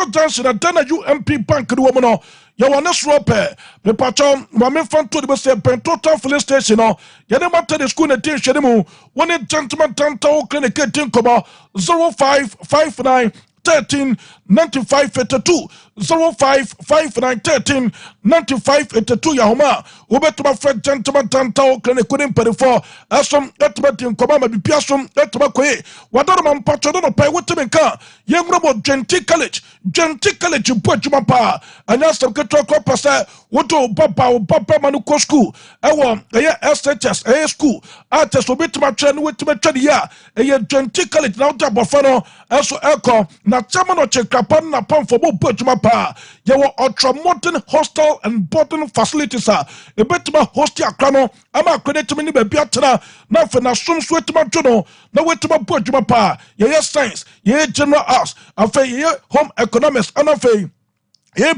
Johnson and Dana UMP Bank the woman. You want to rope me patron, my fan to the same total filling station. You never tell the school and teach them one gentleman tanto clinic 0559 13 95 82 0559 13 95 82 Yahoma. Ubet my friend gentleman tanto clinic couldn't pay for as some etimating command be piasum etimaque. What other man patron pay with him in car? Young robot Genty College in Pojumapa and asked them to talk up as what to Papa Manuko school. I want a SHS a school. Artist will be to my train with my tradia. A Genty College now tap of funnel as so echo. Na chamano check upon na pump for Pojumapa. You were ultra modern hostel and boarding facilities. A bit my hostia crano. I'm a credit to me beatana. Nothing as soon sweat to my journal. No way to my Pojumapa. Yeah, science. Yeah, general arts. Affair home economics. And affair.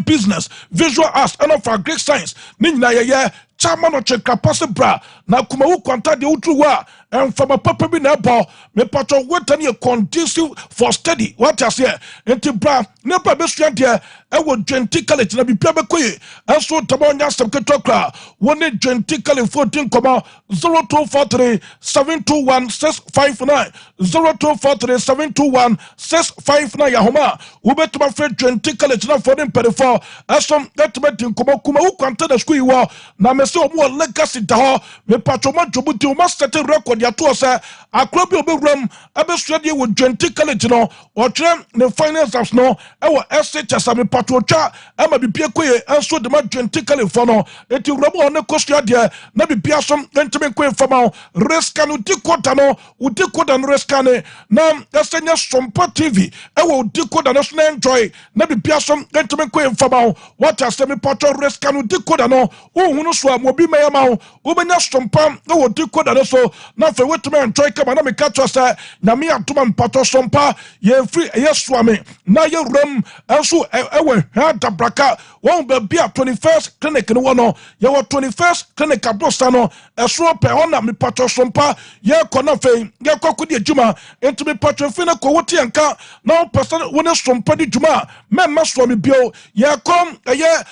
Business, visual arts, and of Greek science. Nina ya chairman of Chekapasi bra. Na kumawu kwanta de utuwa. And from a papa be nebo, me patron wait and you conducive for study. What I say, enti bra, never be straight here. I would Genty College na be pebe kwe. And so tamonya sabketokra. One Genty College 14, 0243 721 659 0243 721 659 Yahoma. Ubet my friend Genty College na for them perifo. As some that met in Kuma kwanta the school war. Na me so more legacy daho. Me patron man jobuti must set a record. Ya to say akrobi obegram abesuade wo Genty College no o tire ne finance apps no e wo SHS ame patotwa ama bibia koye enso de ma Genty College for no eti robo ne kosuade na bibia som entime koye fama risk no decoder no wo decoder no risk ne na esenya Sompa TV e wo decoder no so na enjoy na bibia som entime koye fama what as me patro risk no decoder no wo hunu so amobi mayama wo benya Sompa e wo decoder no so na fe wetuma enjoy kama na me catch us na me atuma mpato Sompa ye free ye swami na ye ram enso ewe ha dabraka won be bia 21st clinic no wono ye wo 21st clinic abosa no eso pe ona me pato Sompa ye kona fe ye kokudi adwuma enti me pato fe na ko wote enka na person wona Sompa di dwuma memma swami bio ye kom ye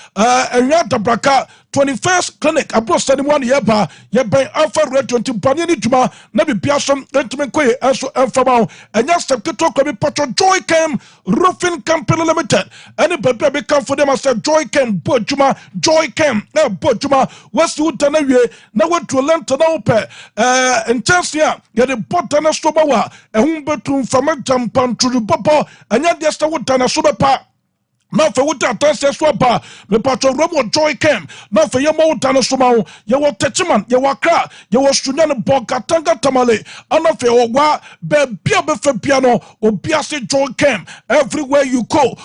enwa dabraka 21st clinic abosa ni one ye ba ye ben alpha red 20 bani ni dwuma na bibia som entime koye enso enfama enya sekreto ko bi patro Joy Cam Roofing Company Limited any baby be come for them as Joy Cam bodwuma Joy Cam na bodwuma wasi utana wie na watu lenta na ope intensia ye de botana soba wa ehun betu fama jampan tru popo enya de sta utana soba pa na fe wuta atanse so ba me patro Romo Joy Cam na fe ye mo wuta no so ma ye wo techiman ye wakra ye wo sunya no bokatanga tamale ana fe ogwa be bia be fe bia no obia se Joy Cam everywhere you go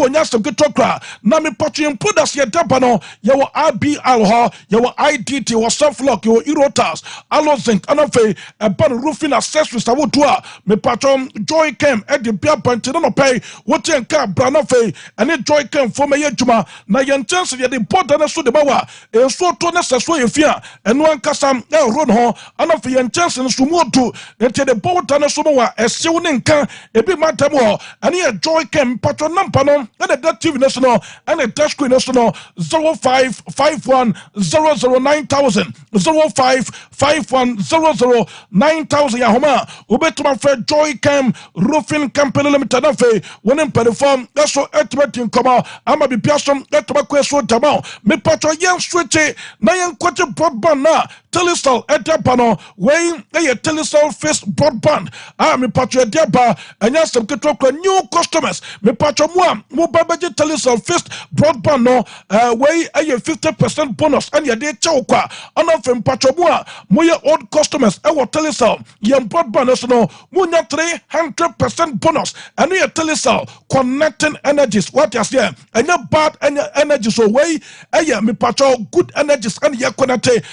nya se getokra na me patro impo das ye daba no ye wo RBL ho ye wo IDT wo Softlock ye wo Erotas Alozinc ana fe e ban roofing accessories awoto a me patro Joy Cam e de bia panti no pay wote enka bra na fe and it Joy Cam for me juma na yen chance ye the important so de bawa e so to na so ye fia eno ankasam e ro no ana fe yen chance no so moto ente de important so wa e sew ne nka e bi matam ho and ye Joy Cam patron number no and the TV national and the dash screen national 0551 009,000 0551 009,000 ya homa ubetuma friend Joy Cam Roofing Company Limited na fe wonen perform that's so etimating koma ama bi piasom etoma kweso dama me patro yen switch na yen kwache broadband na Telecel etapano weighing a Telecel face broadband me patro ediaba enya sem ketokra new customers me patro mo babaje Telecel face broadband no weigh a 50% bonus and ya de chawkwa ana fem patro mo ye old customers e wo Telecel yen broadband no mo nya 300% bonus and ye Telecel connecting energies what you say and your bad energy so way me patro good energies and ya connect it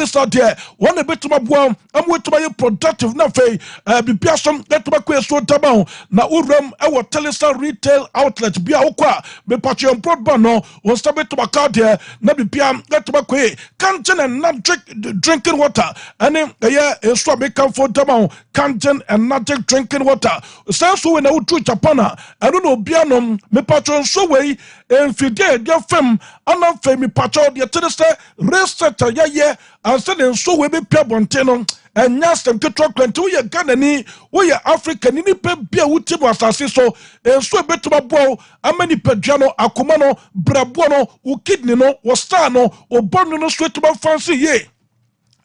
telesa de one betuma boa amwetuma ye productive na fei bibia som betuma ko so tama na uram e wo telesa retail outlet bia okwa be patron broadband no won sta betuma ka de na bibia betuma ko Kangen and Magic drinking water and ye so be come for tama Kangen and Magic drinking water so when I would to Japan I don't know bianom me patron so way and fide dia fam ana fami patron dia telesa reset ye and said so we be pebonte and yastem ke chocolate we Ghanani we African ni pe bia wuti mo asase so so betuma bo amani pedjano akoma no brabo no u kidney no wo star no o bonu no so etuma fancy ye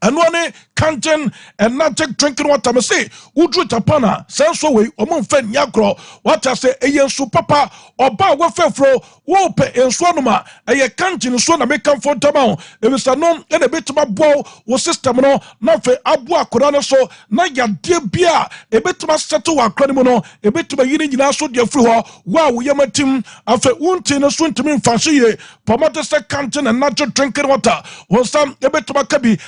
Anwane Kangen and Magic drinking water me say udru Japana senso we omo mfa nyakro what I say eyensu papa oba we fefro wo pe enso anoma eye Kangen so na make am for tama e be sanom e na betuma bo wo system no na fe abo akora no so na yade bia e betuma settle wa akora no no e betuma yini nyina so de firi ho wa wo yamatim afa unti no so ntimi mfa ye pomote se Kangen and Magic drinking water wo sam e betuma kabi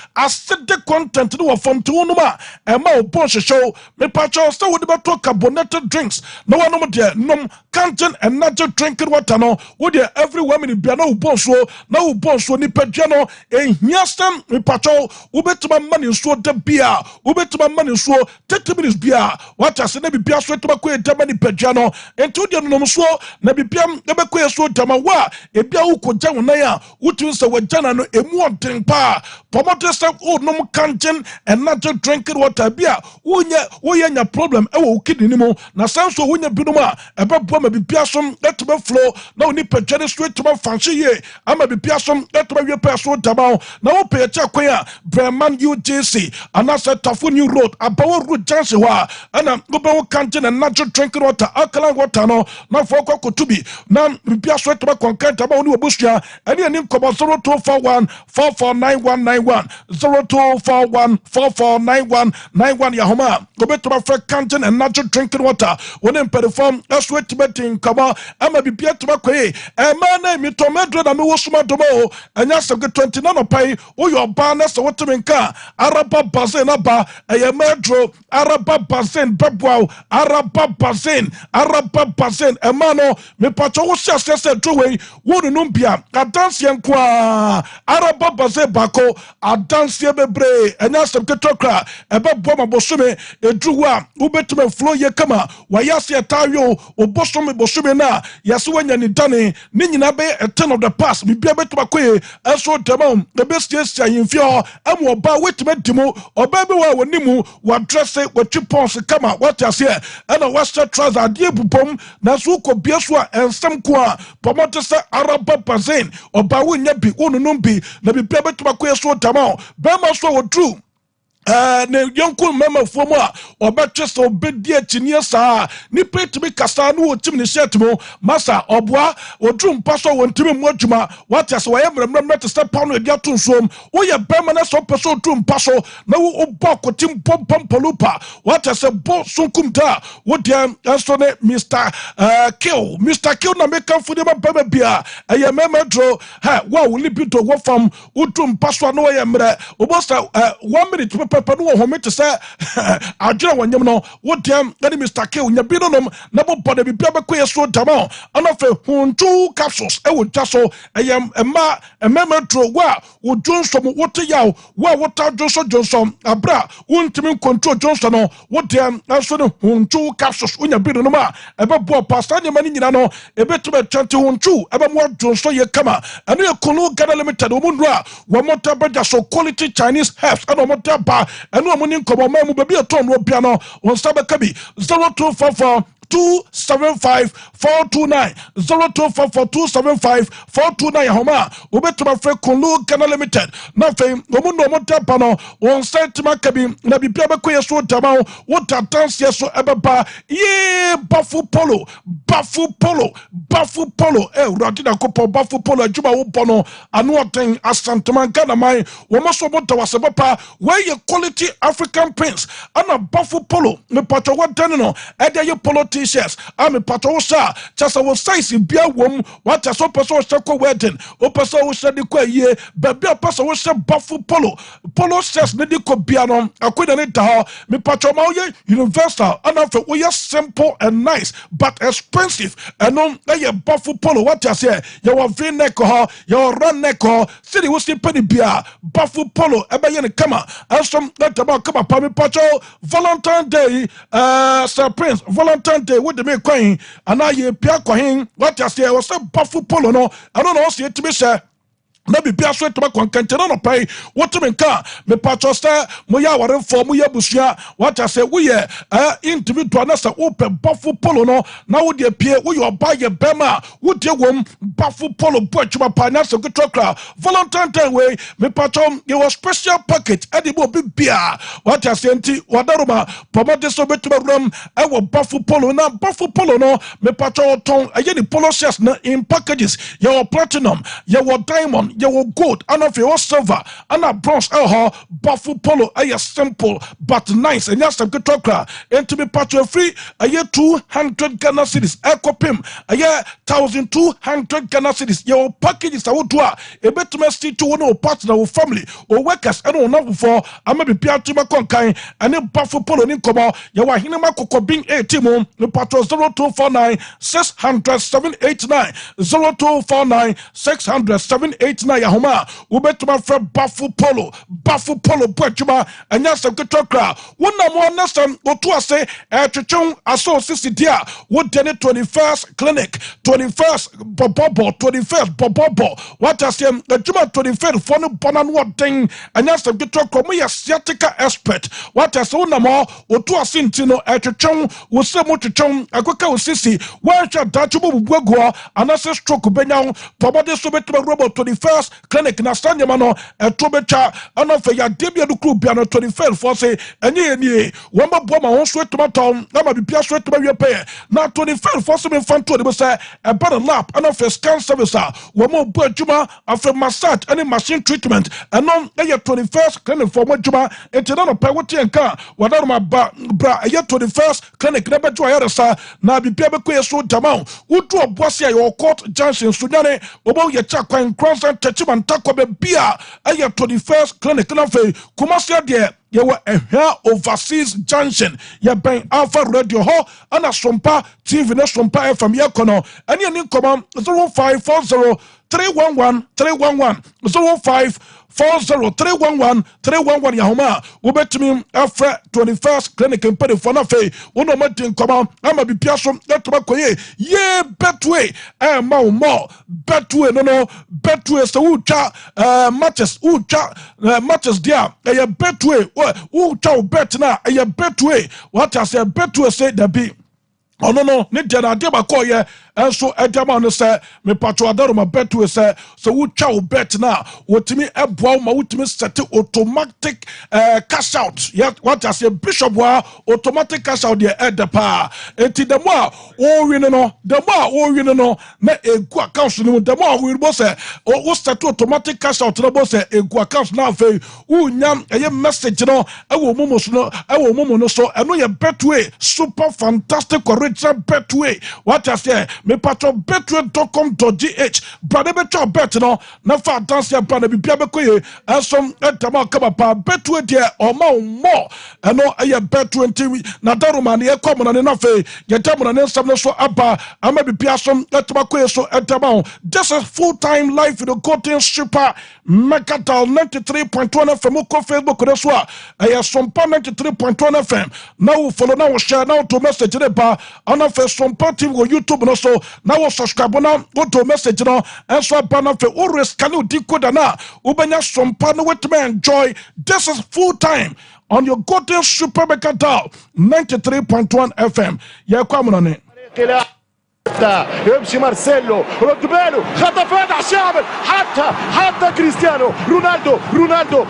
the content no from to no ma e ma o show me patcho so we dey talk carbonated drinks no one no there nom Kangen and Magic drinking water no we dey every woman in bia no bon so na wo bon so ni pedja no e hiasem me patcho we betuma mani so de bia we betuma mani so 30 minutes bia what I say na bia so etuma ko e de mani pedja no enti de no so na bia e be ko so tama wa e bia wo ko gya wonan a wotun se wajana no emu onten pa pomote se nom Kangen and Magic drinking water bia wonya nya problem e wo kidney ni mo na sanso wonya binom a e be bo ma bibia som etuma flow na oni pedjane straight to fancy ye ama bibia som etuma wie pa so tama na wo pe cha kwan a Bremen UJC anasa Tafo New Road abawo road chance wa ana go be wo Kangen and Magic drinking water alkaline water no na fo ko tubi na bibia so etuma concrete ama oni obusua ene ani nkomo 0241 449191 0241449191 Yahoma go beto ma fra Kangen and Magic drinking water when perform sweat betting kama ama bibia to makwe e ma na mi to Madrid na me wo suma domo anya se 29 opai wo yo ba na se wotemenka araba bazen aba e Madrid araba bazen bebwa araba bazen e ma no me pacho wo sia se do we wo no bia adanse enkoa araba bazen bako adanse bebre enya sem ketokra ebe bom abosume edruwa ubetume flow ye kama wayase atayo obosume bosume na yase wanya ni dane ni nyina be a ten of the past bibia betuma koye eso demam the best yes yimfio am oba wetume dimo oba be wa wonimu wa dress wa chipons kama what yase ana wasta trouser die bupom na so ko bieso a ensem ko a pomote se araba bazen oba wonya bi wonunum bi na bibia betuma koye so demam bema so wo true ne yonkul mema fomo a obetwe so obedi achinie saa ni petimi kasa no otim ne shetimo masa oboa odrum paso wontimi mu adwuma watiase waye mremrem te step pano edia tonsom wo ye bema na so peso odrum paso na wo obokotim pompolupa watiase bo sunkum da wo dia so ne Mr. Kill na make am fudi baba bia eye memedro ha wa wo libido wo fam odrum paso na wo ye mre obosa 1 minute papa no ho mete say adwere wanyem no wo dem na Mr. K nya bi no nom na bo bode bi bia be ko yeso dama ana fe hunju capsules e wo twa so eyem emma dro wa wo jonsom wo te yaw wa wo ta jonsom abra wontimi control jonsom no wo dem aso no hunju capsules unya bi no ma e be bo pastor nya mani nyina no e be to be 20 hunju e be mo jonsom ye kama anu ye kunu Ghana limited wo mundu a wo mota beja so quality Chinese herbs and wo mota ba enu amuni nkomo mamu bebi eton wo bia no won sabe kabi 0244 275-429 0244-275-429 Homa ubetuma fe Kulu Ghana Limited na fe omuno motapa no on sentima kabi na bibia be koye so dama wo dance yeso ebeba ye bafu polo uradi na kopo bafu polo adwuma wo bono anu oten asantema Ghana mai wo moso bota wasebapa we quality African prince ana bafu polo me pato wo dane no ede ye polo t-shirts ame pato sha chasa wo size bia wom what so person wo shako wedding o person wo shade kwa ye baby o person wo shade bafu polo shirts ne di ko bia no akoda ne da ho me pato ma ye universal ana fe wo ye simple and nice but expensive and no ye bafu polo what you say you wa v-neck ho you run neck ho city wo si penny bia bafu polo ebe ye ne kama asom that about kama pa me pato Valentine Day Sir Prince Valentine Day with the me coin and I pia coin what you say was a bafu polo no I don't know see it to be sir na bibia so etoma kwankantena no pai wotume ka me patcho sta mo ya ware fo mo ya busua what I say we individual na sa open bafu polo no na wo de pie wo yo ba ye bema wo de wom bafu polo boatuma pa na so gutokra Valentine Day we me patcho you was special package edibo bibia what I say nti wadaruma pomade so betuma rum e wo bafu polo no me patcho ton aye ni polo shirts na in packages your platinum your diamond your gold and of your silver and a bronze bafu polo a simple but nice and yes good talker and to be part of free a year 200 Ghana cedis ekopim a year 1,200 Ghana cedis your packages I would do a better message to one partner or family or workers and on number for I may be piatima conkai and a bafu polo in coma your hinema coco being 18 the patro 0249 600 789 0249 600 789 Yahoma ubetuma fra bafu polo bwetuma anya seketokra wona mo nasam otu ase twetwon aso sisidia wo de 21st clinic 21st bobobo what asem adwuma 21st for no bonan wodin anya seketokra mo yasiatica expert what ase wona mo otu ase ntino twetwon wo se mo twetwon akoka wo sisi wa hwa dachubo bubuago anase stroke benyaw pobode so betuma robo 21st clinic na sanyama no etobecha anofe ya debia du club bia no 21st for say enye nie wamba bo ma won so etomaton na ma bibia so etoma wie pe na 21st for say me fanto de say e better lap anofe scan service wo mo bo adwuma after massage any machine treatment anon eye 21st clinic for mo adwuma etena no pe wote enka wadaro ma bra eye 21st clinic na bejo ayare sa na bibia be ko yeso dama wudu oboase ayo court junction sunyane obo ye cha kwan cross and takobe bia aya 21st clinic na fe Kumasi de ye were a overseas junction ye ben Alpha Radio ho ana Sompa TV na Sompa FM ye kono ani ani koma 0540 311 0540 Yahoma ubetimi afra 21st clinic in pedi for na fe wono matin koma ama bi piaso etoma koye ye betway ma mo betway no betway so ucha matches dia ye betway ucha bet na ye betway what I say betway say there be oh no ne dena de ba ko ye enso edama no say me patro adaro ma bet we say so wo twa bet na wotimi eboa ma wotimi set automatic cash out yet what I say bishop wa automatic cash out the pa enti the more o win no na egu account no the more we bo say o set automatic cash out no bo say egu account na fe unyam eye message no ewo momo so eno ye betway super fantastic original betway what I say me patron betway.com.gh brother beto bet no na fa dance ya brother bibia bekoye asom etama kama pa betway there o ma mo eno eye betway nti na daruma ne ekom na ne na fe yetam na ne nsam no so aba ama bibia som etama koye so etama this is full time life with the golden super Megatal 93.1 FM ko Facebook no so eye Sompa 93.1 FM now follow now share now to message ne ba ana fe Sompa TV go YouTube no so now subscribe na go to message no and so ba na fe always can you decoder na ubenya Sompa no with me enjoy this is full time on your golden super Megatal 93.1 FM ya kwa mnane يمشي مارسيلو رد باله خطا فادح شامل حتى كريستيانو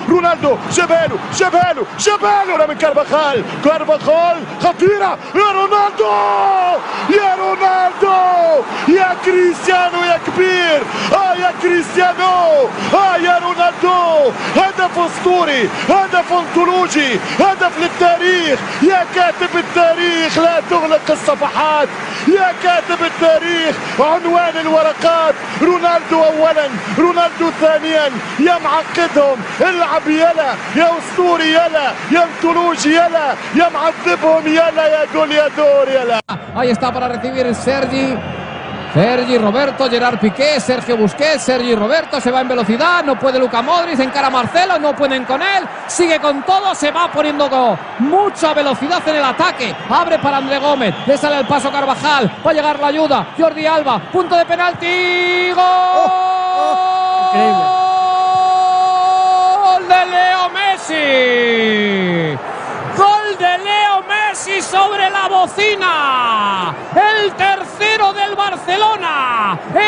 رونالدو جباله من كارفاخال خطيرة يا رونالدو يا كريستيانو يا كبير، يا كريستيانو، يا رونالدو، هدف اسطوري، هدف انطولوجي، هدف للتاريخ. يا كاتب التاريخ لا تغلق الصفحات، يا كاتب التاريخ عنوان الورقات. رونالدو اولا، رونالدو ثانيا. يا معقدهم العب يلا، يا اسطوري يلا، يا انطولوجي يلا، يا معذبهم يلا، يا goleador يلا. Ahí está para recibir Sergi Roberto, Gerard Piqué, Sergio Busquets, Sergi Roberto, se va en velocidad, no puede Luka Modric, encara a Marcelo, no pueden con él, sigue con todo, se va poniendo con mucha velocidad en el ataque, abre para André Gómez, le sale el paso Carvajal, va a llegar la ayuda, Jordi Alba, punto de penalti, gol de Leo Messi. Gol de Leo Messi sobre la bocina. El tercero del Barcelona.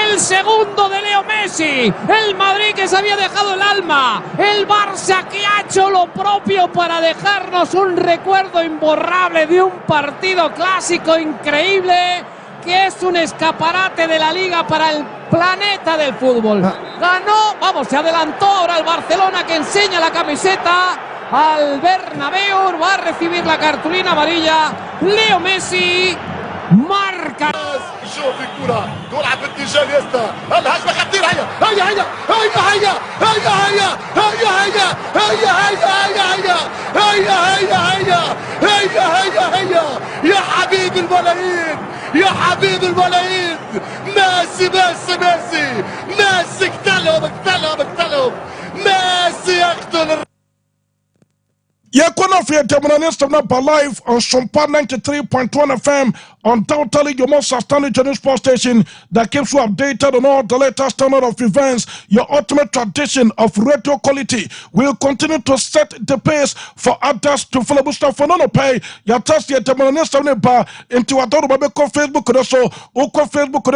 El segundo de Leo Messi. El Madrid que se había dejado el alma. El Barça que ha hecho lo propio para dejarnos un recuerdo imborrable de un partido clásico increíble, que es un escaparate de la liga para el planeta del fútbol. Ganó, vamos, se adelantó ahora el Barcelona, que enseña la camiseta al Bernabéu, va a recibir la cartulina amarilla. Leo Messi marca. شوف الكرة تلعب باتجاه اليسار، الهجمة خطيرة. هيا هيا هيا هيا هيا هيا هيا هيا هيا هيا هيا هيا هيا هيا هيا. يا حبيب الملايين، يا حبيب الملايين، ميسي ميسي ميسي ميسي، اقتلهم اقتلهم اقتلهم. ميسي يقتل. Yakona for terminalist of Napa live on Sompa 93.1 FM, undoubtedly your most outstanding channel sports station that keeps you updated on all the latest turn of events. Your ultimate tradition of radio quality will continue to set the pace for others to follow. Stuff for no pay. Your test your terminalist of Napa into a total Facebook so Facebook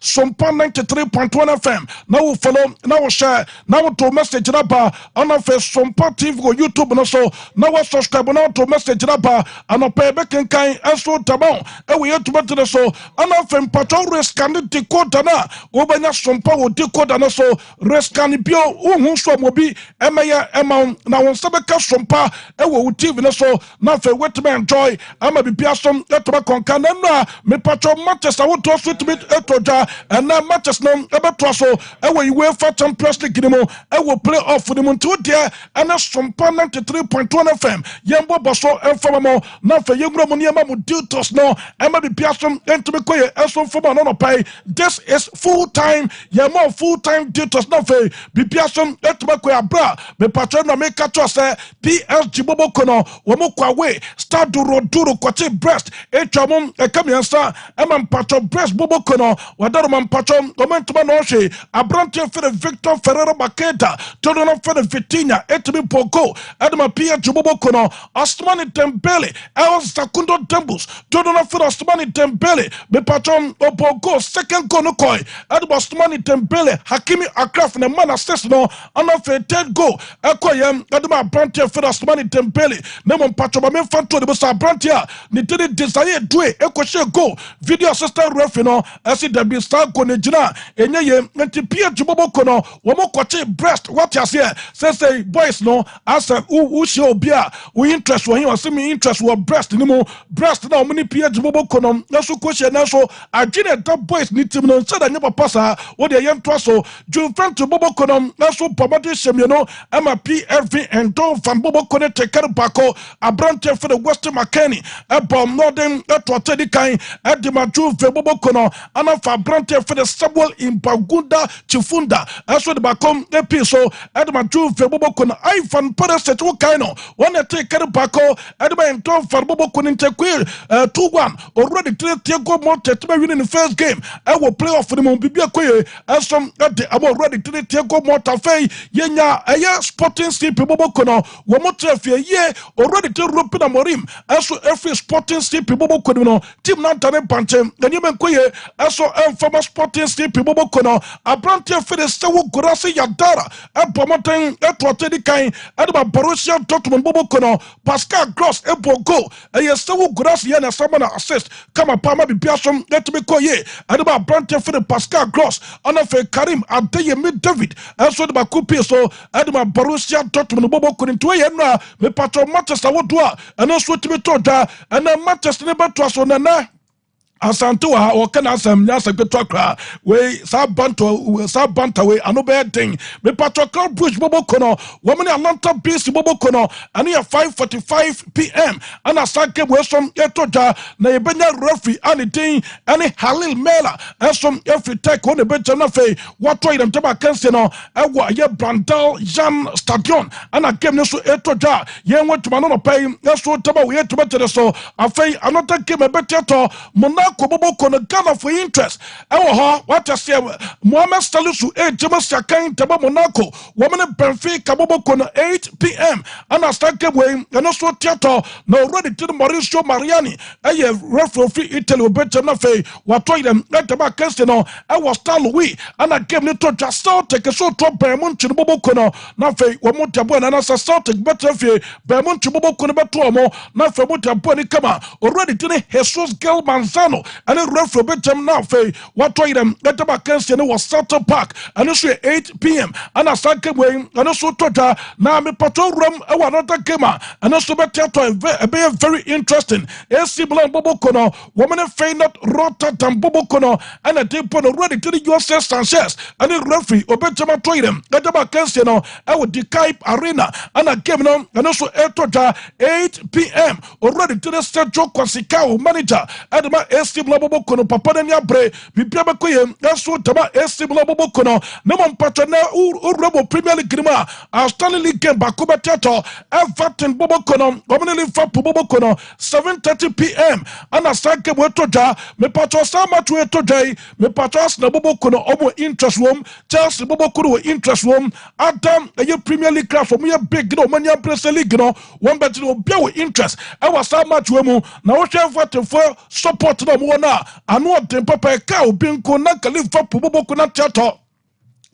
Sompa 93.1 FM. Now we follow, now we share, now to message Napa on our Sompa TV or YouTube and also. Now we subscribe now to message rapa and pay back in kind and so tabon and we have to bet the so and often patrol risk and decode na obanya Sompa will decode and also risk and bio who so mobi emaya amount now on sabeka Sompa and we will TV so now for wet me enjoy ama be piasom etba konka na me patrol matches I want to sweet bit etoja and na matches no ebe so and we UEFA Champions League mo and we play off for the month there and Sompa 93.1 FM yembo boso enfamo na fe yengro mo niema mo dutos no ema be piasom entime koye enso foma no pay. This is full time yemo full time dutos na fe be piasom entime koye abra be patron na make catch say PSG bobo kono wo mo kwawe start duro kwache breast etwamum ekamiansa ema patron breast bobo kono wadaro man patron omentuma no hwe abrante fe Victor Ferreira Baketa todo no fe Vitinha etime Pogo adama PSG bobo kono Osmani Dembele El Zakundo Dembus todo no fe Osmani Dembele be patron Opogo second goal no koi adama Osmani Dembele Hakimi Akraf na man assist no ana fe third goal ekoyem adama abrante fe Osmani Dembele na mon patron ba me fanto de bosa abrante a ni tiri desire due ekoshe goal video assistant ref no asi debi star go ne gina enye ye nti PSG bobo kono wo mo kwache breast what you say boys no asa who show bia we interest wo him me interest wo breast ni mo breast na omni PSG bobo kono na so kwche na so agine da boys ni team no say da nya papa sa wo de yento so Juventus bobo kono na so pomade shemye no ama PFV and Don Van bobo kono tekere bako abrante for the West McKennie ebom northern etwatedi kan edima Juve bobo kono ana fa abrante for the Samuel Impagunda Chifunda aso de bakom episo edima Juve bobo kono Ivan Perez wo kan no one tekere bako edima Don Van bobo kono ntekwe 2-1 already three goal more tetme win in the first game I will play off for them bibia koye asom ade am already three goal more tafei yenya eye Sporting CP bobo kono wo mo trafie ye already to rope na morim aso every Sporting CP bobo kono no team na tane panche nyeme koye aso former Sporting CP bobo kono abrante for the sewo gorasi yadara ebomoten etwatedi kan adaba Borussia Dortmund Dortmund bobo kono Pascal Gross ebo go eye sewu grass ye na sama na assist kama pama bibia som etimi koye adeba brante for the Pascal Gross ana fe Karim Adeyemi David enso de ba coupe so adema Borussia Dortmund bobo kono nto ye no me patro Manchester wodo a eno so timi to da ana Manchester ne beto so na Asanto ha o kana asam nya sakweto akra we sa banta we ano be den me patro Club Brugge bobo kono women Atlanta base bobo kono ani ya 5:45 p.m. ana sanke we som etoja na yebenya referee ani den ani Halil Mela esom every take on the bench na fe wato idem taba kanse no ewo ye Brandel Jan Stadion ana game no so etoja ye nwetuma no pay eso taba we etuma tere so afei another game beteto Kobobo kono Ghana for interest ewo ho what I say Mohamed Salisu James Sakan taba Monaco woman Benfica bobo kono 8 p.m. and start game we and also theater na already to Mauricio Mariani referee free Italy better na fe wato them taba kese no ewo Star Louis and I game to just take so to Bermond to bobo kono na fe wo mo tabo na sa Celtic better fe Bermond to bobo kono beto mo na fe mo tabo ni kama already to Jesus Gil Manzano and a referee betem now fe what toy them let about Kensian was Central Park and also 8 p.m. and a second way and also tota now me patrol room another gamer and also better to be very interesting AC Milan bobo kono woman fe not Rotterdam bobo kono and a deep on already to the USA Sanchez and a referee obetem toy them let about Kensian I would Decaip Arena and a game no and also 8 p.m. already to the Central Quasicao manager and my AC Bobo kono papa na bre bibia bekoye eso tama AC Bobo kono na mo mpacho na urebo Premier League ma Australian League game bakuba teto Everton bobo kono Liverpool bobo kono 7:30 p.m. ana sanke wetoja me pacho sama tu wetoja me pacho na bobo kono obo interest room Chelsea bobo kono interest room Adam a Premier League club for me big no mania Premier League no one bet no be interest e was sama tu mu na wo hwe Everton for support no mo na anu odin papa ka obi nko na Liverpool bobo kono theater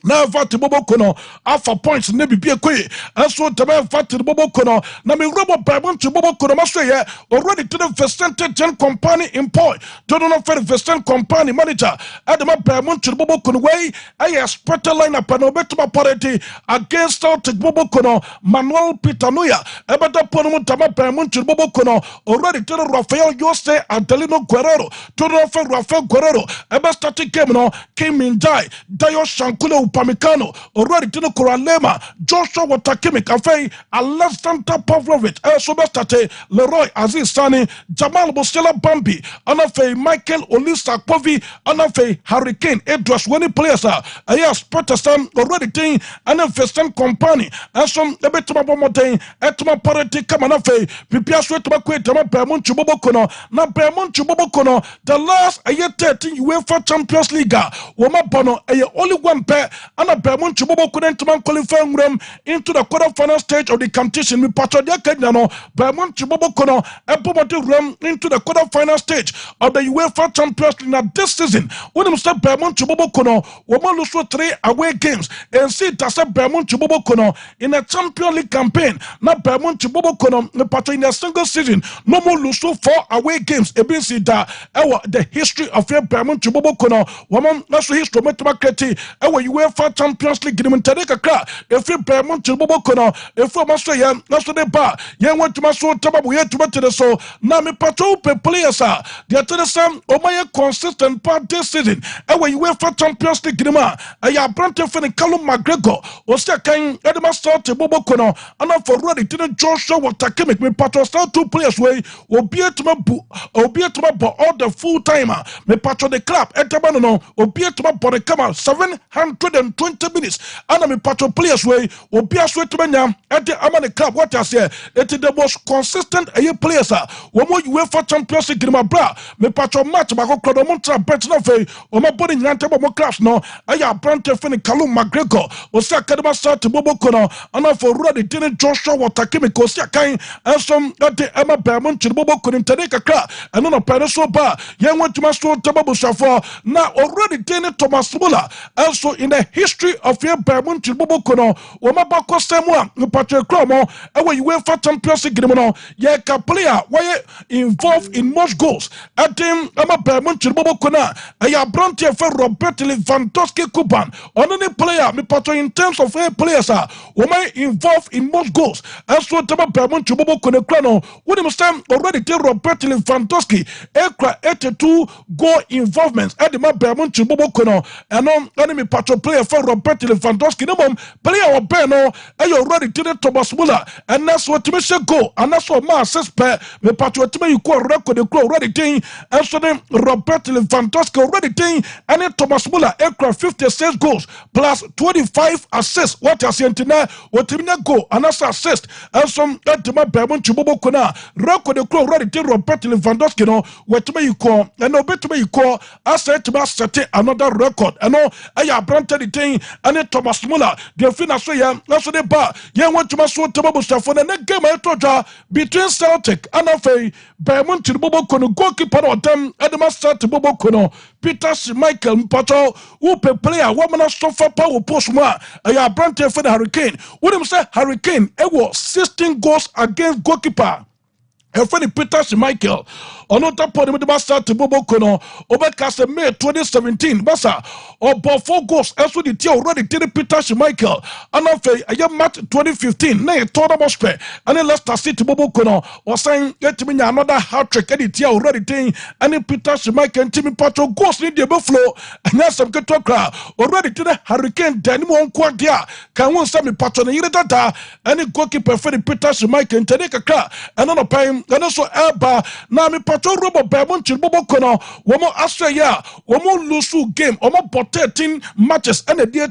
na Everton bobo kono alpha points ne bibie koye enso tama Everton bobo kono na me robo Bible to bobo kono masoye already to the Vicente Gen company employ to no for Vicente company manager adama Bible to bobo kono way I expect a lineup and obetuma party against Celtic bobo kono Manuel Pitanoya ebeda pono tama Bible to bobo kono already to the Rafael Jose Adelino Guerrero to no for Rafael Guerrero ebe starting game no Kim Min-jae Dayo Shankulo Pamecano already to the Koralema Joshua Watakimik afei Alexander Pavlovich Sobestate Leroy Aziz Sani Jamal Bosela Bambi anafei Michael Olisa Kovi anafei Hurricane Edras Winnie players ayas Peterson already thing and a Western company some ebetuma bomoten etuma parity kama anafei pipia so etuma kwetama Bermond Chubobo kono na Bermond Chubobo kono the last aye 13 UEFA Champions League woma bono aye only one pair and a Bermond Chubobo couldn't qualifying room into the quarter-final stage of the competition. We patched the Kenyan Bermond Chubobo Kono and promoted room into the quarter-final stage of the UEFA Champions League. Now this season, when we start Bermond Chubobo Kono, we lose 3 away games and see that's a Bermond Chubobo Kono in a Champions League campaign. Now Bermond Chubobo Kono, the patch in a single season, no more lose 4 away games. ABC that the history of Bermond Chubobo Kono, woman, that's the history of Metromarket, our UEFA Champions League game Tadeka Kra, if you Bermond Chubobo Kono, if you must say, that's the bar, you went to my soul, Tababu, yet to the so. Now, me patrol players are the Attention, my consistent part this season, our UEFA Champions League game, I have Brante for the Callum McGregor, or second, Edema Start to Bobo Kono, and I'm for ready to the Joshua Watakimik, me patrol start 2 players way, will be at my book, or be at my all the full timer, me patrol the club, at the Banano, or be at my body come out 720 minutes. And I'm a patrol players way, or be a sweat to Mania at the Amani Club. What I say, it is the most consistent players. One more UEFA Champions League in my bra, me patrol match, my Clodomontra, Betnofe, or my body in Antabo class. No, I have Brante Fini Callum McGregor, or Sakadama Start to Bobo Kono, and I'm for ready to Joshua Watakimiko, Sakai, and some that the Emma Bermond to Bobo couldn't take a car, and on a Peneso bar, young went to my store Tababu Shafar, now already Thomas Muller, also in the the history of your Bermuda Bobokono, Wamabako Samoa, Patrick Cromo, and when you went for Champions League, yeah, player, why involved in most goals. At him, I'm a Bermuda Bobokona, I have Bronte for Robert Lewandowski Kuban, on any player, me patron in terms of players, woman involved in most goals. As what about Bermuda Bobokona Crono, when him stand already tell Robert Lewandowski, Ekra 82 goal involvements at the Bermuda Bobokona, and on enemy patron player for Robert Lewandowski, no more player or Beno, I already did it Thomas Muller, and that's what to make go, and that's what my sister, me patron to me, you call record the crow already thing, and so then Robert Lewandowski already thing, and then Thomas Muller, aircraft 56 goals, plus 25 assists, what I say tonight, what you go, and that's assist, and some at the Bermuda Bobokona, record the crow already did Robert Lewandowski, no, what to me you call, and no better you call, I said to set another record, and no, I have granted the thing, and then Thomas Muller, the finish, that's what they bar, yeah, want to mass what Tomo stuff for the next game I told you between Celtic and Afe, Bermuda Bobokono, goalkeeper or them, and the master to Bobokono, Peter Michael Mpato, who player, woman of Sofa Power Post Moi, I have granted for the Hurricane. What him say Hurricane, it was 16 goals against goalkeeper. Her friend Peter Michael, on other point with the master to Bobokono, over May 2017, Bassa, or about 4 goals, as with the team already did Peter Michael, and after a year March 2015, nay, Tournament Spray, and then Leicester City Bobokono, or saying, get me another hat trick, and the team already did, and then Peter Michael and Timmy Patrol goes in the Buffalo, and that's some good talk, already did a Hurricane, Danimo Quadia, can one send me Patron, and Yidata, and the goalkeeper for the Peter Michael, and Tedeka, and on a paying. And also Elba, now me patron Robo Bermuda Bobokono, Womo Australia, Womo Lusu game, Womo 13 matches, and a dear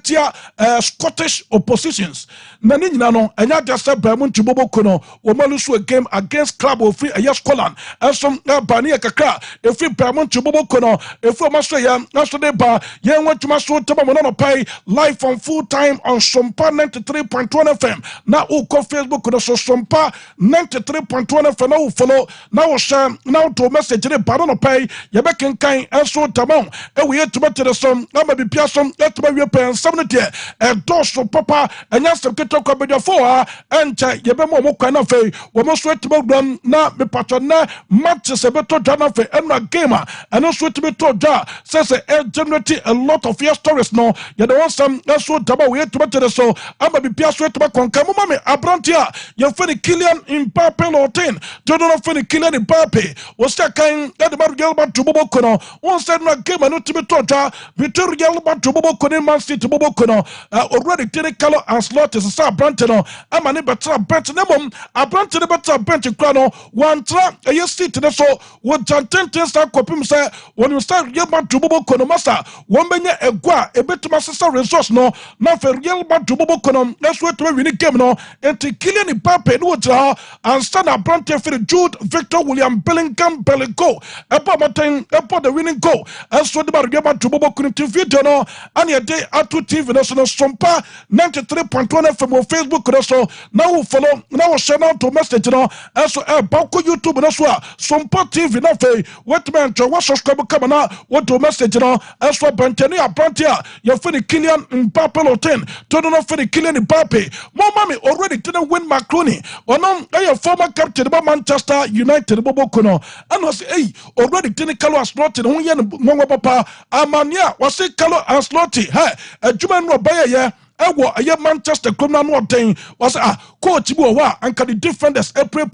Scottish oppositions. Nani Nano, and I just said Bermuda Bobokono, Womo Lusu game against Club of Free Scotland, and some Bania Kaka, if we Bermuda Bobokono, if from Australia, Australia Bar, Yan went to my soul to Mono Pay, live on full time on Sompa 93.1 FM. Now, who call Facebook, so Sompa 93.1 FM. Follow now share now to message the pardon pay you back in kind and so tamon and we had to better the sum number be person let me be paying 70 and dorsal papa and yes to talk about your 4 and you be more kind of a woman sweat about them na me patron na matches a better than of a gamer and also to be told that says a generate a lot of your stories no you don't want some that's what we had to better the so I'm be pierce to back on Kamumami Abrantia you're funny Killian in Papel or 10 don't know killing the Pape was that kind that the Margelba to Bobokono. One said not game and not to be taught between Gelba to Bobokono, Man City to Bobokono. Already did a color and slot is a sub Brantano. I'm an better bench nemum. I planted a better bench crano. One trap a year seat to the so what John Tentins are copying say when you start Gelba to Bobokono Massa. One benya a gua a bit master resource no. Not for Gelba to Bobokono. That's what we win the game no. And to killing the Pape no and stand up Brante for the Jude Victor William Bellingham Bellingo about the winning goal and so the Bargaba to Bobo Connective Video no and your day at 2 TV National Sompa 93.1 FM on Facebook also now follow now share out to message no and so about YouTube no so Sompa TV na fe what man to what subscribe come na what to message no and so Bantani Aprantia your funny Killian Mbappe 10 to no funny Killian Mbappe more mommy already didn't win Macroni or no a former captain about Manchester United Bobokono and was already didn't call us not in one papa Amania was it color as lotty hey a German Robaya a Manchester criminal thing was a coach and can the defenders April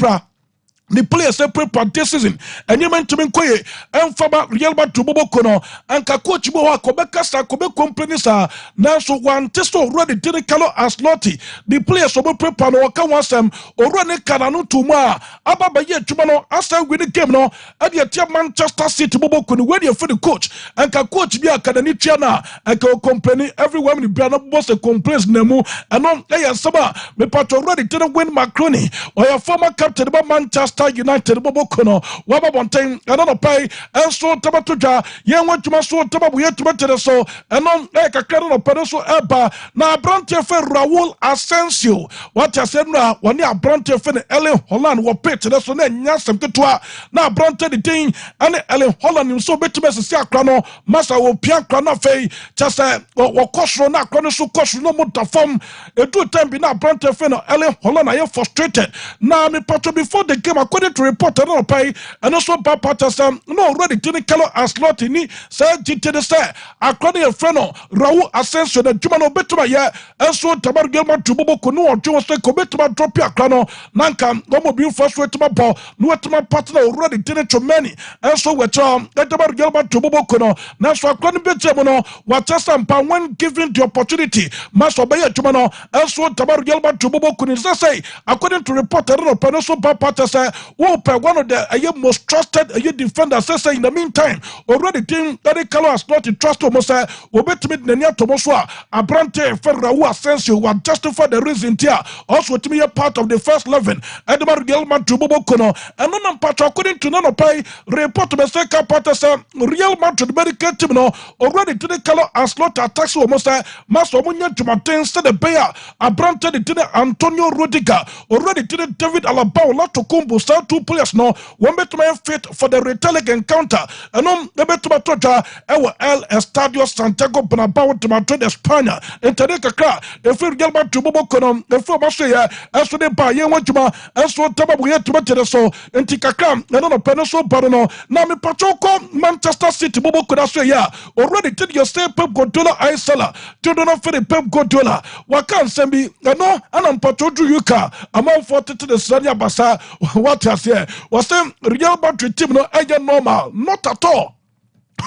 the players prepare this season and you meant to be quiet and Faba Real to Bobokono and Kakochi Boa Kobeka Sakobe companies are now so one test already didn't color as Lottie. The players will prepare no once them already Kananu Tuma Ababa yet Tumano after with the game no at the Manchester City Bobokono where you for the coach and Kakochi be a Kananichana and can company everyone in Piano was a complaints Nemu and on Aya Saba me part already didn't win Macroni or your former captain about Manchester Manchester United bobo kono waba bonten eno no pai enso tabatoja yenwa dwuma so tababu yetumatere so eno kakra no pere so eba na abrante fe Raul Asensio what asem na woni abrante fe ne Erling Haaland wo pete so na nya semtetwa na abrante de tin ane Erling Haaland so betime sisi akra no masa wo pia akra na fe chase wo kosro na akra no so kosro no mutafom edu time bi na abrante fe no Erling Haaland aye frustrated na me pato before the game according to report no pai and also papa tasam no already didn't Carlo Ancelotti ni say jitede say akra no friend no Raul Asensio na dwuma no betuma ye enso tabar gelma tubobo ko no odwo say ko betuma drop akra no nanka gomo bi frustrate ma ball no wetuma partner already didn't too many enso wecho tabar gelma tubobo ko no na so akra no betema no watasa mpa when given the opportunity maso be ye dwuma no enso tabar gelma tubobo ko ni say according to report no pano so papa say wo pe one of the most trusted defender say in the meantime already team that Carlo has not trust to say obetimi nania tomoso abrante Raul Asensio was justify the reason here also to be a part of the first 11 Edmar Gelman to Bobo Kono and non part according to none pay report to say Capata say Real Madrid medical team no already to the Carlo has not attacks almost maso munya to maintain said the payer abrante the Antonio Rudiger already to the David Alaba Lato Kumbu style 2 players no one bet my fit for the retaliate encounter and on the bet to tota El Estadio Santiago Bernabeu to Madrid España Intereka kra efi gelba tubobo kono efi maso ya aso de ba ye wanjuma aso tababu ye tumatere so enti kakra no pene so baro no na me patoko Manchester City bobo kono so ya already did your stay Pep Guardiola Aisala to do not fit Pep Guardiola wakan sembi no anam patodu yuka among 40 to the Sadia Basa what has here was them Real Madrid team no again normal not at all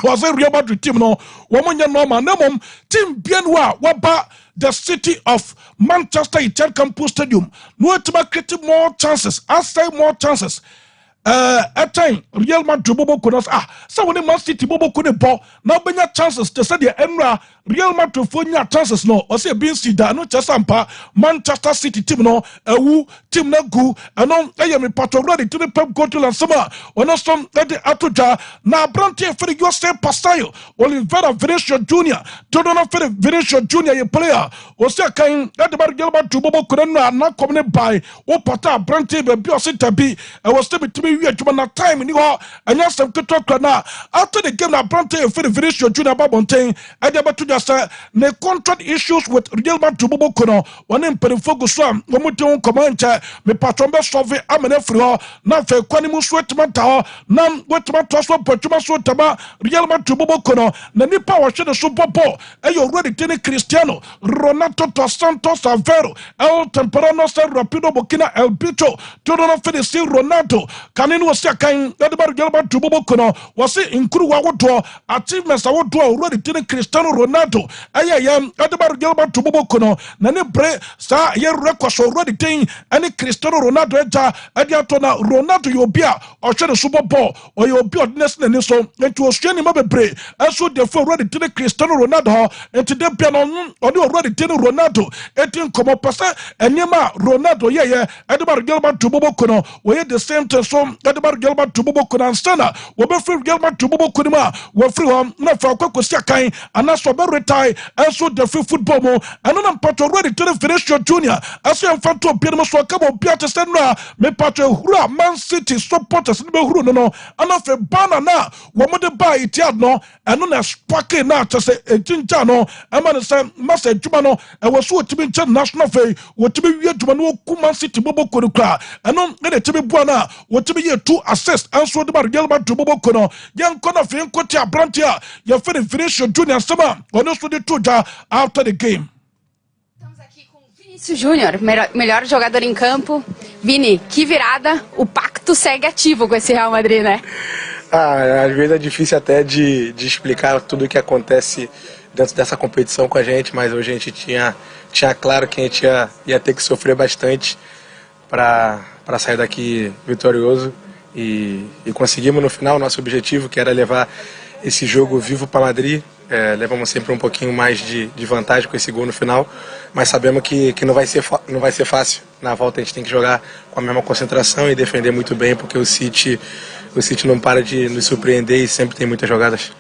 was a Real Madrid team no woman normal no team bienwa waba the city of Manchester United Campus Stadium no to create more chances outside more chances at time Real Madrid bobo kono so when Man City bobo kono ball now benya chances to say the Emra Real Madrid for nya chances no o say bin sida no chasampa Manchester City team no ewu team na gu ano me pato ready to the Pep Guardiola sama ono som that atoja na brante for your stay pasayo Oliveira Vinicius Junior to do not for Vinicius Junior a player o say kan that Real Madrid bobo kono na come by o pata brante be o say tabi e was to be we na time ni ho anya sem keto na after the game na brante for Vinicius Junior babonten e dey beto just the contract issues with Real Madrid bobo kono one imperfo go so omutin comment me patron be solve amene free ho na fe kwani mu so etmanta ho na wetma to so patuma so tama Real Madrid bobo kono na nipa wa hwe so popo e you already tene Cristiano Ronaldo dos Santos Aveiro El Temperano San Rapido Burkina El Bito to no finish Ronaldo kanini wo sia kan Edmar Real Madrid bobo kono was include wa wodo achievements wa wodo already tene Cristiano Ronaldo ayayam Edmar Real Madrid bobo kono na ne bre sa ye record so already ten any Cristiano Ronaldo eja adiato na Ronaldo yobia o hwe the Super Bowl o yobia odness na ni so enti o hwe ni mabebre aso de for already ten Cristiano Ronaldo enti de bia no o de already ten Ronaldo enti komo pese enema Ronaldo ye Edmar Real Madrid bobo kono we the same thing so Edmar Real Madrid bobo kono ansana we be free Real Madrid bobo kono ma we free hom na fa kwakosia kan anaso be retire also the free football mo eno na pato already to the Vinicius Junior aso emfanto bia mo so kabo bia te senra me pato hura Man City supporters be huru no ana fe bana na wo mo de ba itiad no eno na spark na to say ejinja no ama ne say masa djuma no e wo so otimi nche national fe wotimi wie djuma no ku Man City bobo kono kra eno ne de timi bua na wotimi ye 2 assist anso de Real Madrid bobo kono yen kono fe nkoti abrantia ye fe Vinicius Junior sama ono so de tuja after the game. Estamos aqui com Vinícius Júnior, melhor jogador em campo. Vini, que virada, o pacto segue ativo com esse Real Madrid, né? Às vezes é difícil até de explicar tudo o que acontece dentro dessa competição com a gente, mas hoje a gente tinha claro que a gente ia ter que sofrer bastante para sair daqui vitorioso e conseguimos no final o nosso objetivo, que era levar esse jogo vivo para Madrid. levamos sempre um pouquinho mais de vantagem com esse gol no final, mas sabemos que não vai ser fácil. Na volta a gente tem que jogar com a mesma concentração e defender muito bem, porque o City não para de nos surpreender e sempre tem muitas jogadas.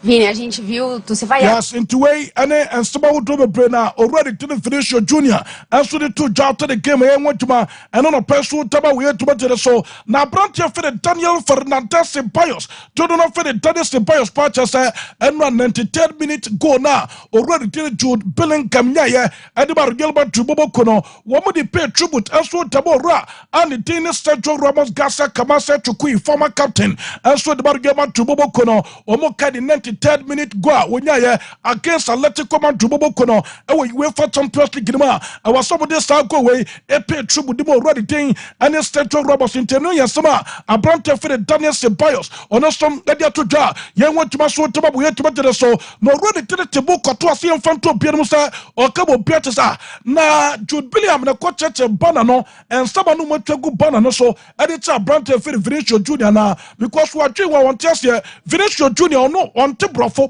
Vini, a gente viu, você vai... Yes, into way, and some of them already to finish your junior, and so the two jobs to the game, and went to my, and on a person taba we had to matter so. Now, Brantia for the Daniel Fernandez Ceballos, to do not for the Daniel Ceballos patches, and 93 minutes go now, already to the Jude Bellingham, and the Gilbert to Bobo Kono, woman they pay tribute, and so Tabora, and the Danish Central Ramos Gasa Kamasa to Queen, former captain, and so the Gilbert to Bobo Kono, or Moka the 93rd minute go when you against Atletico Madrid Bobo Kono and we for Champions League I was some of this go away a pay tribute the already thing and a Central Robbers Interno Yasama a brand for the Daniel Ceballos on some media to draw young one to my so to we to so no ready to the table to see in front of Piermusa or Cabo Piatasa na Jude Billiam na coach banano and someone who went to go banano so and it's a brand for Vinicius Junior now because we are doing one test here Vinicius Junior no on Brofo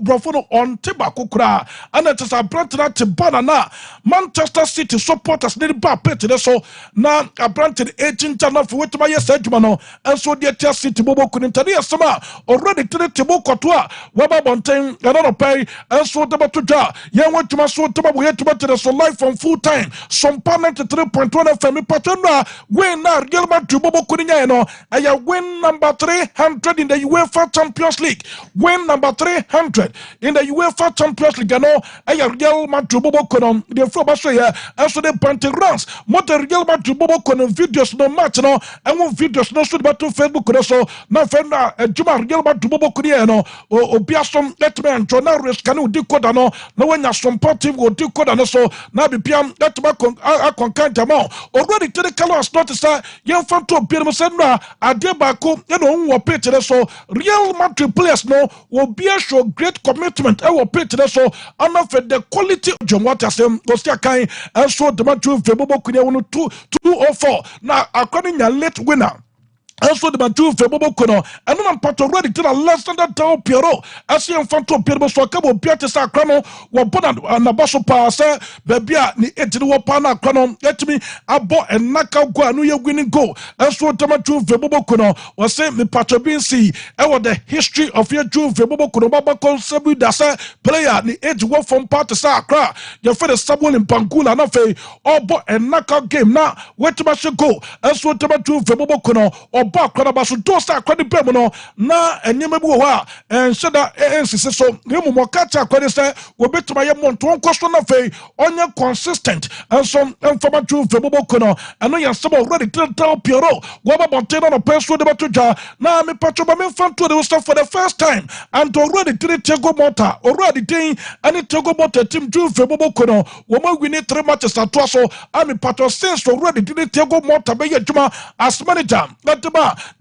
on Tibako Kra, and it is a brand to banana. Manchester City supporters need back pet so now a brand to 18 channel for which my segmano, and so the Chelsea City Bobo couldn't tell you summer already to the Tibo Cotua, Waba Bontain, another pay, and so the Batuja, young one to my so to we had to matter so life from full time, Sompa 93.1 FM Patona, win now Gilbert to Bobo Kuniano, and you win number 300 in the UEFA Champions League, win number 300 in the UEFA Champions League. No, Real Madrid Bobo Kono, the Frobasha, and so the Panterans, Motor Real Madrid Bobo Kono videos no match, no, and one videos no should to Facebook, so now Fenda, Juma Real Madrid Bobo Kuriano, or Biasom, Letman, Jonaris, Canu, Dicoda, no one has some party will do Coda, so now be Piam, Letman, a concant already to the colors, not to say, young fan to Pirmasena, a Debako, you know, who are paid so Real Madrid players no will be a show great commitment. I will pay to so I'm not for the quality of John Watterson was their kind and so the match with Febobo Kunia 204. Now, according to late winner. Also the Matu Febobo Kono, and I'm part already to the less than that Tao Piero. As you front of Pierbo Swakabo Piatesa Crano, Wabona and Nabaso Pasa, Babia, the Etiwapana Crano, let me abo and Naka Guanuya winning goal. And so Tamatu Febobo Kono was saying the Patrobinsi, our the history of your Jew Febobo Kono Babako Sabu Dasa player, the edge work from Patesa Kra, your first someone in Pangula Nafe, Obo and Naka game now, where to match go. And so Tamatu Febobo Kono, or back so dosa kwani pemono na enyemebu wa ensheda ensisi so nemu mokacha kwani se wobetuma ye monto onkoso na fe onye consistent and some informa true febobo kono eno ya sabo already tell Piero goba bonteno no peso de batuja na me patroba me fanto de stuff for the first time and already Tego Mota already doing any Tego Mota team true febobo kono wo win 3 matches atwa so ami patro since already Tego Mota be juma as manager that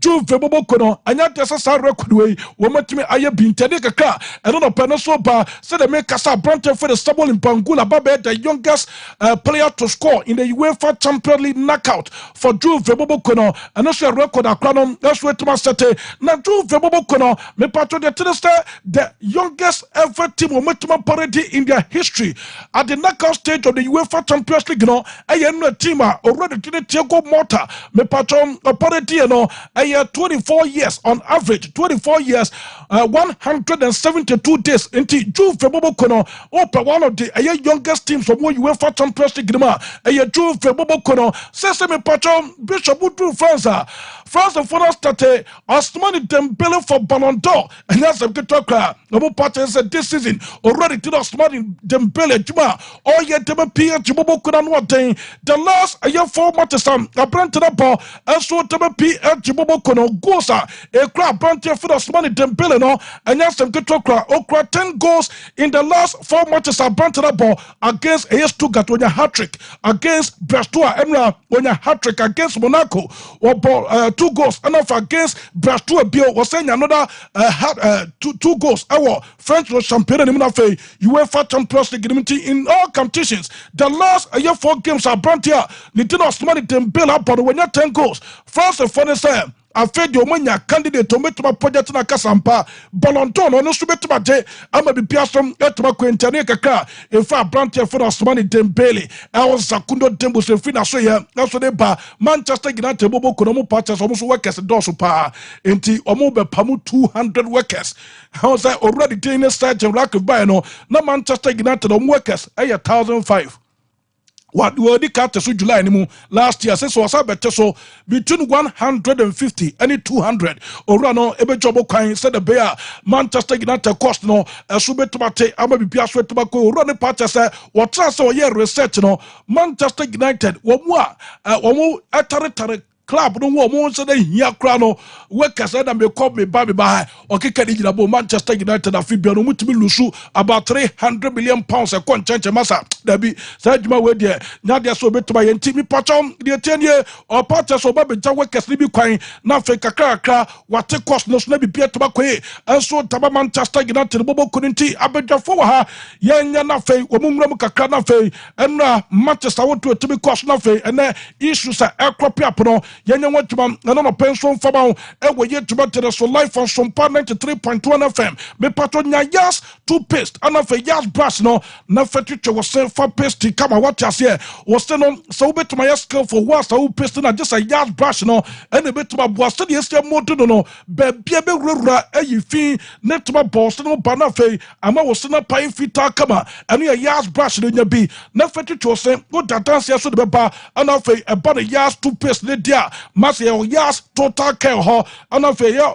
Juve Febobo Kono, and yet there's a record way, woman to me, I have been telling a car, and on a peninsula, said the make us a branch for the stubble in Pangula Babe, the youngest player to score in the UEFA Champions League knockout for Juve Febobo Kono, and also a record at Crown, that's where to my city. Now, Juve Febobo Kono, me patron the youngest ever team of Metima parity in their history at the knockout stage of the UEFA Champions League. No, I am a team already to the Tego Mota, me patron a parity, you know. A year 24 years on average, 24 years, 172 days into Juve Febobo Kono, open one of the youngest teams from UEFA Champions League. A year Juve Febobo Kono, says me patron Bishop Woodrow France and foreigners started Ousmane Dembele for Ballon d'Or, and that's a good talker. No party said this season already to Ousmane Dembele Juma, all yet the Jubobo Kono one thing. The last a year 4 matches, a brand to the ball, and so the Jibobo Kono Gosa, a crab brand for Ousmane Dembele, no, and that's some good talker. Okra 10 goals in the last 4 matches, a brand to the ball against AS Stuttgart on your hat trick, against Brastua Emra on your hat trick, against Monaco, or 2 goals, enough against Brastua Bio was saying another 2 goals. Our French champion in UEFA Champions League in all competitions. The last 4 games are brand here. Nitino Ousmane Dembele, but when you 10 goals, France and foreigners say afedi omanya candidate ometuma project na kasampa volunteer no so betuma je ama bi piasom etuma kwentane kakra efa branch for Osmani Dembele Zakundo Dembo se fina so ye so de ba Manchester United bobo kono purchase omo so workers doso pa enti omo be pamu 200 workers how say already doing a search and lack of buy no na Manchester United workers 1,005 what were the cartes so July anymore last year says was so between 150 and 200 or no ebe job kwan said the bear Manchester United cost no so betomate ama bibia so tobacco run purchase what so year research no Manchester United wo mu atare club no wo so dey hia kra no workers na me come me ba okeka di gina bo Manchester United afibia no mutumi lusu about 300 million pounds e kon chenche masa dabi sa djuma we de nya de so betuma ye ntimi pachom de tienie o purchase so ba be ja workers ni bi kwan na Africa kra wate cost no so na bibia tobacco e enso taba Manchester United bobo kuninti abedwafo wa ha ye nya na fei wo mumra mu kakra na fei enna Manchester wo to timi cost na fei ene issues a ekropi apono yenye watuma no pension faba ewo yetuma tere so life on Sompa 93.1 FM me pato nya yas toothpaste ana fe yas brush no na fetwiche wo se fa paste kama what you say wo se no so betuma yas skill for what so paste na just a yas brush no ene betuma bo so de ese modu no be bia be rura ayi fi netuma boss no bana fe ama wo se na pai fita kama ene ya yas brush no nya bi na fetwiche wo se wo dadanse so de be ba ana fe e ba de yas toothpaste ne dia mas ye yas total care ho ana fe ye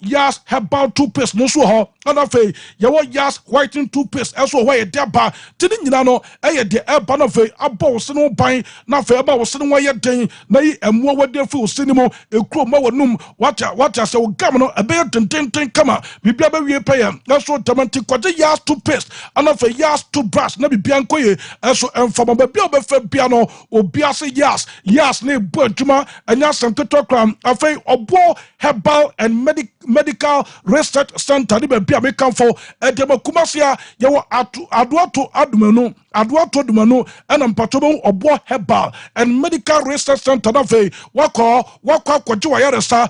yas herbal toothpaste no so ho ana fe ye yas whitening toothpaste eso ho ye de ba tini nyina no ye de e ba na fe abo se no ban na fe ba wo se no ye den na yi emo wo de fe wo se ni mo ekro ma wonum wacha se wo gam no ebe tenten kama bibia ba wie pe ye eso tamanti kwaje yas toothpaste ana fe yas toothbrush na bibia nkoye eso emfama ba bia obefa bia no obia se yas ne bo adwuma anya Santotokram afei obo herbal and medical research center ni be me kan for edemakumasia yewo aduato adumanu ena mpatobo obo herbal and medical research center na afei wakọ kwaje wa yaresa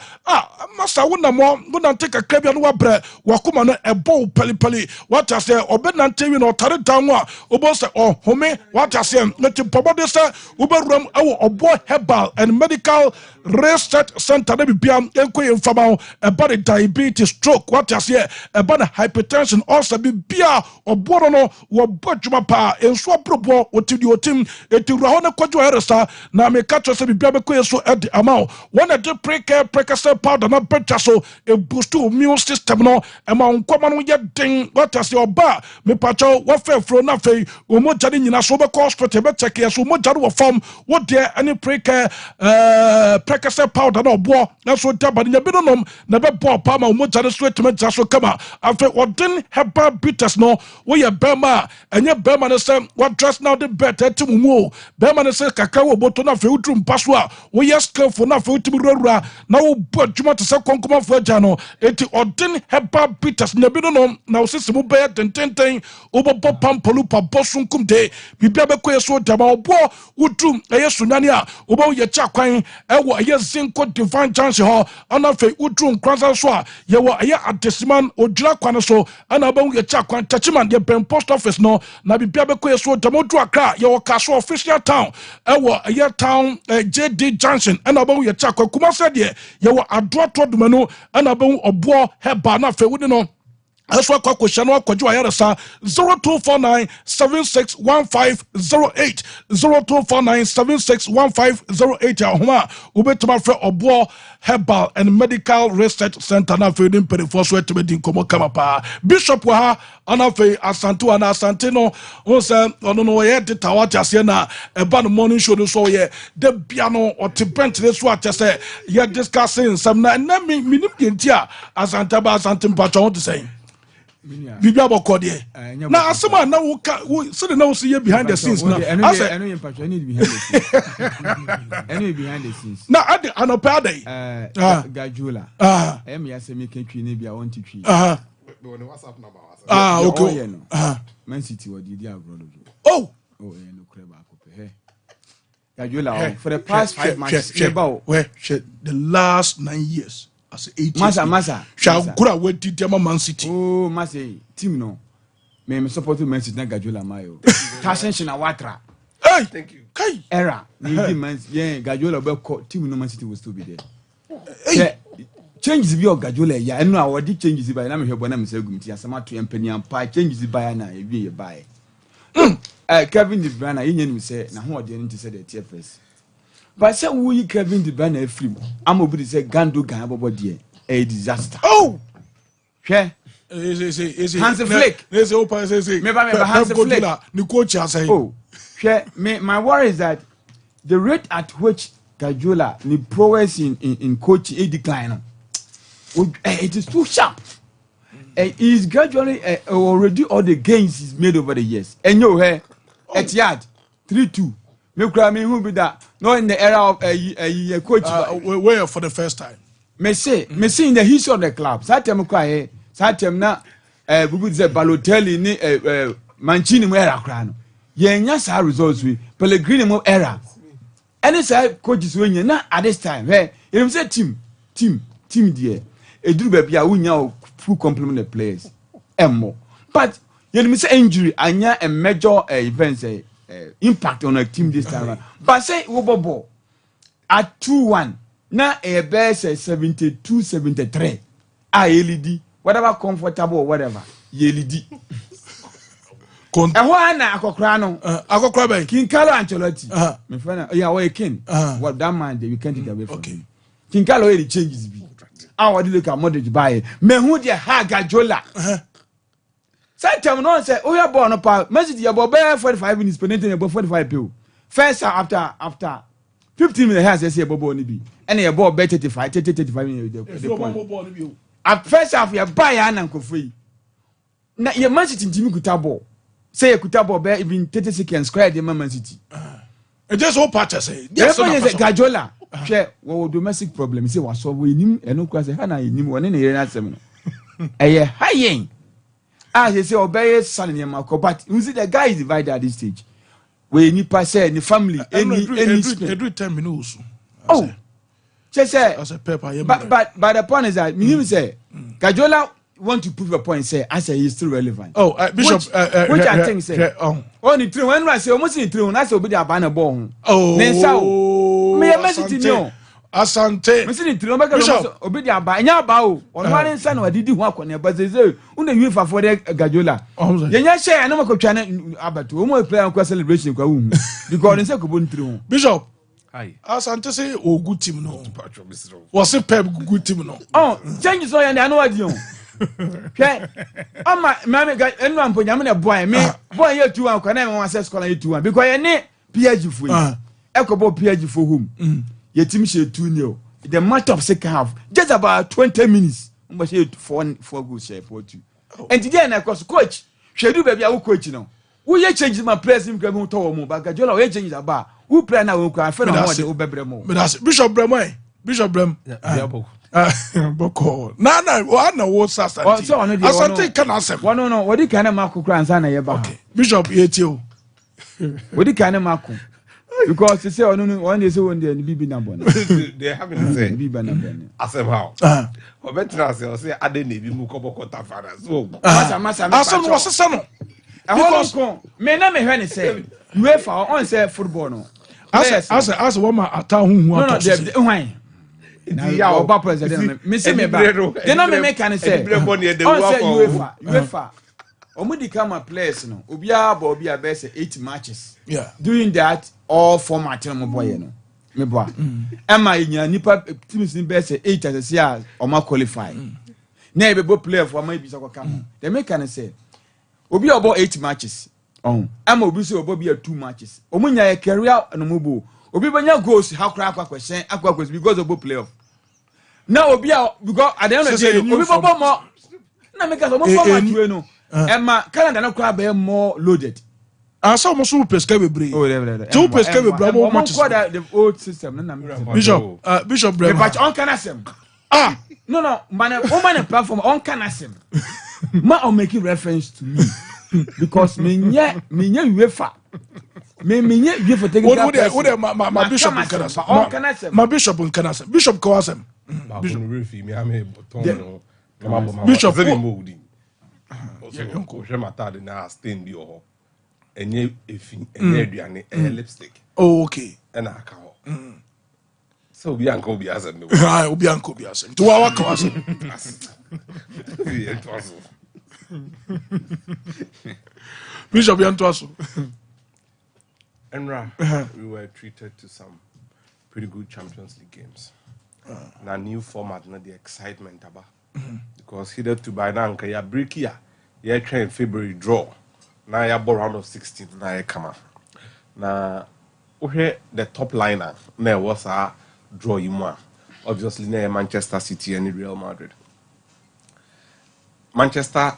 masa wona mo wona take akabia no wabre wakoma no ebo pelipeli wata se obenante wi no tare danwa obo se home wata se nti pobode se uberum ewo obo herbal and medical research center na bibia enkoye mfama about diabetes stroke what you say about hypertension also bibia oboro no wo bodwuma pa enso probo otidi otim etira ho na kwadwo heresa na me catch say bibia bekoye so ed amount one a de precase powder na betcha so e boost immune system no ema nkoma no ye den what you say oba me pacho wo fefro na fei o moja ni nyina so be hospital be check ye so moja wo form wo de any precase powder no bo na so daba nya bi no nom na be bo pa ma mo jare so etime so kama afi odin herbal bitters no wo ye bema enye bema no say what dress now the better timumu bema no say kaka wo boto na afi udrum paso a wo ye skillful na afi utimi rura na wo bo adwuma to say konkoma fo agya no enti odin herbal bitters nya bi no nom na wo sisimu be tententen wo bo pampolu pa bosunkum de bibia be koye so daba wo bo udrum eye sunyane a wo bo ye cha kwan ewo ye zinco divine chance ho ana fe udrum kwanza so a ye wo ye adesiman odwira kwan so ana ba ye cha kwan tachiman ye ben post office no na bibia be koye so demodu akra ye wo kaso official town ewo ye town JD Junction ana ba ye cha kwan kuma se de ye wo adoto dumanu ana ba obo heba na fe wudi no Aswa kwa kushano kwa yarasa 0249 761508 0249 761508 ahoma ubetuma fre obo herbal and medical research center na fe dim perifo so etebedi nkomo kama pa bishop wa ha ana fe asante wa na asante no onse ono no ye deta wa tiase na eba no morning show no so ye de bia no otibent le so atese ye discussing some na minim yentia asante ba asante mpacho what to say Bibia bokode na asema na wo so de na wo see behind the scenes na ase eno mpacho any behind the scenes any behind the scenes na ade anopa ade gajula em ya se me kentwi ne bia won titwi on WhatsApp number Man City wo di abroad oh no kure ba ko pe Guardiola for the past 5 matches. The last 9 years as 8 years. Masa. Shall Kura wait to Man City. Oh, Masa, team no. Me support Man City na Guardiola mayo. Tashin na Watra. Hey, thank you. Kai. Era. Yeah, Guardiola be team no Man City will still be there. Hey. Changes be Guardiola ya. Eno a wodi changes by na me hwebo na me say gumti asama to empany ampa changes by na e wie buy. Kevin De Bruyne yen me say na ho ode nti say the TFS. But say we Kevin De Bruyne free. Am obi say Gandogan abobo de a disaster. Oh. Hwe. Hans Flick. There's open say. Me Hans Flick. The coach has said. Oh. Hwe, my worry is that the rate at which Guardiola ni prowess in coaching a decline. It is too sharp. He's gradually already all the gains he's made over the years. And you here, Etihad 3-2. Me cry me who be that? Not in the era of a coach. Where for the first time? Me say in the history of the club. Satem cry. Satem na we would say Balotelli ni Mancini mo era cry no. Yenya sa results we Pellegrini mo era. Any side coaches we na at this time. Hey, you say team there. Eduru baby a wunya full complement the players more. But you say injury anya a major event impact on a team this time around. But say Wobobo at 2-1 na a best 72-73 LED whatever comfortable or whatever LED and why na akokra no akokra ben King Carlo Ancelotti my friend we king what that man we can't take away from him. King Carlo he changes be what do you look at Madrid buy me who the Guardiola Sometimes no say oh ya born up message ya bo 45 minutes penalty about 45 people first after 15 minutes has say bobo ni bi and ya ball bet 35 minutes the point at first half ya buy an kofi na ya Man City team kuta ball say ya kuta ball be even 30 seconds square the Man City it just all patch say yes Guardiola share what domestic problem say was so we nim eno kwa say ha na nim woni na yere na asem no eye hayen he say obey son in Marco but you see the guy is divided at this stage we ni pass any family any 10 minutes oh say as a paper but the point is that me say Guardiola want to prove a point say as he is still relevant Bishop which I think say only three when I say almost in three na say obi dey abana ball me message no Asante. Missing three Bishop obi dey aba nya aba o ono ware nsa na wadidi ho akone ba say una UEFA for the Guardiola yenya share na makotwa na abato o mo play kwa celebration kwa wu because nse ko bon three ho Bishop hi Asante say o good team no was a Pep good team no change so yan na wadi o okay ama mama enu amponya me na boy me boy ye 2-1 kwa na me wan say score na 2-1 because ye ne PSG fo yi ekobo PSG for home your team share 2-0 the match of second half just about 20 minutes we share 4 goals share 4-2 and today na coach shedu baby a coach no who ye change my players him come to wo but Guardiola we change about who play na we kwa fe na ho de obebre mo Bishop Brem Boko na wo sasa Asante can asem no what you can mark kra ansa na ye ba Bishop yetio what you can mark because they say one day say one day bibi na bon they have to say bibi na bon asem how obetra say ade na bi mu koboko tafara so masa asem no sesa no because me na me hwe ni say UEFA on say football no as one ma ata hu ato no hwan ya oba president me say me ba they no me make can say on say UEFA Omudi kama players no obia ba obia be say 8 matches doing that all format no boy no me boa ema nya nipa teams ni be say 8 as say o ma qualify na e be bo player for ma bi so kwa they make can say obi obo 8 matches ema obi say obo bia 2 matches omunya e career no mubo obi banya goals how cry akwa because obo playoff na obi because at the end of the day obi bobo mo na make us obo format we no Emma Canada no crab be more loaded. Asa mo so pesca bebre. So pesca bebre mo matches. The old system na Bishop Brem. But on canasem. No, man platform on canasem. Ma on making reference to me because me UEFA. Me you for taking that. What my bishop in Canada. My bishop in Canada. Bishop Kawasem. Bishop. Lipstick. Oh, okay. And I can't. So be uncle be as a no. I will be uncle be as a to our class. Bishop Yantuaso. And we were treated to some pretty good Champions League games. Now new format, not the excitement about because here to by now, ya break here, ya train February draw. Now ya ball round of 16. Now ya come up. Now we the top liner. Now was a draw you more. Obviously, now Manchester City and Real Madrid. Manchester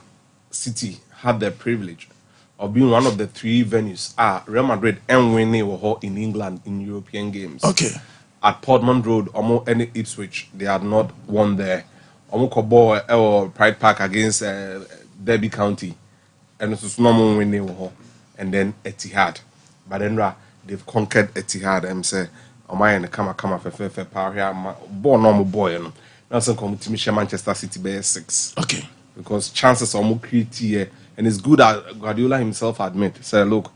City had the privilege of being one of the three venues Real Madrid and winning in England in European games. Okay. At Portman Road, almost any Ipswich, they had not won there. Almost Kobo Pride Park against Derby County, and it was normal winning. And then Etihad, but then they've conquered Etihad and say, "Oh my, and come for power here, born normal boy." Now some come to Manchester City by 6. Okay. Because chances are more create here, and it's good that Guardiola himself admit. Say, look,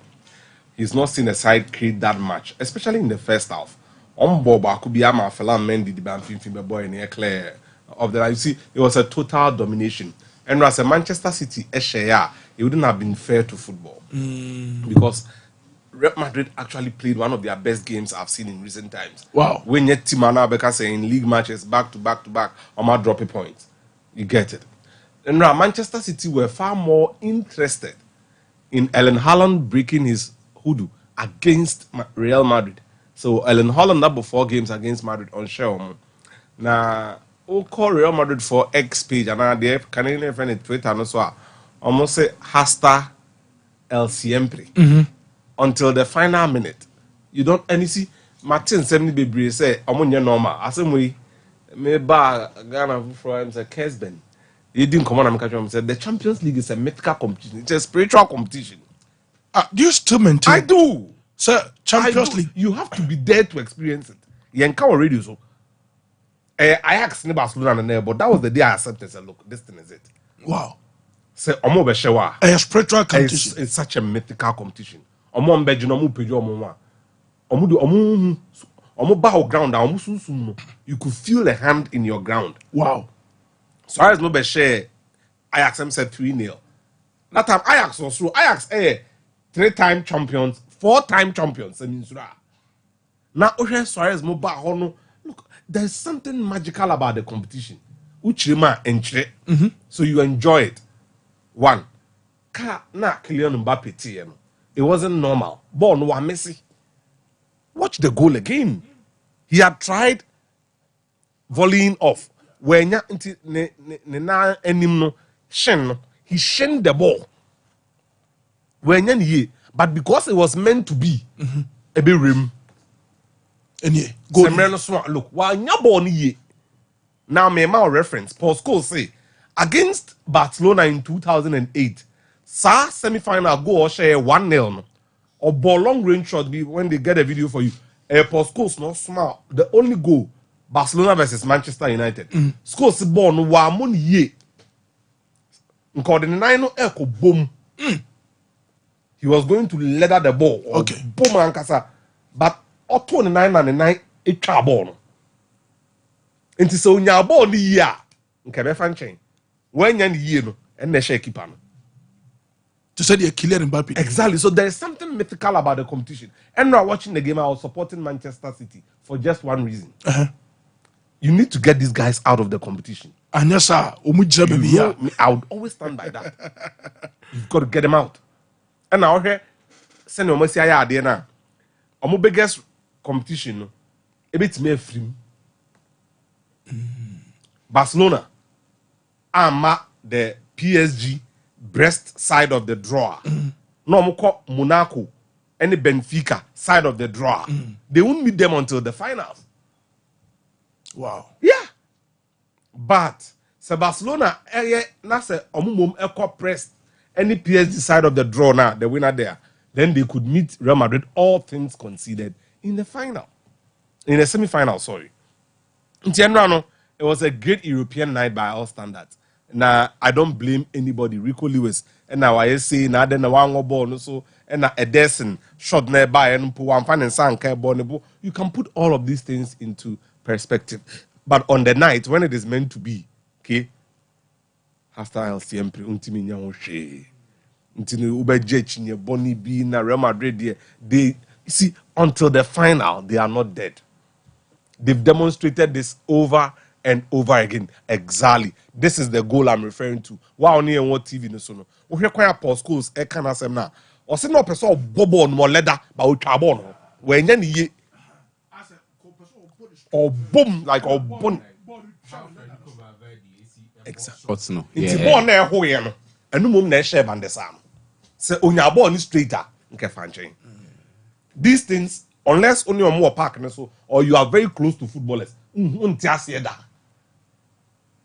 he's not seen a side create that much, especially in the first half. On Boba could be Ama Felan Mendy, the Banfield boy in clear of the. You see, it was a total domination. And as a Manchester City, it wouldn't have been fair to football because Real Madrid actually played one of their best games I've seen in recent times. Wow. When you Timana Becca say in league matches back to back, on my dropping points, you get it. And now Manchester City were far more interested in Erling Haaland breaking his hoodoo against Real Madrid. So Erling Haaland that before games against Madrid on show. Now we'll call Real Madrid for X page and now they can even find it Twitter and so almost say hasta el siempre until the final minute. You don't and you see Martin 70 baby say omonye normal. Asem we me ba Ghana for him say Kesben. He didn't come on and catch him and said the Champions League is a mythical competition. It's a spiritual competition. Do you still maintain? I do. Sir, Champions League. You have to be there to experience it. You encounter radio so. I asked Barcelona and there, but that was the day I accepted. I said, look, this thing is it. Wow. Say, Omo Beshewa. A spiritual competition. It's such a mythical competition. Omo Mbejin, Omo Pejo, Omo bow ground, Omo Susuno. You could feel the hand in your ground. Wow. So as no Beshe, Ajax said 3-0. That time Ajax was through. Ajax 3-time champions, 4-time champions. Now Ocean Suarez mo ba hono. Look, there's something magical about the competition. Uchima enche. So you enjoy it. One. Kylian Mbappe. It wasn't normal. Ball no Messi. Watch the goal again. He had tried volleying off. When he shined the ball. But because it was meant to be a bit rim. And yeah, go look, while your ball now me my reference, Paul Scholes say against Barcelona in 2008, semi-final goal share 1-0 or ball long range shot when they get a video for you. Paul Scholes no smart. The only goal Barcelona versus Manchester United. Scholes ball no wa mon ye. Nko the 9 echo boom. He was going to leather the ball. Okay. Boom ankasa. But or 29 and 9 a ball. Nti so nya ball ni ya. Nke be fan chain. When yan ye no and the share keeper no. To say the Kylian Mbappe. Exactly. So there is something mythical about the competition. And now watching the game, I was supporting Manchester City for just one reason. You need to get these guys out of the competition. And yes, sir, I would always stand by that. You've got to get them out. And now here, send your idea now. Our biggest competition, a bit more free. Barcelona, the PSG breast side of the drawer. No, Monaco, any Benfica side of the drawer. They won't meet them until the finals. Wow. Yeah. But Barcelona, na say omumum echo press any PSG side of the draw now, the winner there. then they could meet Real Madrid, all things considered, in the final. In the semi-final, sorry. In general, it was a great European night by all standards. Now, I don't blame anybody. Rico Lewis, and now I say, now then the one ball, so, and a decent shot nearby, and one fan and sank ball. You can put all of these things into perspective. But on the night, when it is meant to be, okay, hasta el siempre, untimi nyawoshe. Untini ubeje chinye boni bi na Real Madrid, they see, until the final, they are not dead. They've demonstrated this over and over again. Exactly. This is the goal I'm referring to. Why only on what TV no so no. We hear quite post schools e kana sem na. O se no person bobo on more leather but we twa no. When nya ni or boom like or boom. Exactly. What's no? It's born na ho ye no. Enu mum na share band sam. Se onya ball ni straighter nke fanchen. These things, unless only on more park or you are very close to footballers,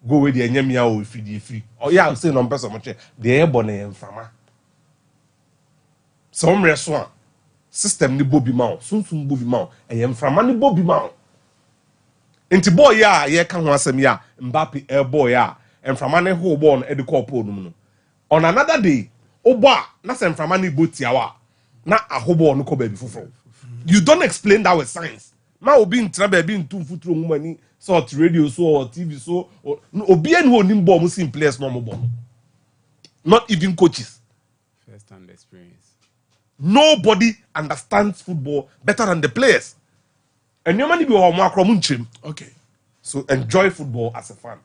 go with the enyemia or free. Or yeah, I'm saying on person much the airborne and frama. Some restaurant system ni Bobby Mount, soon Bobby Mount, and yam frama ni Bobby Mount. Inti boy ya, ye can want some ya, Mbappe air boy ya, and frama ne ho born at the corpo. On another day, oba, na sem frama ni botiawa. Na ahobo no ko baby fufo. You don't explain that with science. Ma obi ntra baby ntu futuro ngumani sort radio so or TV so obi en ho nim ball musim players no mo. Not even coaches. First hand experience. Nobody understands football better than the players. And your money be o mo akromu nchim. Okay. So enjoy football as a fan.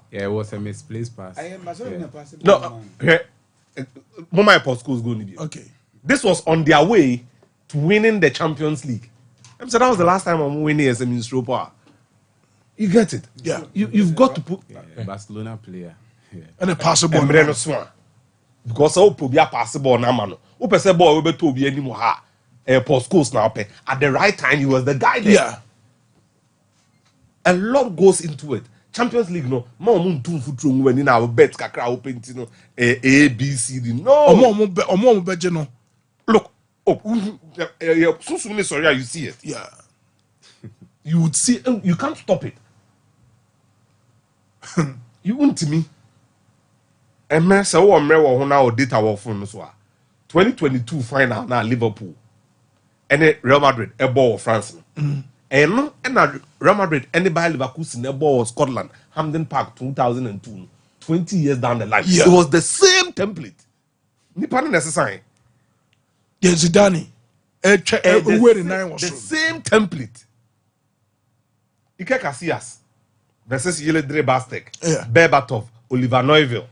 Yeah, it was a misplaced pass. No, my post school is going to be. Okay. This was on their way to winning the Champions League. So that was the last time I'm winning as a ministerial power. You get it? Yeah. You've got to put a Barcelona player. Yeah. And a possible. Because I will be a possible now, man. Who person boy will be to be anymore? Post schools now. At the right time, he was the guy there. Yeah. A lot goes into it. Champions League no mun tun futuro when na bet kakra open ti no A B C D no omo beje no look so sorry you see it. Yeah. You would see you can't stop it. You want me emre se wo mre wo ho na o data wo phone so a 2022 final na Liverpool and Real Madrid e ball France no and Real Madrid, anybody Liverpool in the ball Scotland, Hampden Park 2002, 20 years down the line. Yeah. It was the same template. Nipa necessary. Yes, Zidane. The same template. Ike Casillas versus Yele Dre Bastek, Berbatov, Oliver Neuville,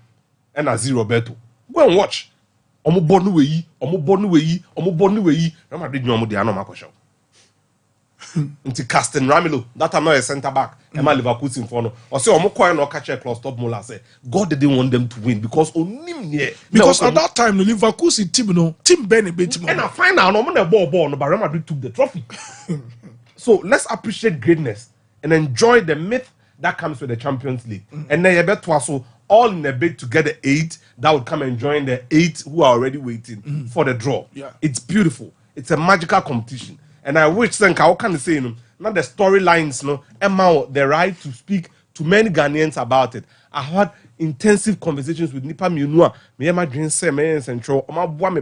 and Azi Roberto. Go and watch. Omo bonu weyi. Real Madrid no mo dey no makosho. Into Caston Ramilo, that I'm not a centre back. Emma Liverpool in front. Or say, I'm going to catch a close top Mola. Say, God didn't want them to win because because at that time the Liverpool team, no team Benny beat him. And I find out no ball, but Real Madrid took the trophy. So let's appreciate greatness and enjoy the myth that comes with the Champions League. And then you bet also all in a bid to get the 8 that would come and join the 8 who are already waiting for the draw. Yeah, it's beautiful. It's a magical competition. And I wish how can I say not the storylines the right to speak to many Ghanaians about it. I had intensive conversations with Nipa Miunua, my dream central, me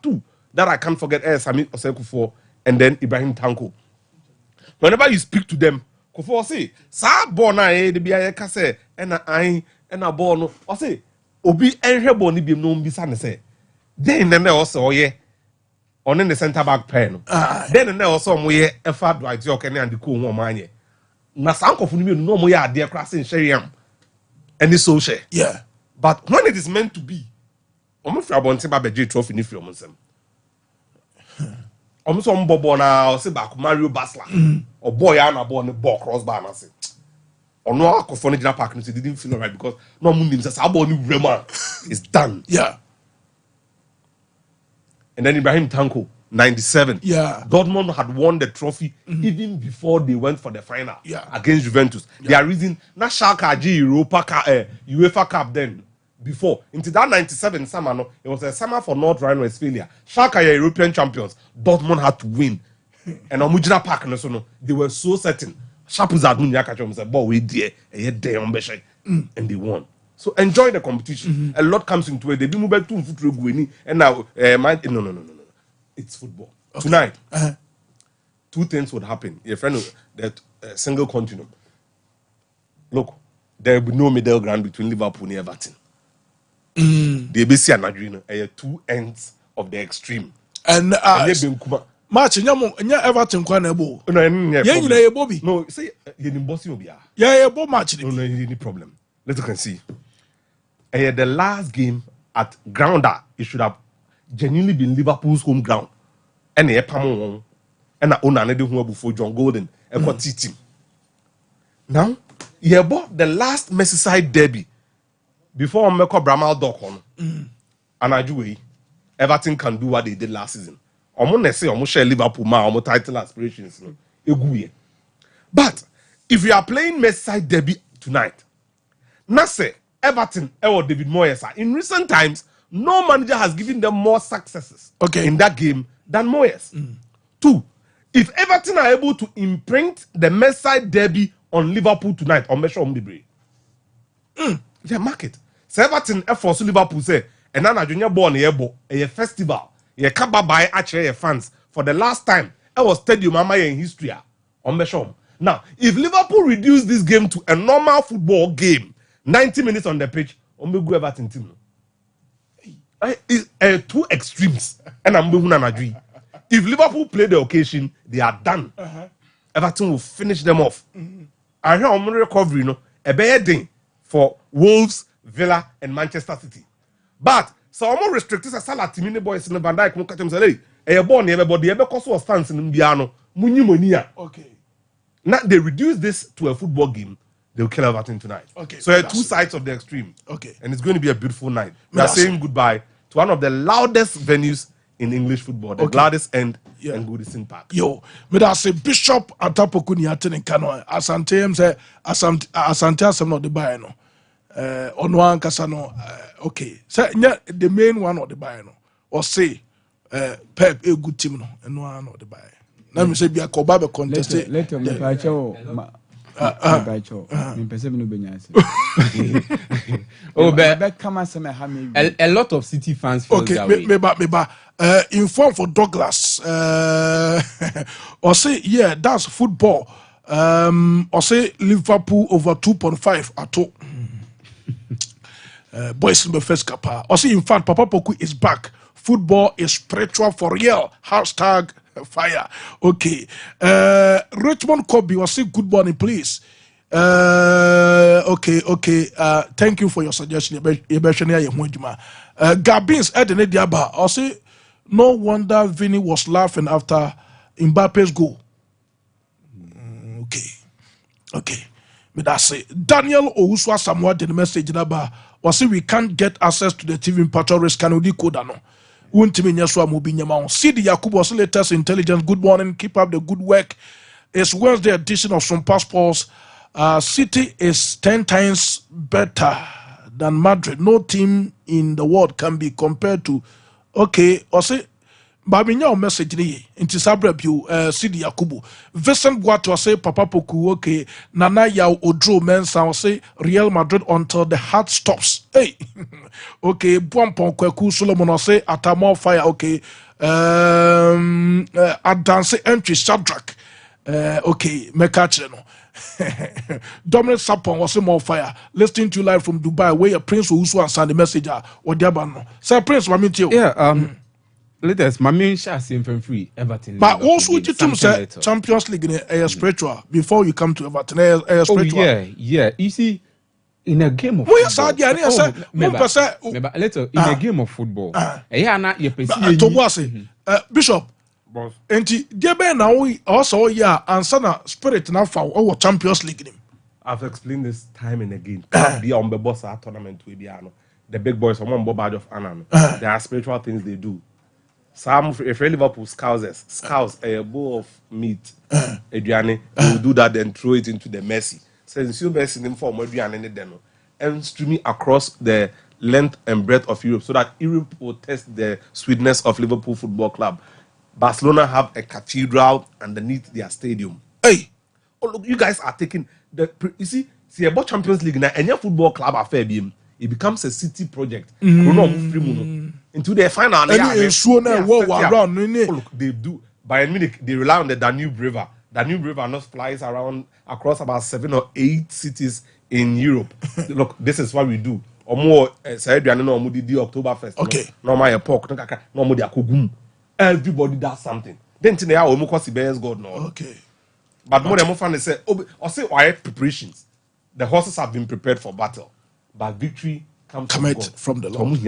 too that I can't forget Sami Oseko and then Ibrahim Tanko. Whenever you speak to them, Kofo say, "Sa bona the biya kase and I born or say obi enhebo ni bi no mbisa ne say." Then also yeah. On in the centre back pen. Then and also we a fat right your can and the cool woman. Na sanko for me no more dear crossing sheriam and this social. Yeah. But when it is meant to be, almost about J trophy in film. Almost on Bobo now, say back Mario Basler or boy Anna born the ball crossbar and say. Or no alcohol park and didn't feel right because no moon says our new Rema is done. Yeah. And then Ibrahim Tanko, 97. Yeah. Dortmund had won the trophy even before they went for the final against Juventus. Yeah. Their reason, not Schalke Europa UEFA Cup then. before. Into that 97 summer, no, it was a summer for North Rhine-Westphalia. Schalke are European champions. Dortmund had to win. And Omujina Park, no, they were so certain. Sharpers are doing Yakachom said, boy, we dear, and they won. So enjoy the competition. A lot comes into it. They didn't move to foot and now, no. It's football. Okay. Tonight, two things would happen. Your friend, that single continuum. Look, there will be no middle ground between Liverpool and Everton. The ABC and Madrid are two ends of the extreme. And match nya Everton kwa na ebo. No, you nyina ebo bi. No, say you in Boston obia. Yeah, ebo match ni. No, any problem. Let's can see. The last game at grounder, it should have genuinely been Liverpool's home ground. And the Pamon and I own another one before John Golden and got team. Now, you bought the last Merseyside derby before Meko Bramal Dokon. And I do Everton can do what they did last season. I'm gonna say I'm share Liverpool my title aspirations. But if you are playing Merseyside derby tonight, now say Everton or David Moyes, in recent times, no manager has given them more successes in that game than Moyes. 2, if Everton are able to imprint the Merseyside derby on Liverpool tonight, on measure on the break, yeah, mark it. So Everton force Liverpool say, and then junior born a festival, a kababa actually fans for the last time. I was stadium mama in history on measure. Now, if Liverpool reduce this game to a normal football game, 90 minutes on the pitch, Omegu Everton team. Two extremes. And I'm going to agree. If Liverpool play the occasion, they are done. Everton will finish them off. I hear I'm recovery, a bad thing for Wolves, Villa, and Manchester City. But so I'm more restricted as Salah team in the boys in the Van Dijk. Look at them say, hey, born everybody, ever cost was stance in Biano, Munimonia. Okay. Now they reduce this to a football game. They'll kill Everton tonight. Okay. So there are two sides of the extreme. Okay. And it's going to be a beautiful night. We are saying goodbye to one of the loudest venues in English football, the Gladys End and Goodison Park. Yo, me da say Bishop Atapoku ni ate ne kano. Asante em say asante asem no de buy no. Ono ankasa no okay. Say the main one of the buy no. Or say Pep a good team no. Eno an of the buy. Na me say bi akoba be contest. Let me patch a lot of City fans feel that way. Okay, inform for Douglas. Or say, yeah, that's football. Or say Liverpool over 2.5 at all. Boys in the first kappa. Or say, in fact, Papa Poku is back. Football is spiritual for real. Hashtag fire. Okay. Richmond Kobe was say good morning, please. Okay. Thank you for your suggestion. Gabins Edene Diaba. I say no wonder Vinny was laughing after Mbappe's goal. Okay. But I say Daniel Owuswa Samoa did the message about or say we can't get access to the TV Patrol Risk Canudi Kodano. See the Yakubu latest intelligence. Good morning. Keep up the good work. It's Wednesday edition of some passports. City is 10 times better than Madrid. No team in the world can be compared to. Okay, or say, Babinya message ni inti sabrebu Sidi Yakubu. Vincent Guato say Papa Poku okay. Nana Yao Odro Mensa say Real Madrid until the heart stops. Hey, okay. Buampon Kweku Solomon say Atamo fire. Okay, Adance entry Shadrach. Okay, Mekacheno. Dominic Sapon was more fire. Listening to you live from Dubai, where your Prince Usu and send the messenger or Diabano. Sir Prince, what mean you? Yeah, latest, my main shot seem from free Everton. But also, you to say Champions League in a spiritual before you come to Everton. Spiritual. Oh, yeah. You see, in a game of football, in a game of football, Bishop. Enti debe na we also answer spirit na fa our Champions League. I've explained this time and again. Be on the boss tournament we be the big boys from one badge of honor. There are spiritual things they do. Some if Liverpool scouse a bowl of meat, Adriani, they will do that then throw it into the Messi. Since you Messi in form Adriani then and streaming across the length and breadth of Europe so that Europe will test the sweetness of Liverpool Football Club. Barcelona have a cathedral underneath their stadium. Hey, oh look, you guys are taking you see about Champions League now, any football club affair it becomes a city project. Into the final. Look, they do. Bayern Munich, they rely on the Danube River. Danube River not flies around across about 7 or 8 cities in Europe. Look, this is what we do. Or more, October 1st. Okay. No, my pork, no more, everybody does something. Then today, I will God no. Okay. But more than fun, they say, or say, why preparations? The horses have been prepared for battle, but victory comes from the Lord.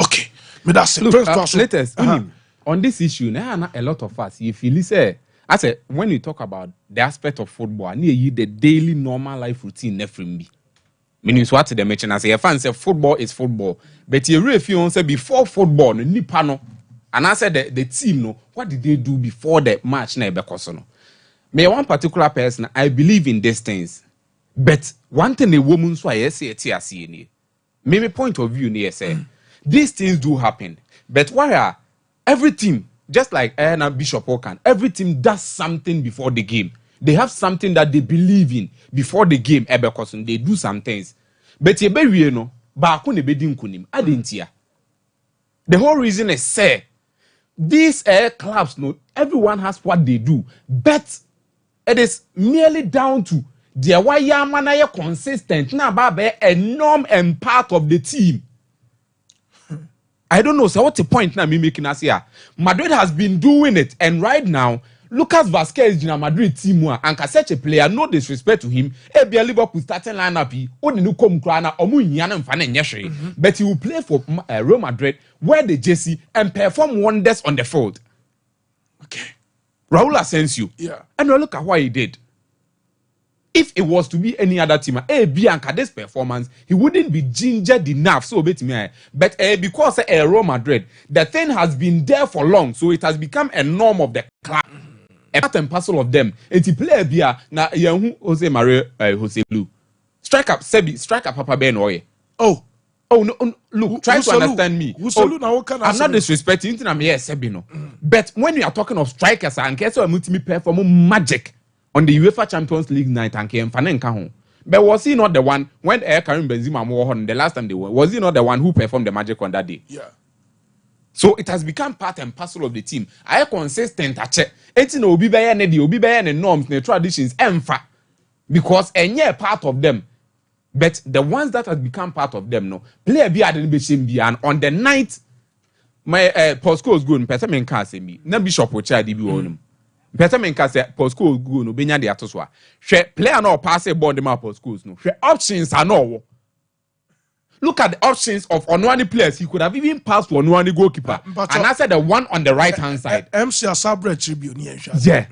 Okay. But that's it. Look, latest, on this issue, now a lot of us, if you listen, I said, when you talk about the aspect of football, the daily normal life routine, meaning what the mention, I say, a fan say football is football, but you really feel say before football, no pano, and I said the team, no, what did they do before the match? No, me one particular person, I believe in these things, but one thing a woman so I say it me point of view near say these things do happen, but why are every team, just like Bishop Okan, every team does something before the game. They have something that they believe in before the game. They do some things. But the whole reason is say these clubs, no, everyone has what they do, but it is merely down to their why manaya consistent. Now, a norm and part of the team. I don't know. So what's the point now me making us here? Madrid has been doing it, and right now, Lucas Vazquez is in a Madrid team and such a player, no disrespect to him. Be a Liverpool starting lineup. But he will play for Real Madrid, wear the jersey, and perform wonders on the field. Okay. Raul Asensio. Yeah. And look at what he did. If it was to be any other team, Bianca, this performance, he wouldn't be gingered enough. So, but because Real Madrid, the thing has been there for long, so it has become a norm of the club. A part and parcel of them. And he play Bia na Jose Maria Jose Lu. Strike up Papa Ben Oye. Oh no, look, try to understand me. I'm not disrespecting Sebino. But when we are talking of strikers and case of multi perform magic on the UEFA Champions League night and came home. But was he not the one when Karim Benzema wore on the last time they won? Was he not the one who performed the magic on that day? Yeah. So it has become part and parcel of the team. I consistent at check. It's no obi and norms, the traditions, because any part of them. But the ones that have become part of them, no player be and on the night, my postcode was good. Person can't say me. Na Bishop Ocha di bi on. Person can't say postcode good. No benya de atoswa. Player no pass a ball the map postcodes no. Options are no. Look at the options of Onwani players. He could have even passed to Onwani goalkeeper. And I said the one on the right hand side. MC Asabre Tribune. Yeah.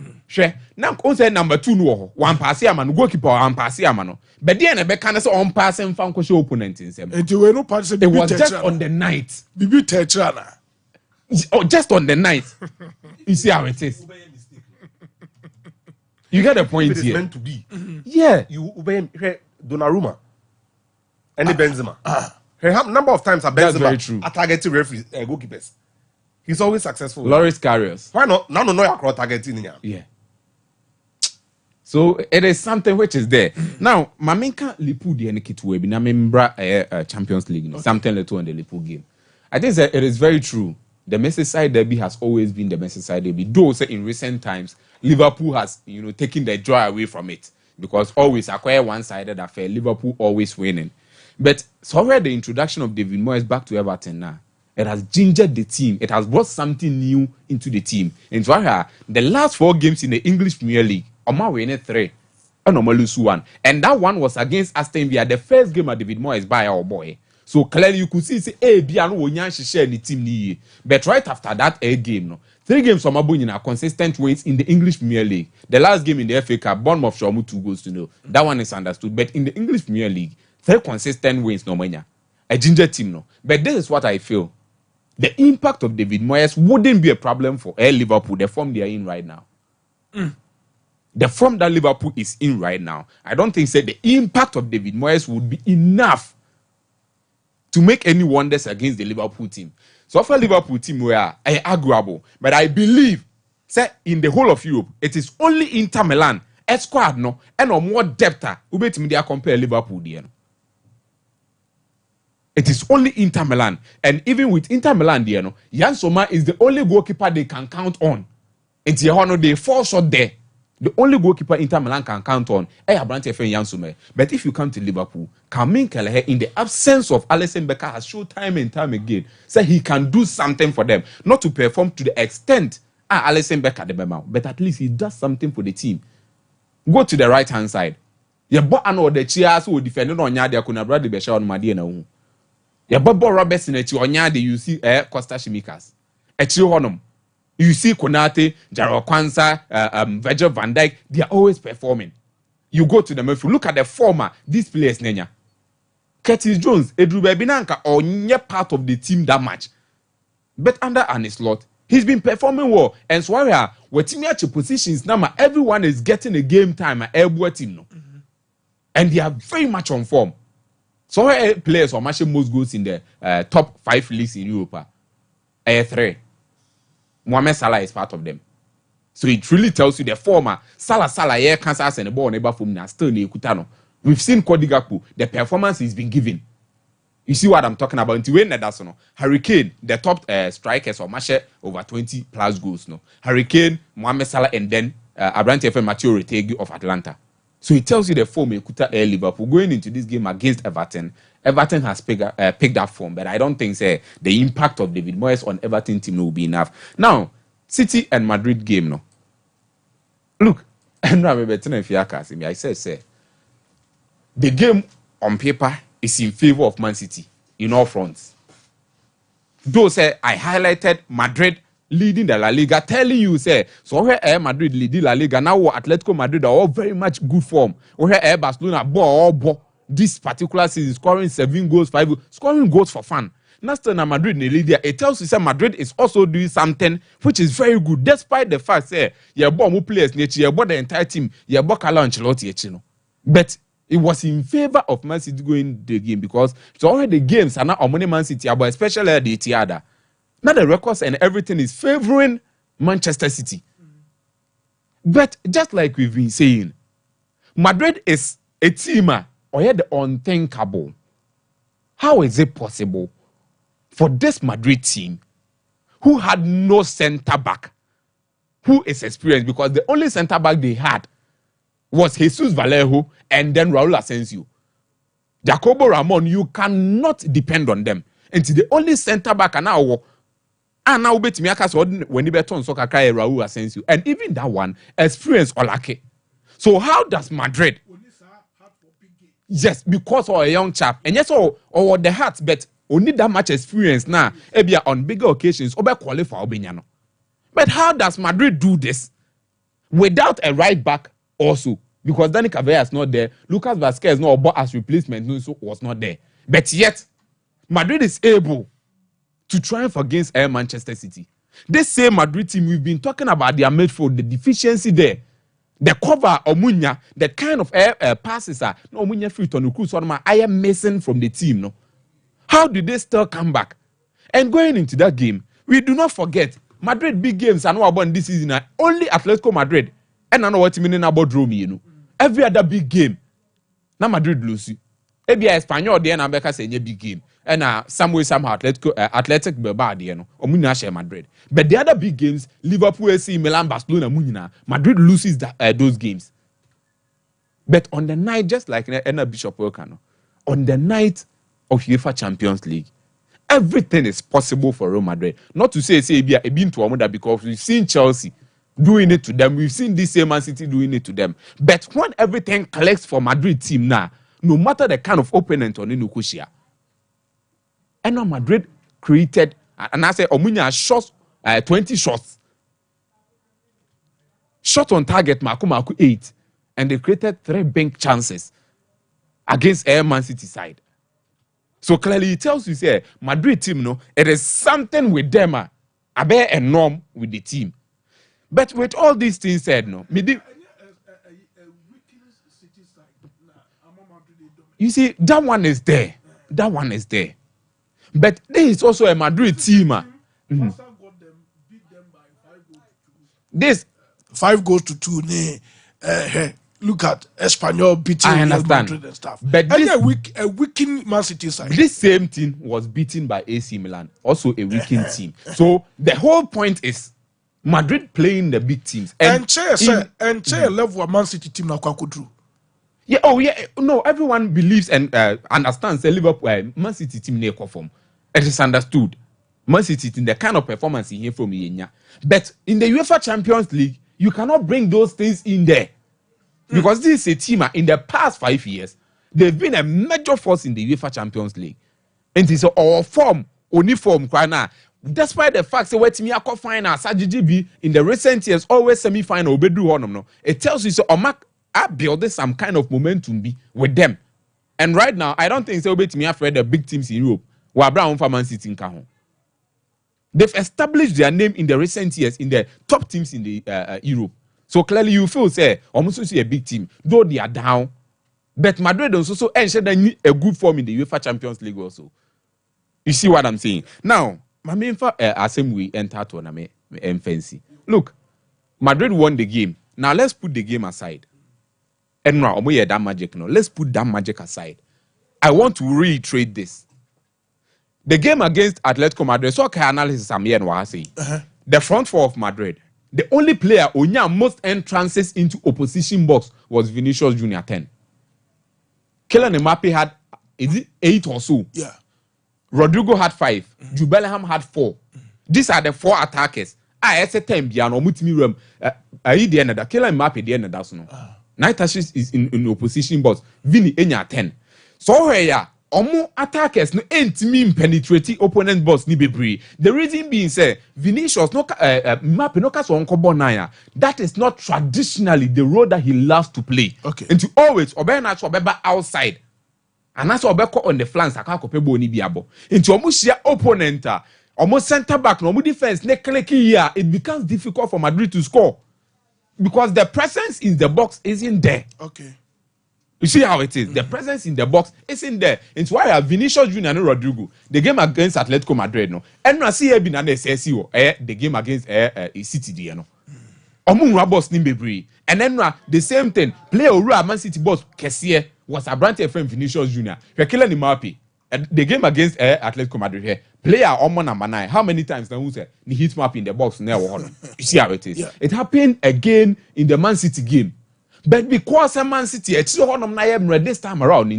Now, on say number 2 no. One pass man goalkeeper. One pass man. But then a can say on pass and found opponent in some. It was just on the night. Bibi Tetrana. Oh, just on the night. You see how it is. You get the point here. It's meant to be. Yeah. You obey Donnarumma. And Benzema. Number of times Benzema targeting referees, goalkeepers. He's always successful. Loris Karius. Why not? Now no targeting. Yeah. So it is something which is there. Now, Mamenka Lipu the Enikitwe be na membra Champions League. Okay. Something little on the Lipu game. I think that it is very true. The Merseyside derby has always been the Merseyside derby. Though say in recent times, Liverpool has taken the joy away from it because always acquire one-sided affair. Liverpool always winning. But so already the introduction of David Moyes back to Everton now, it has gingered the team. It has brought something new into the team. And so the last 4 games in the English Premier League, Oma winning 3, and Oma lose 1. And that one was against Aston Villa, the first game of David Moyes by our boy. So clearly you could see Biano Wonyan share the team ni. But right after that game, no, 3 games from Abunyina consistent wins in the English Premier League. The last game in the FA Cup, Bournemouth Shomu 2 goals to 0. That one is understood. But in the English Premier League, 3 consistent wins, no mania. A ginger team, no. But this is what I feel. The impact of David Moyes wouldn't be a problem for Liverpool, the form they are in right now. The form that Liverpool is in right now, I don't think the impact of David Moyes would be enough to make any wonders against the Liverpool team. So for Liverpool team, we are arguable, but I believe, say in the whole of Europe, it is only Inter Milan, a squad no, and no more depth. They compare Liverpool there. It is only Inter Milan, and even with Inter Milan there, no, Jan Sommer is the only goalkeeper they can count on. It's they fall short there. The only goalkeeper Inter Milan can count on is Jan Sommer. But if you come to Liverpool, Kamil Kelleher, in the absence of Alisson Becker, has shown time and time again, say he can do something for them, not to perform to the extent Alisson Becker the Bema, but at least he does something for the team. Go to the right hand side. You bought an the cheers who defended on Yadia Kunabra de Besha on Madiana. You bought Roberts in a Chionyadi, you see Costa Shimikas. A Chihonum. You see Konate, Jaro Kwanzaa, Virgil van Dijk, they are always performing. You go to them, if you look at the former, these players, Nenya. Curtis Jones, Edru Bebinanka, or nye part of the team that much. But under Arne Slot, he's been performing well. And so we're teaming at positions now, everyone is getting a game time at Airboy team. No? And they are very much on form. So players are matching most goals in the top 5 leagues in Europe. 3. Mohamed Salah is part of them. So it really tells you the former Salah Kansas and the ball never from now still Kutano. We've seen Cody Gakpo, the performance he's been given. You see what I'm talking about? Harry Kane, the top strikers or Mashe over 20 plus goals. No, Harry Kane, Mohamed Salah, and then Abrante FM Matteo Retegi of Atlanta. So it tells you the form Kuta Liverpool going into this game against Everton. Everton has picked up form, but I don't think the impact of David Moyes on Everton team will be enough. Now, City and Madrid game, no. Look, I said, the game on paper is in favor of Man City in all fronts. Though I highlighted Madrid leading the La Liga, telling you so where Madrid leading La Liga now, Atletico Madrid are all very much good form. Where Barcelona ball this particular season scoring 7 goals, 5 goals, scoring goals for fun. Next na Madrid in Lydia, it tells you that Madrid is also doing something which is very good, despite the fact you bought more players, you bought the entire team, you bought Carlo Ancelotti, but it was in favor of Man City going the game because it's already the games are not on money Man City, but especially the Etihad. Now the records and everything is favoring Manchester City. But just like we've been saying, Madrid is a team or the unthinkable. How is it possible for this Madrid team who had no center back, who is experienced, because the only center back they had was Jesus Vallejo and then Raul Asensio. Jacobo Ramon, you cannot depend on them. And the only center back now bet me when Everton soccer cry Raul Asensio. And even that one experienced Olake. So how does Madrid? Yes, because of a young chap. And yes, or the heart, but only that much experience now. Maybe on bigger occasions, over qualify Obinyano. But how does Madrid do this without a right back also? Because Dani Cavea is not there. Lucas Vazquez no bought as replacement was not there. But yet, Madrid is able to triumph against Manchester City. This same Madrid team, we've been talking about their midfield, the deficiency there. The cover Omunya, the kind of passes are no Omunya fit on the cruise on my I am missing from the team. No, how did they still come back? And going into that game, we do not forget Madrid big games are not about this season. Only Atletico Madrid and I know what you mean about Rome. You know, every other big game, now Madrid lose. Maybe Espanyol there na Becca say big game. And somehow Athletic Bilbao, Omunya share Madrid. But the other big games, Liverpool, AC, Milan, Barcelona, Munina, Madrid loses those games. But on the night, just like Enna Bishop Wilkano, on the night of UEFA Champions League, everything is possible for Real Madrid. Not to say be been to Amuda, because we've seen Chelsea doing it to them. We've seen this same Man City doing it to them. But when everything collects for Madrid team now, no matter the kind of opponent on Inukushia, and Madrid created, and I say Omunya shots, 20 shots. Shot on target, Maku 8. And they created 3 big chances against Man City side. So clearly it tells you, say, Madrid team, no, it is something with them, a bear and norm with the team. But with all these things said, no, you see, that one is there. That one is there. But this is also a Madrid team. This 5-2. Look at Espanyol beating Real Madrid and stuff. But this, a weakened Man City side. This same team was beaten by AC Milan, also a weakened team. So the whole point is Madrid playing the big teams. And level of Man City team now Kwakudru. Yeah, oh yeah, no, everyone believes and understands the Liverpool Man City team near form. It is understood. Man City team, the kind of performance in here from Yenya. But in the UEFA Champions League, you cannot bring those things in there. Because this is a team in the past 5 years, they've been a major force in the UEFA Champions League. And it's all form, only form, despite the fact that what me akọ final SAGGB in the recent years always semi-final obedu honum no. It tells you so Omak are building some kind of momentum be with them. And right now, I don't think so me afraid the big teams in Europe were Brown for Man City in Cajon. They've established their name in the recent years in the top teams in the Europe. So clearly you feel say almost see a big team, though they are down. But Madrid also ensure a good form in the UEFA Champions League also. You see what I'm saying? Now, my main assembly enter tournament fancy. Look, Madrid won the game. Now let's put the game aside. And now that magic no. Let's put that magic aside. I want to reiterate this. The game against Atletico Madrid, so okay analysis I'm here and say. The front four of Madrid. The only player who had most entrances into opposition box was Vinicius Junior 10. Kylian Mbappe had 8 or so. Yeah. Rodrigo had 5. Jude Bellingham had 4. These are the 4 attackers. I said 10 biano mutimi room. The end of that. Kylian Mbappe the end of that no. 9 touches is in opposition box. Vini enya 10. So here omo attackers no entimi penetrate opponent box ni bebree. The reason being say Vinicius no Mbappe no kaso onkobo na. That is not traditionally the role that he loves to play. Okay. And to always obey outside. And that's what on the flanks. I can't copy boni biabo. Into almost share opponent, almost center back, no defense. Here, it becomes difficult for Madrid to score because the presence in the box isn't there. Okay, you see how it is. The presence in the box isn't there. It's why I have Vinicius Junior and Rodrigo. The game against Atletico Madrid, no, and I see been an SSC the game against City, no. Boss Nimbebri. And then the same thing. Play a Man City boss Kessier was a brand friend Vinicius Junior. We're killing him happy. The game against Atletico Madrid here. Player Omo number 9. How many times now who said he hit map in the box now? You see how it is. Yeah. It happened again in the Man City game. But because Man City this time around,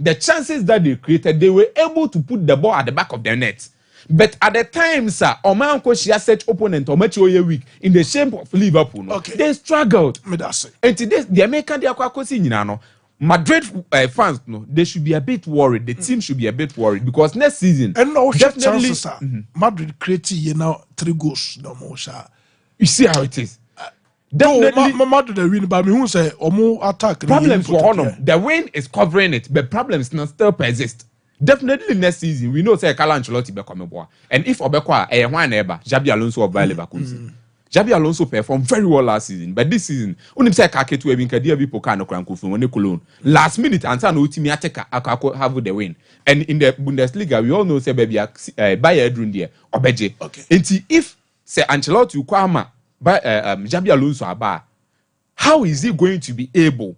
the chances that they created, they were able to put the ball at the back of their net. But at the time, sir, Oman Koshia set opponent or match week in the shape of Liverpool. No? Okay. They struggled. And today, the American Madrid fans, no, they should be a bit worried. The team should be a bit worried because next season, and no definitely, chances, Madrid creating 3 goals. No more, sir. You see how it is. Definitely, Madrid win, but me who say Omo attack. Problems for honor. The win is covering it, but problems still persist. Definitely next season, we know say Carlo Ancelotti be come boy. And if Obekwa one ever, Xabi Alonso of Bayer Leverkusen. Xabi Alonso performed very well last season, but this season, unim say Kaketu e bin kadia bi poka no kranko fun one Cologne. Last minute answer no ultimi ateka akako have the win. And in the Bundesliga, we all know say baby Bayer Edrun there obeje. Okay. If say Ancelotti kwama by Xabi Alonso aba, how is he going to be able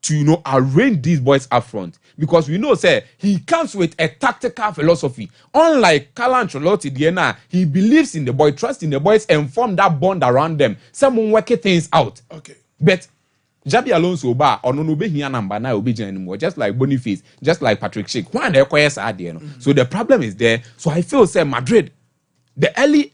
to arrange these boys up front? Because we know say he comes with a tactical philosophy. Unlike Carlo Ancelotti, he believes in the boy, trusts in the boys, and form that bond around them. Someone working things out. Okay. But Xabi Alonso ba onono be hia number na obeji anymore, just like Boniface, just like Patrick Schick. One they acquire there. So the problem is there. So I feel say Madrid, the early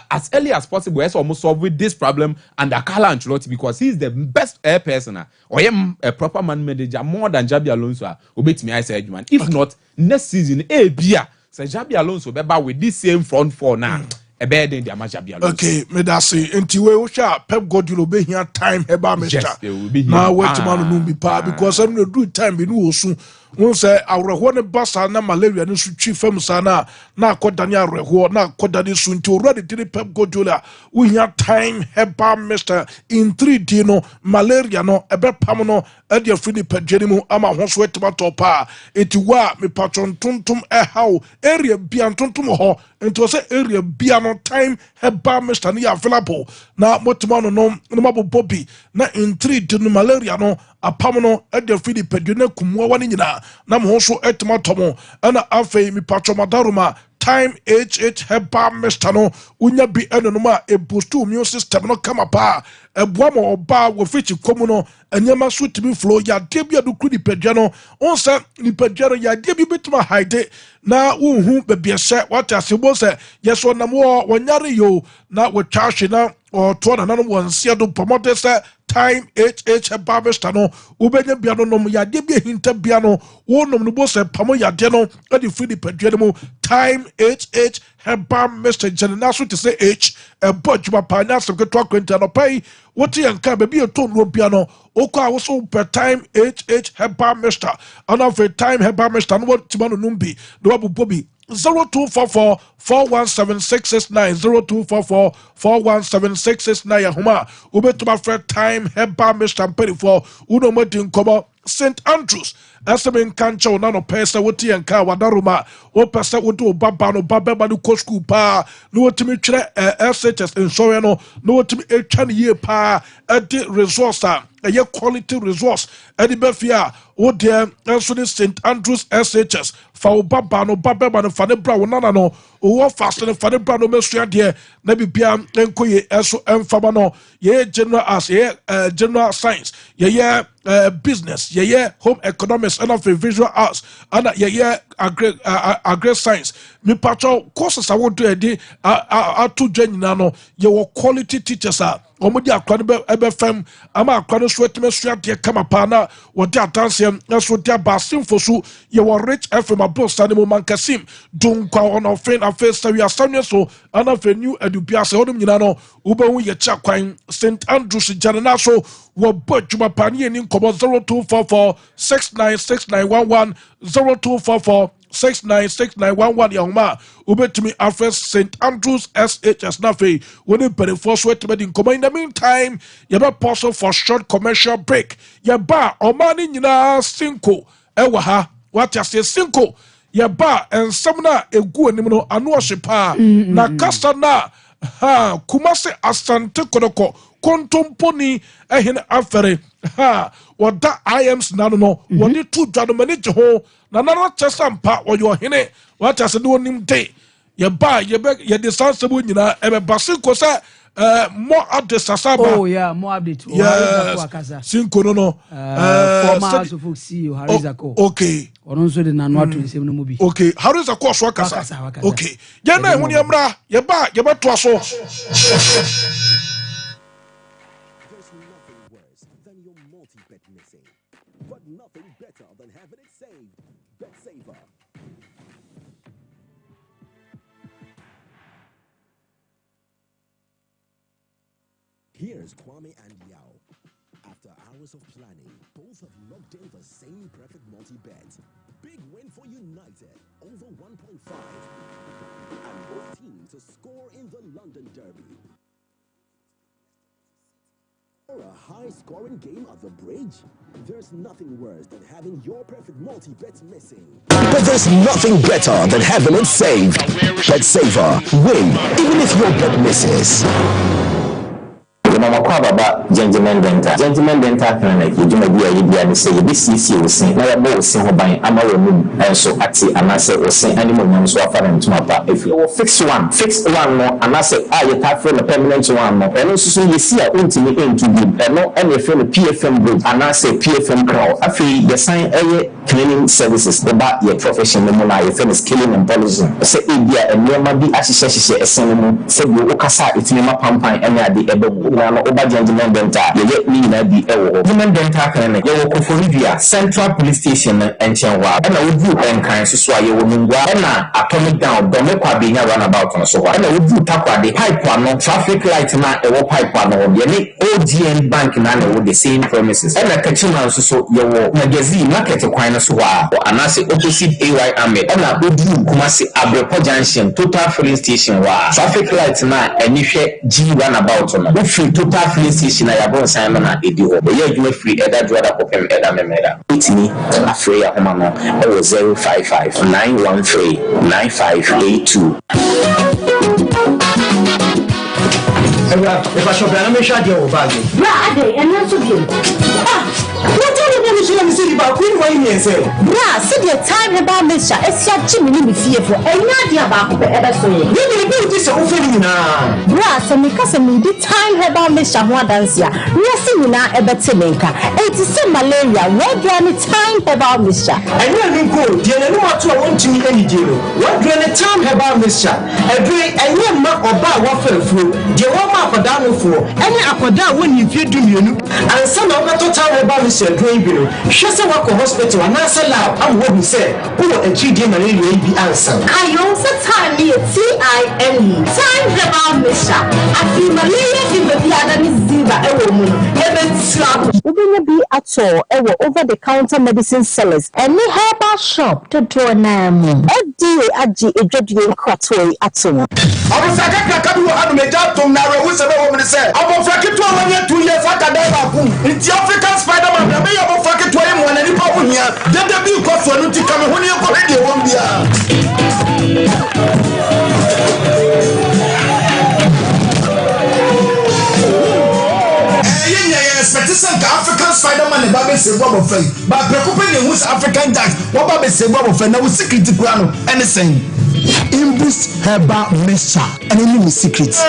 as early as possible, has almost solved this problem under Carlo Ancelotti because he's the best person or a proper man manager more than Xabi Alonso. Obey I say, man. If not, next season, Bia say Xabi Alonso be back with this same front four now. A better than the Xabi Alonso. Okay, me that say until we Pep Guardiola be here time heba Mister. Yes, they will be here. Now wait man no be pa because I'm no do time be no soon. won say awreho ne basa na malaria ne su twi fam sana na akodane awreho na akodane su nti already did Pep Guardiola we have time heba Mr. in 3D no malaria no ebe pam no e de afri ni padwani mu ama ho so etima topa etiwa me patron tuntum haw area bia tuntum ho nti say area bia no time heba Mr. ni available na motima no mabobobi na in 3D no malaria no apam no e de afri ni padwani kumwa wani nyina na mo so etima tomo ana afei me patron madaruma time heba Mr. no unya bi enonoma e boost immune system no kama pa eboa mo oba wo fichi komu no anyama so timi flow ya de bia do kru ni padwa no onsa ni padwa no ya de bi bituma hide na unhu bebia hye what asebo se yeso nam wo wonyare yo na wo twahwe na o to na nanom wonsia do promote se time heba Mr. no ubenya bia no nom ya de bia hinta bia no wo nom no bo se pamo ya de no e de free ni padwa no mu time heba Mr. General so to say H budget pa nya sem ke to akwenta no pai what yanka baby e to no bia no okwa wo so per time heba Mr. ana for time heba Mr. no what timano numbi no abubobi 0244 417669 0244 417669 homa ubetuma for time heba Mr. Mperi uno modin komo St. Andrews Asamin Kancho nano pesa woti yanka wadaruma o pesa wodo baba no baba no ko school pa no wotimi twere SHS insure no wotimi etwa ne ye pa ade resource a quality resource ade befia wo de enso ne St. Andrews SHS fa wo baba no fa ne bra wo nana no wo fast ne fa ne bra no mesua de na bibia enkoye enso emfama no ye general as ye general science ye business ye home economics and of visual arts and ye agri science me patcho courses I want to edi atu dwanyina no ye wo quality teachers omodi akwade be fam ama akwade so etime so de kama pa na wo de atanse so de basim fosu ye wo rich fm abosa ne mo mankasim dunkwa on ofen afesa wi asanye so ana fe new edubia se odum nyina no ubehu ye cha kwan St. Andrews janana so wo bodjuma pa ne ni nkomo 0244 696911 0244 696911 yahuma ubetumi afres St. Andrews SHS nafe woni perifo so etime in the meantime you be pause for short commercial break ya ba omani nyina cinco ewa ha what you say cinco ya ba ensem na egu anim no anu ohyepa na kasa na ha kumase asante kodoko kontomponi ehene afere ha wada IMs nano no woni tu dwado manage ho na nana chesampa oyo hene wata se no nim de ye ba ye de sansebo nyina ebe basiko se more update sasaba more update cinco no former House of CEO Harizako okay onon so de nanu ato nsem no mobi okay Harizako so akasa okay ye na ehuni emra ye ba to aso. Here's Kwame and Yao. After hours of planning, both have locked in the same perfect multi-bet. Big win for United, over 1.5. And both teams to score in the London Derby. For a high-scoring game at the Bridge, there's nothing worse than having your perfect multi-bet missing. But there's nothing better than having it saved. Bet saver, win, even if your bet misses. Baba gentleman dental clinic you do be a say this CC will sing na yabo sin ho ban amaro mu enso ati anase o sin animal nyam so afa dem tuma pa if you fix one no anase you ta for the permanent one no eno so you see a untimi into good eno eno for the PFM group anase PFM crowd afi the sign cleaning services the ba your profession no na your finish killing and polishing say e bia enema bi ahihye esen mu say bi okasa itinema pampan ene ade ebegu no oba gentleman dental ye ni na bi ewo gentleman dental clinic ye wo Koforidua Central Police Station enchenwa na wodu enkan so aye wo mungwa na atomic down dome kwa benya runabout no so na wodu takwade pipe ano traffic light na ewo pipe ano ye ni OGN bank na wo the same premises na kachima so ye wo magazine market kwan no so wa anase opposite AY Ahmed na wodu Kumasi Abrepo Junction Total Filling Station wa traffic light na enihwe G runabout no wo free Total Filling Station na yabon san na edi ho ye adwuma free eda droda kopem eda memeda itini afre ahoma no 055 913 9582 If I shop and I'm sure you're bad. Right, and that's okay. What are you going to say about Queen Wayne and say? Bra, see the time about Mr. Essia Jimmy be fearful, and not the about the ever so. You will be this offering now. Bra, so because me the time about Mr. Wadansia, resting in our Evertonenka, 87 malaria, what granny time about Mr. And you go, dear, no matter what to me any deal. What granny time about Mr. A great and your map or bar waffle food, dear woman. For any akoda when you feel do you and some of the total about Mr. Greenville, she said walk hospital and answer loud and what we say, who a GD malaria be answer. I also time me TIME time about Mr. I feel malaria in the other Ziva a woman, even slap. We're be at all over the counter medicine sellers and the herbal shop to draw name. FDA a judging cratway at all. I was like, woman say, I'm fucking 2 years academic. It's the African Spider-Man. I may have fucking 21 and people here. Then the big cost for to come when you go ready one African Spider-Man and Baby say what of but preoccupying who's African tax, what Baby say what of now secret piano anything. Imbus Herbal Mixture and any secrets.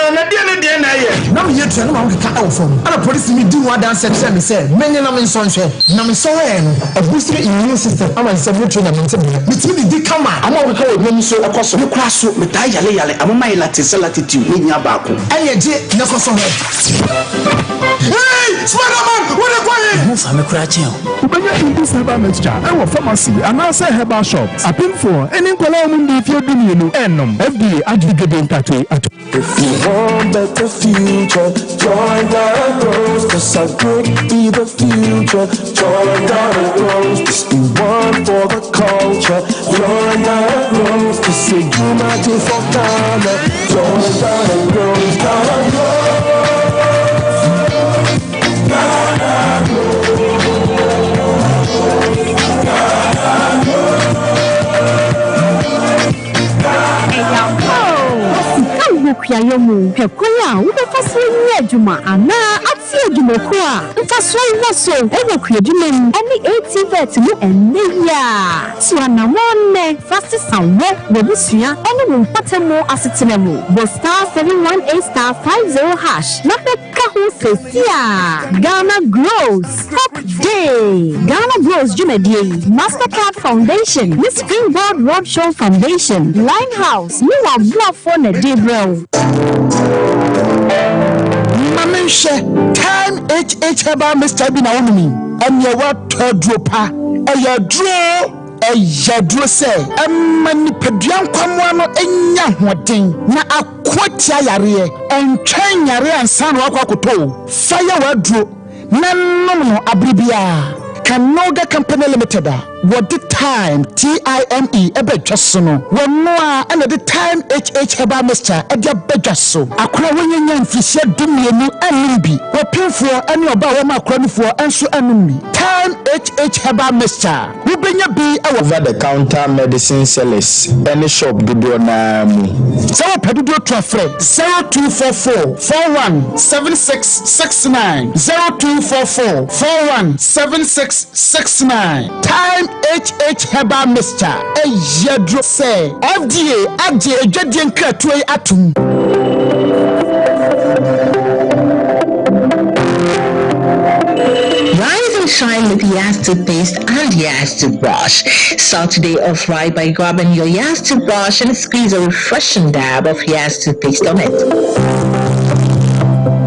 Now you tell them to cut out from. And a police me do what dance and say, many names sunshine. Namisoen, a boosted immune system. I'm a seven trainer. Between the come I'm all the when you saw a cost of your class with Diale. I'm my latitude in your back. And yet, no cost of hey, Spider-Man, what are you? I'm a cratching. When you Imbus Herbal Mixture, our pharmacy, and I say herbal shops. I pin for any column if you're doing FDA aggregating tattoo at. If you want better future, join the rose. Cause I could be the future. Join the rose. Just be one for the culture. Join the rose. Cause it's unity for Ghana. Join the rose. Ghana rose. Ghana rose. Yamu, Pekoya, who the first one Juma, and now I see Jumokoa. The first one was so ever creating any 80 vets and Naya. So I'm one fastest and work with this year, and we will more assets in a move. But star 718 star 50 hash. Not the Kahu says, yeah. Ghana grows. Top day. Ghana grows Jumedi. Mastercard Foundation. Miss Springboard Roadshow Foundation. Limehouse. You are bluff for a day, bro. Mamisha, time HH Herbal Mr. Binaomi, and your what dropa, and your draw, a yadro say, a manipedian quamano, and yahuating, na a quatia yare, and train yare and san wakakoto, fire wardro, no abribia. Kanoga Company Limited. What the time TIME Ebejasono. One more and at the time HH Herbal Mixture at your Bejaso. A crowing young fish Dumianu and Nimbi. Or pin for any of our macron for answer enemy. Time HH Herbal Mixture. Who bring your be over the counter medicine sellers. Any shop do so Pedudo Traffic 0244 417669 0244 417669. Time HH Herbal Mixture. A yadro say FDA Adje Jadian Kratway Atum. Rise and shine with Yas toothpaste and Yas toothbrush. Start today off right by grabbing your Yas toothbrush and squeeze a refreshing dab of Yas toothpaste on it.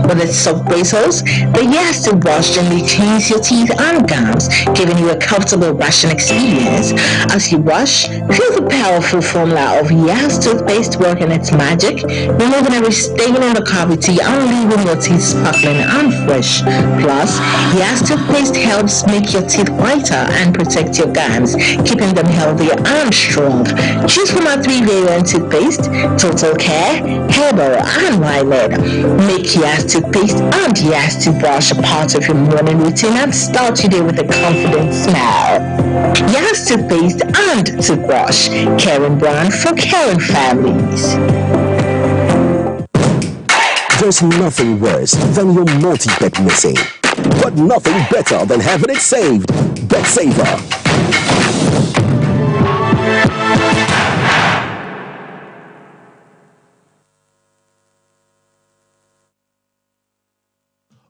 With its soft bristles, the Yes toothbrush gently cleans your teeth and gums, giving you a comfortable brushing experience. As you brush, feel the powerful formula of Yes toothpaste working its magic, removing every stain in the cavity and leaving your teeth sparkling and fresh. Plus, Yes toothpaste helps make your teeth whiter and protect your gums, keeping them healthier and strong. Choose from our 3-variant toothpaste: Total Care, Herbal, and Lilac. Make Yes toothpaste and Yes toothbrush a part of your morning routine and start your day with a confident smile. Yes toothpaste and toothbrush, caring brand for caring families. There's nothing worse than your multi-bet missing, but nothing better than having it saved. Bet Saver.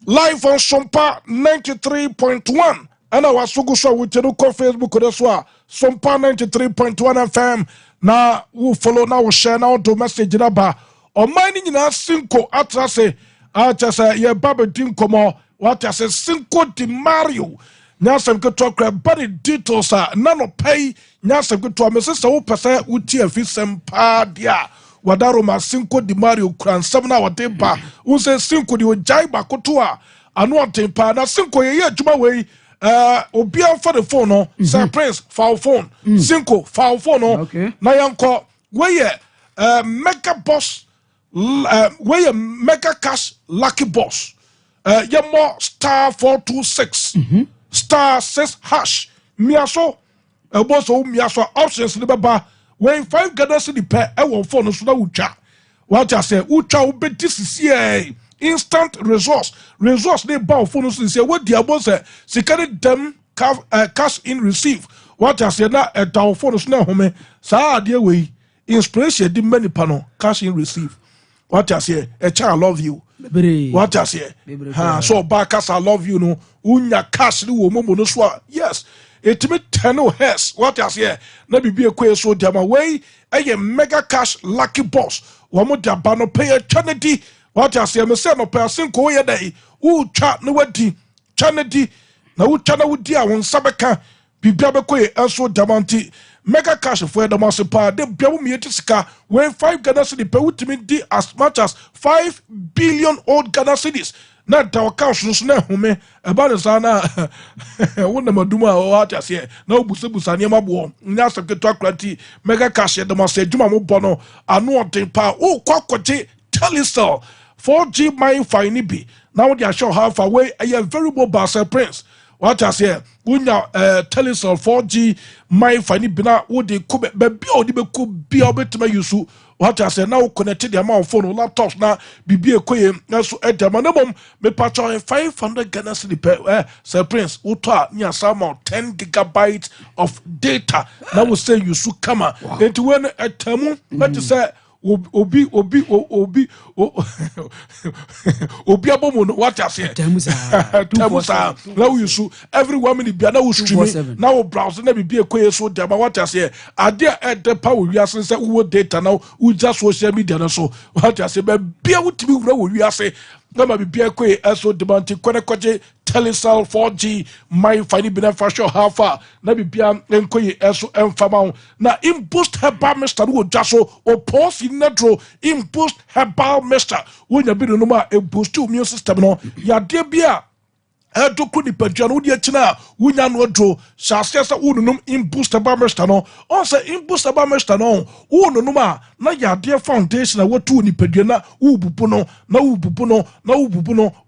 Live on Sompa 93.1. And I was so good with you on Facebook. That's why Sompa 93.1 FM. Now we follow now, we share now to message number. On mining in our Cinco Atrase. I just say, yeah, Baba Dinkomo. What I say, Cinco Di Mario. Nyasem ke to kra body details are none of pay. Nyasem ke to a message so person uti a fisem pa dia. Wadaro ma Cinco Di Mario kran 7 hour tempa. Unse Cinco di ojai bakotua. Anu tempa na Cinco ye juma we obia for the phone no. Surprise foul phone. Cinco foul phone no. Okay. Na yanko we mega boss we mega cash lucky boss. Yamo star 426 star 6 hash miaso boso miaso options ni baba when 5 Ghana cedi per e won phone so na utwa what I say utwa wo beti sisi instant resource dey ba phone so say what dia boss sikari dem cash in receive what I say na down phone so na home sa ade we inspiration di many pano cash in receive what I say a child love you. What I say? So backers I love you no. Unya cash ni wo momo no so. Yes. It me 10 hairs. What I say? Na bibi ekwe so diama way. Eye mega cash lucky boss. Wamo diaba no pay eternity. What I say? Me say no pay Cinco ye day. Ucha no wedi. Chanity. Na ucha na wudi a won sabeka. Bibi abekwe enso diamanti. Mega cash for the massipa, de biamu mietisika when 5 Ghana cedi per ultimate di as much as 5 billion old Ghana cedis. Na tawa cash no home about the sana wona maduma o ata se na obusebusa ne mabo nya sekreto akrati mega cash de masse juma mo bono anu otempa o kwakoje telecell 4G my fine bi now they are show how far away a very mobile prince. What I say, unya telecell 4G my fine bina wo de ko be bia odi be ko bia obetuma yusu. What I say now connected the amount of phone laptops na bibi ekoye na so edema na mom me patch 500 Ghana cedi per Sir Prince uto nya some 10 gigabytes of data na we say yusu kama enti when etemu let say obi abomo what I say temusa now you so every woman bia na wo stream na wo browse na bibia ekoye so dem what I say ade the power we asen say wo data now wo just social media na so what I say bia wo tibi wura wo wi ase na ma bibia ekoye eso demanti kwenekoje telecell 4G my fine beneficial halfa na bibia enkoye eso emfama na imboost herbal mister wo jaso o pause netro imboost herbal mister wo nya bi no ma e boost immune system no ya de bia edoku ni pedua no de akina wunya no dro shasesa wununum imboost herbal mister no on say imboost herbal mister no wununum a na ya de foundation na watu ni pedua na wububu no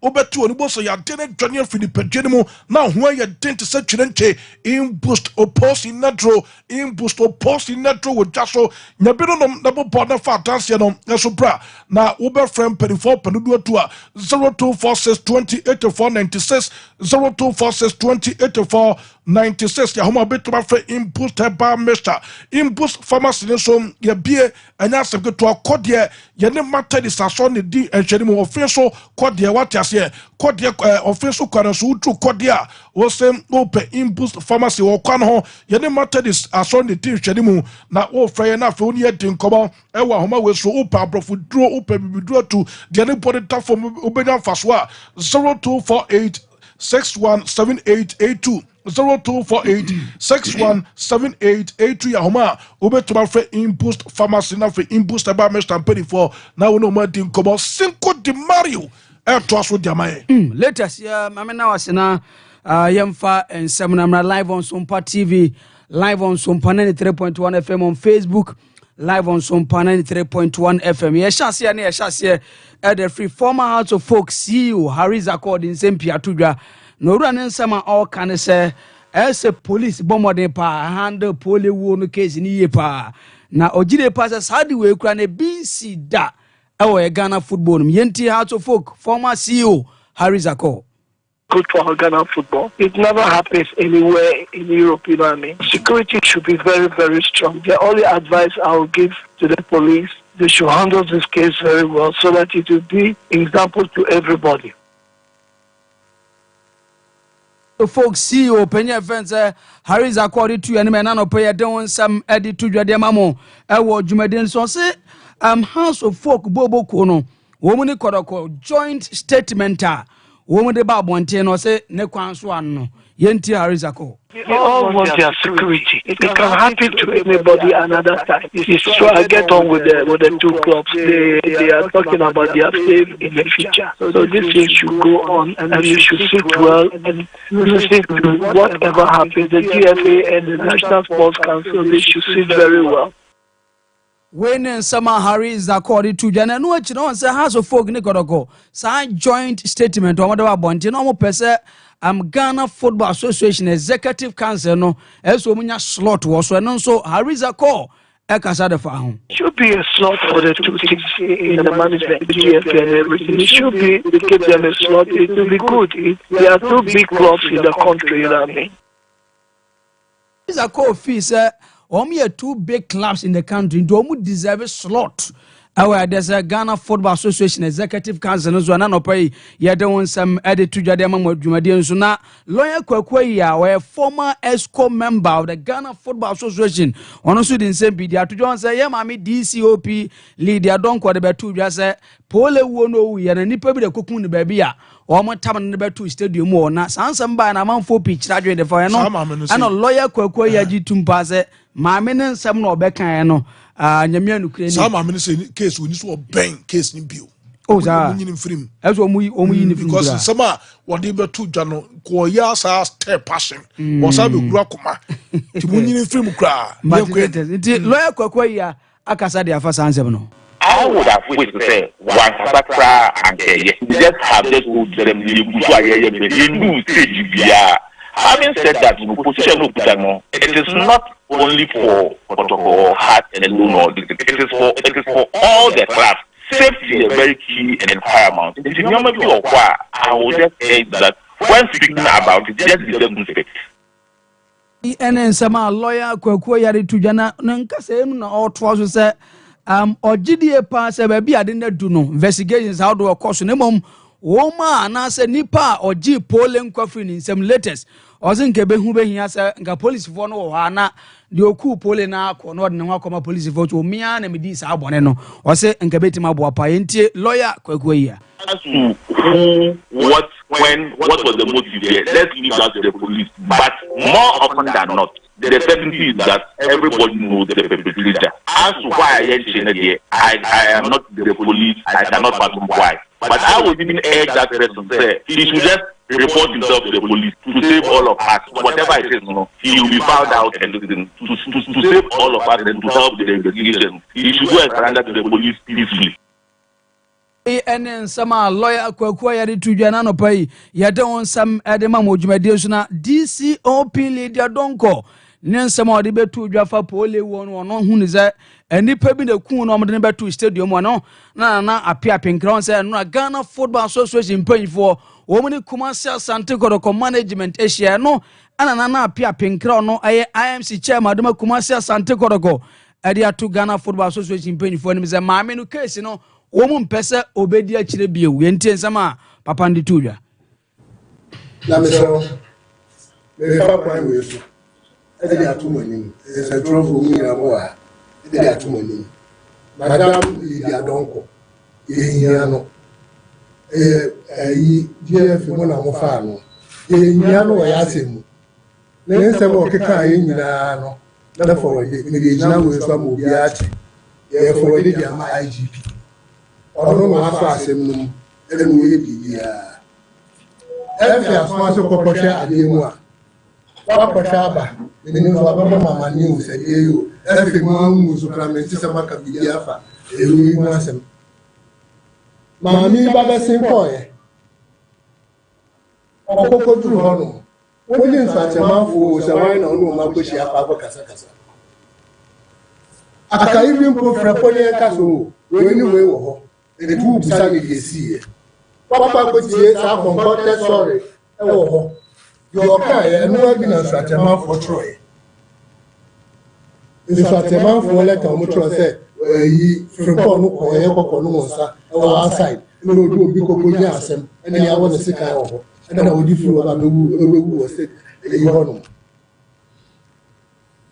obetu oni boso ya de ne dwane fi ni pedua mu na ho ya dent se twirenche imboost opposing netro imboost opposing netro wo jaso nya bi no na bo na fa dance no eso bra na wo be friend 24 penudu atu a 0246208496 02462084 96 ya homa betuma fe Impulse Herbal Mixture Impulse Pharmacy so ye bie anya asem to akode ye ne matter dis aso ne di enhwere mu ofenso kode what ase kode ofenso kwano so utu kode a wo sem open Impulse Pharmacy wo kwan ho ye ne matter dis aso ne di enhwere mu na wo frɛ na fe oni edi nkomo e wa homa we so open abrofo duro open bibiduro to de ne body platform obenya faso a 0248 617882 0248 617882 ya homa obetuma fe Impulse Pharmacy na fe Impulse Herbal Mixture for na wono ma din komo Cinco de Mario to aso diamaye latest ya mamena wasena yemfa ensem live on Sompa TV, live on Sompa 93.1 FM on Facebook, live on Sompa 93.1 FM. Ye shase the free former House of Folk CEO Harry Zakor in Sempia Tudra. No run nsema all can say as a police bomode pa handle pole wo case ni pa na ojide pa sa di we kura na BC da e Ghana football yenti House of Folk former CEO Harry Zakor. Good for Ghana football. It never happens anywhere in Europe, you know what I mean? Security should be very, very strong. The only advice I will give to the police, they should handle this case very well so that it will be example to everybody. The folks see you open events Harry Zakor to any man no pay down some edit to your demamo e Jumadin so say House of Folk Bobo Kono woman kodoko joint statement woman de babonte no say ne kwan so ano yenti Harry Zakor. They all want their security. It can happen to anybody another time. So I get on with the two clubs. They are talking about their save in the future. So this thing should go on and you should sit well and listen to whatever happens. The GFA and the National Sports Council, they should sit very well. When Sama Harry Zakor to Jana no chino say House of Folk ne kodoko sa joint statement o whatever bonte no mo pese Ghana Football Association Executive Council no eso munya slot wo so no so Harry Zakor e kasa de fa ho should be a slot for the two teams in the management, the GFA and everything. It should be, they give them a slot. It will be good. There are two big clubs in the country, you know what I mean? Zakor fees only two big clubs in the country do deserve a slot. There's a Ghana Football Association Executive Council no no pay ye don some edit to jade amamo dwumade so na lawyer Kwakwe ya former ESCO member of the Ghana Football Association ono so din sem bidia to John say ye mami DCOP leader don kwa de betu dwa say pole wo no ye na nipa bi de kokun ne ba bia o mo tam ne betu stadium o na sansam ba na manfo pitch radwe de fa no ana lawyer Kwakwe ya gitumpa say maame ne nsam no obekan no nyamia nukure ni sama me say case we ni so ben case ni bio o za munyin mfrim eso omu yin mfrim because sama wode betu dwa no ko ya sa step passion o sa be kura koma ti munyin mfrim kura nti lawyer Kwakwe ya akasa de afa sansem no I would have wished to say one Sakra and just have this good them having said that, it is not only for protocol heart and alone. It is for all the class. Safety is very key and paramount. I will just say that when speaking about it, just be circumspect. And some lawyer Kwakwe yari tujana nkase na otwa say ogidie pa se ba bia de na du no investigations how do occur no mom woma na se nipa ogi pollen kwafri ni nsem latest ozinke be hu be hia se nka police fo no wo ha na de oku pollen na akọ no de ne akọ police fo to mia na medi sa abone no o se nka betima bo apa yentie lawyer Kwakwe ya what was the motive there? Let's leave that to the police, but more often than not the certainty is that everybody knows the perpetrator. As to why I am not the police, I cannot fathom why. But I would even urge that person to say he should just report himself to the police to save all of us. Whatever it is, he will be found out and to save all of us and to help with the investigation. He should go and surrender to the police peacefully. And some lawyer Kwakwe yari tujana no pay ya don some edema mojumade so na DCOP leader donko nensema de betu dwafa pole won no hu ni ze enipa bi na kun no de betu stadium no na apia pinkron se no Ghana Football Association panfo wo muni Kumasi Asante Kodoko management Asia no ana nana apia pinkra no aye IMC chairman de Kumasi Asante Kotoko ade ato Ghana Football Association mpanyifo anim ze maame no case no wo mu mpese obedi akire biewu yentie nsama papa ndi tudwa na meso me fa kwa we so ade ato mani se trofo mu ira mo a ade ato mani madam idi adonko ehia no ayi GF mo na mo fa no ehia no ya asemu na nse mo keka ayi nyina no na forward me dey jina we so mo bi ati ye forward dey ama IGP ono no afa asem no ele mo ye bibia efi asoma so kokoshe ade mu a wakoshe aba me ni so aba mama ni o se dey yo efi mo mu so kramenti se maka bibia fa ewi mu asem mami baba sinkoye okoko duru hono woni nsatemafo se wan na onu ma ko shia pa kasa aka even pro frapone kaso we ni we wo ho e tu busa ni diesie papa ko tie sa comforted sorry e wo ho yo ka e no bi na nsatemafo troye nsatemafo le ka mo tro se yi frapone no ko ye kokko no nsa e wo outside no do obi kokko ni asem ene ya wo ne sika wo ho na odi furu ba bewu se e hono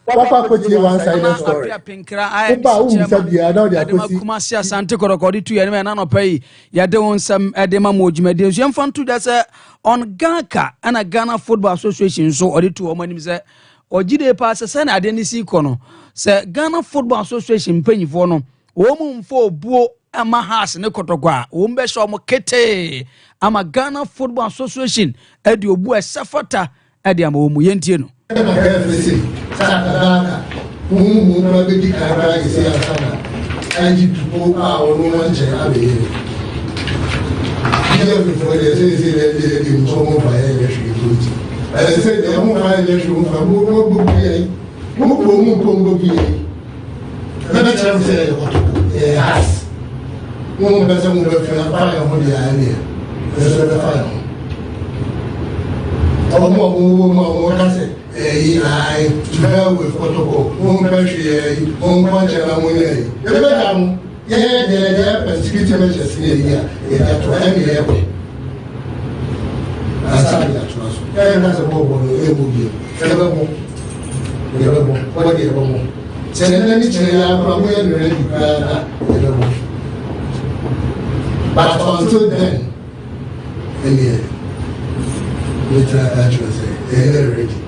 papa ko tie one side story papa u misa bia na odi akosi Kumasi Asante Kotoko di tu ye na no pai ya de wonsam ede ma modwumade so yemfa ntu da se on Ghana ana Ghana Football Association so odi tu o manim se ogide pa se na ade ni si kono se Ghana Football Association mpanyifo no wo mu mfo obuo ama has ne Kotoko a wo mbe so mo kete ama Ghana Football Association edi obu esafata edi ama wo mu yentie no Saka mu na be di kara isi asana aji tupo a onu wanje abe ile before they say mo ba ye shi tuti I say they mo ba ye shi mo fa mo bi mo bi na chance say has mo be se mo be fa pa mo di ani se be fa mo ka se I with protocol, security measures here, to any airway. That's a mobile, what do you want? Send any ready, but until then, we try to say, ready.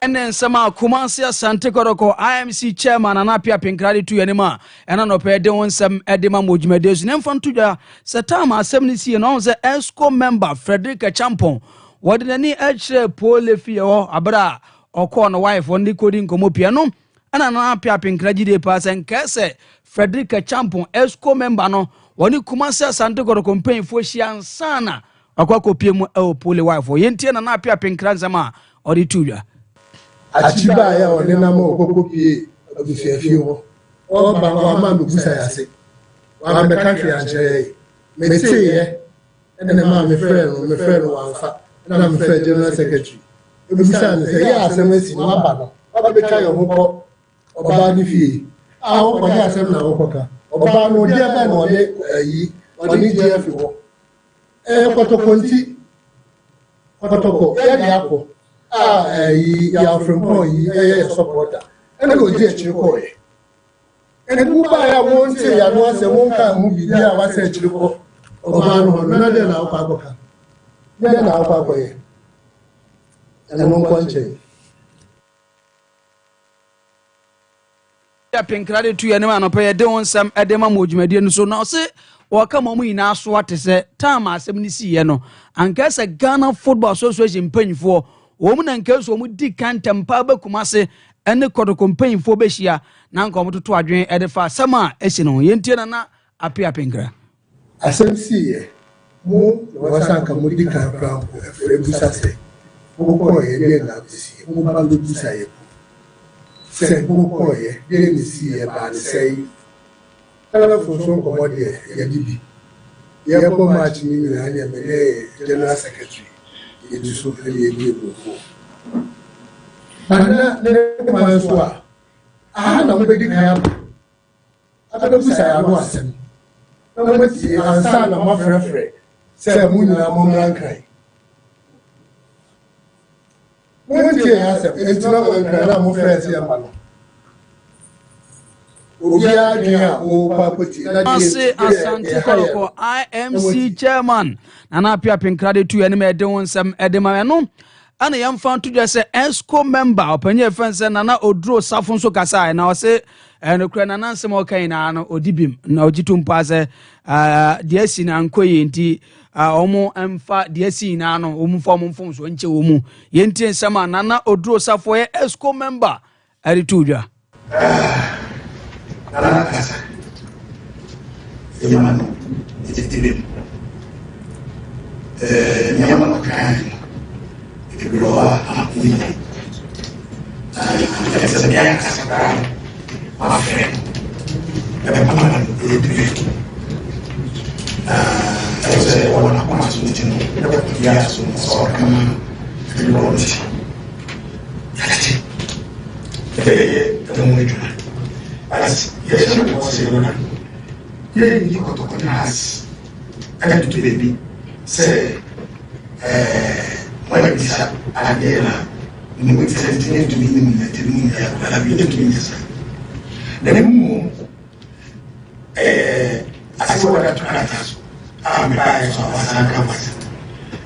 Enen sama Kumasi Asante Kotoko IMC chairman anapia pinkradi tu yanima ena no pede wonsam edema modwumade su nemfa ntuja setama assembly sie no ze ESCO member Frederick Champon wodeni echre pole fie ho abra okọ no wife on kodi nkomo pia no ana anapia pinkradi de pass enkese Frederick Champon ESCO member no woni Kumasi Asante Kotoko mpanyfo hia nsana akwa kopie mu pole wife yentie na apia pinkra nzama odi tuya achiba ya one na mo kopie abufiafie ho o ba wa ma busa ya se wa me country anje me tie ye ene ma me friend wanfa na me friend general secretary ebusa ne se ya asemesi no aba no oba be ka yo ho ko oba ni fie a ho ko ya asem na ho ko ka oba no dia ba no de yi oni dia fi ho Kotoko ya di ako ya from boy ya supporter ene go je chiko e ene ku ba ya won se ya no se won ka mu bi ya wa se chiko oba no na de na akwa agoka de na akwa agoye ene no kwanche ya pinkrade tu ya ne ma no pa ya de wonsam edema modwumade no so na se waka mamu ina so ate se time asem ni siye no anka se Ghana Football Association mpanyfo wo mu na nka so mu di kantempa ba Kumase ene Kotoko mpanyfo be hia na nka omototo adwen edefa sama esi no yentie na apia pinkra asem siye mu wasanka mu di kantempa ebusa se mu ko ye de na bisi mu ba lo busa ye se mu ko ye de ni siye ba ni sei ala function commodity ya dibi ya ko match ni na ya me general secretary it is so really before. But now, the I had nobody come. I don't say I was him. Nobody answered my friend. Say, Moon, I'm on cry. When you ask him, it's not going to cry, I'm afraid to your Ase Asante Koroko IMC chairman Nana Pia Pinkrade tu ene me de wonsam edema no ana yamfa to just say ESCO member opanye fence Nana Odro Safun so kasa na o se no kura Nana nsem o kan na no odibim na ogitu mpa se de asi na nkoyi nti omo emfa de asi na no omu fo mfom so nche omu yenti nsema Nana Odro Safo ye ESCO member ari tudwa Alakasa, Yamano, it is Tibim. Yamano Khan, if you grow up with it. It's a young Casabran, my friend. Everyone is a Tibim. I say, one of my sweeting, never to be asked when it's all come to the road. That's it. As yes, was a woman. Then you got to us. I got to baby. Say, when I was up, I did and we said to me, but I didn't do this. Then, I saw that to us. I'm a bias of us and canvas.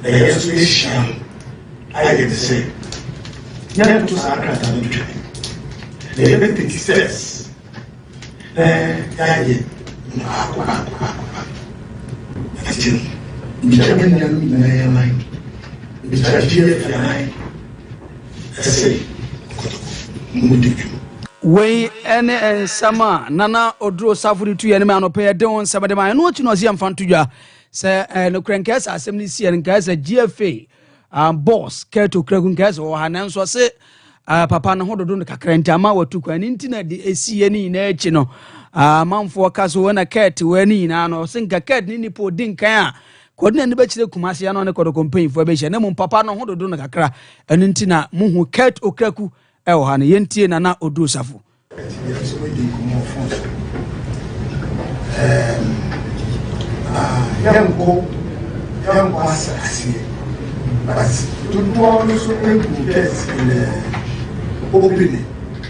The association, I did the same. Young to Sarah and the train. The event says, we ene sama Nana Odro Safuri tu yene ma no pe de won sabade ma no chi no si amfa ntudwa se no krenkesa assembly si en kasa GFA boss keto kregun kasa o hanan so se papa no hododo no kakranta ma watu kwa ni ntina de esiye ni na echi no manfo kaso wona ket wani na no sinka ket ni nipo din kan a kodina ni bechire kumase ya no ne kodo campaign fo be hye na mu papa no hododo no kakra enu ntina muhu ket okraku e wo ha ne yentie Nana Odro Safo yanko asase but to do all so opening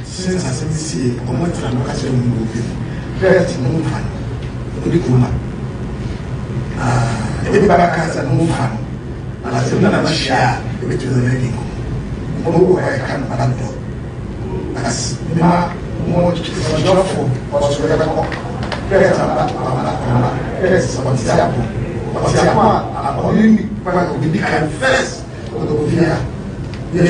since I see a month and occasion open. First, no fun. Everybody has a no fun. And I said, none of share with the lady. Oh, I can't abandon. As more job for was whatever. Yes, what's happened? What's happened? Only when we became first. Yes,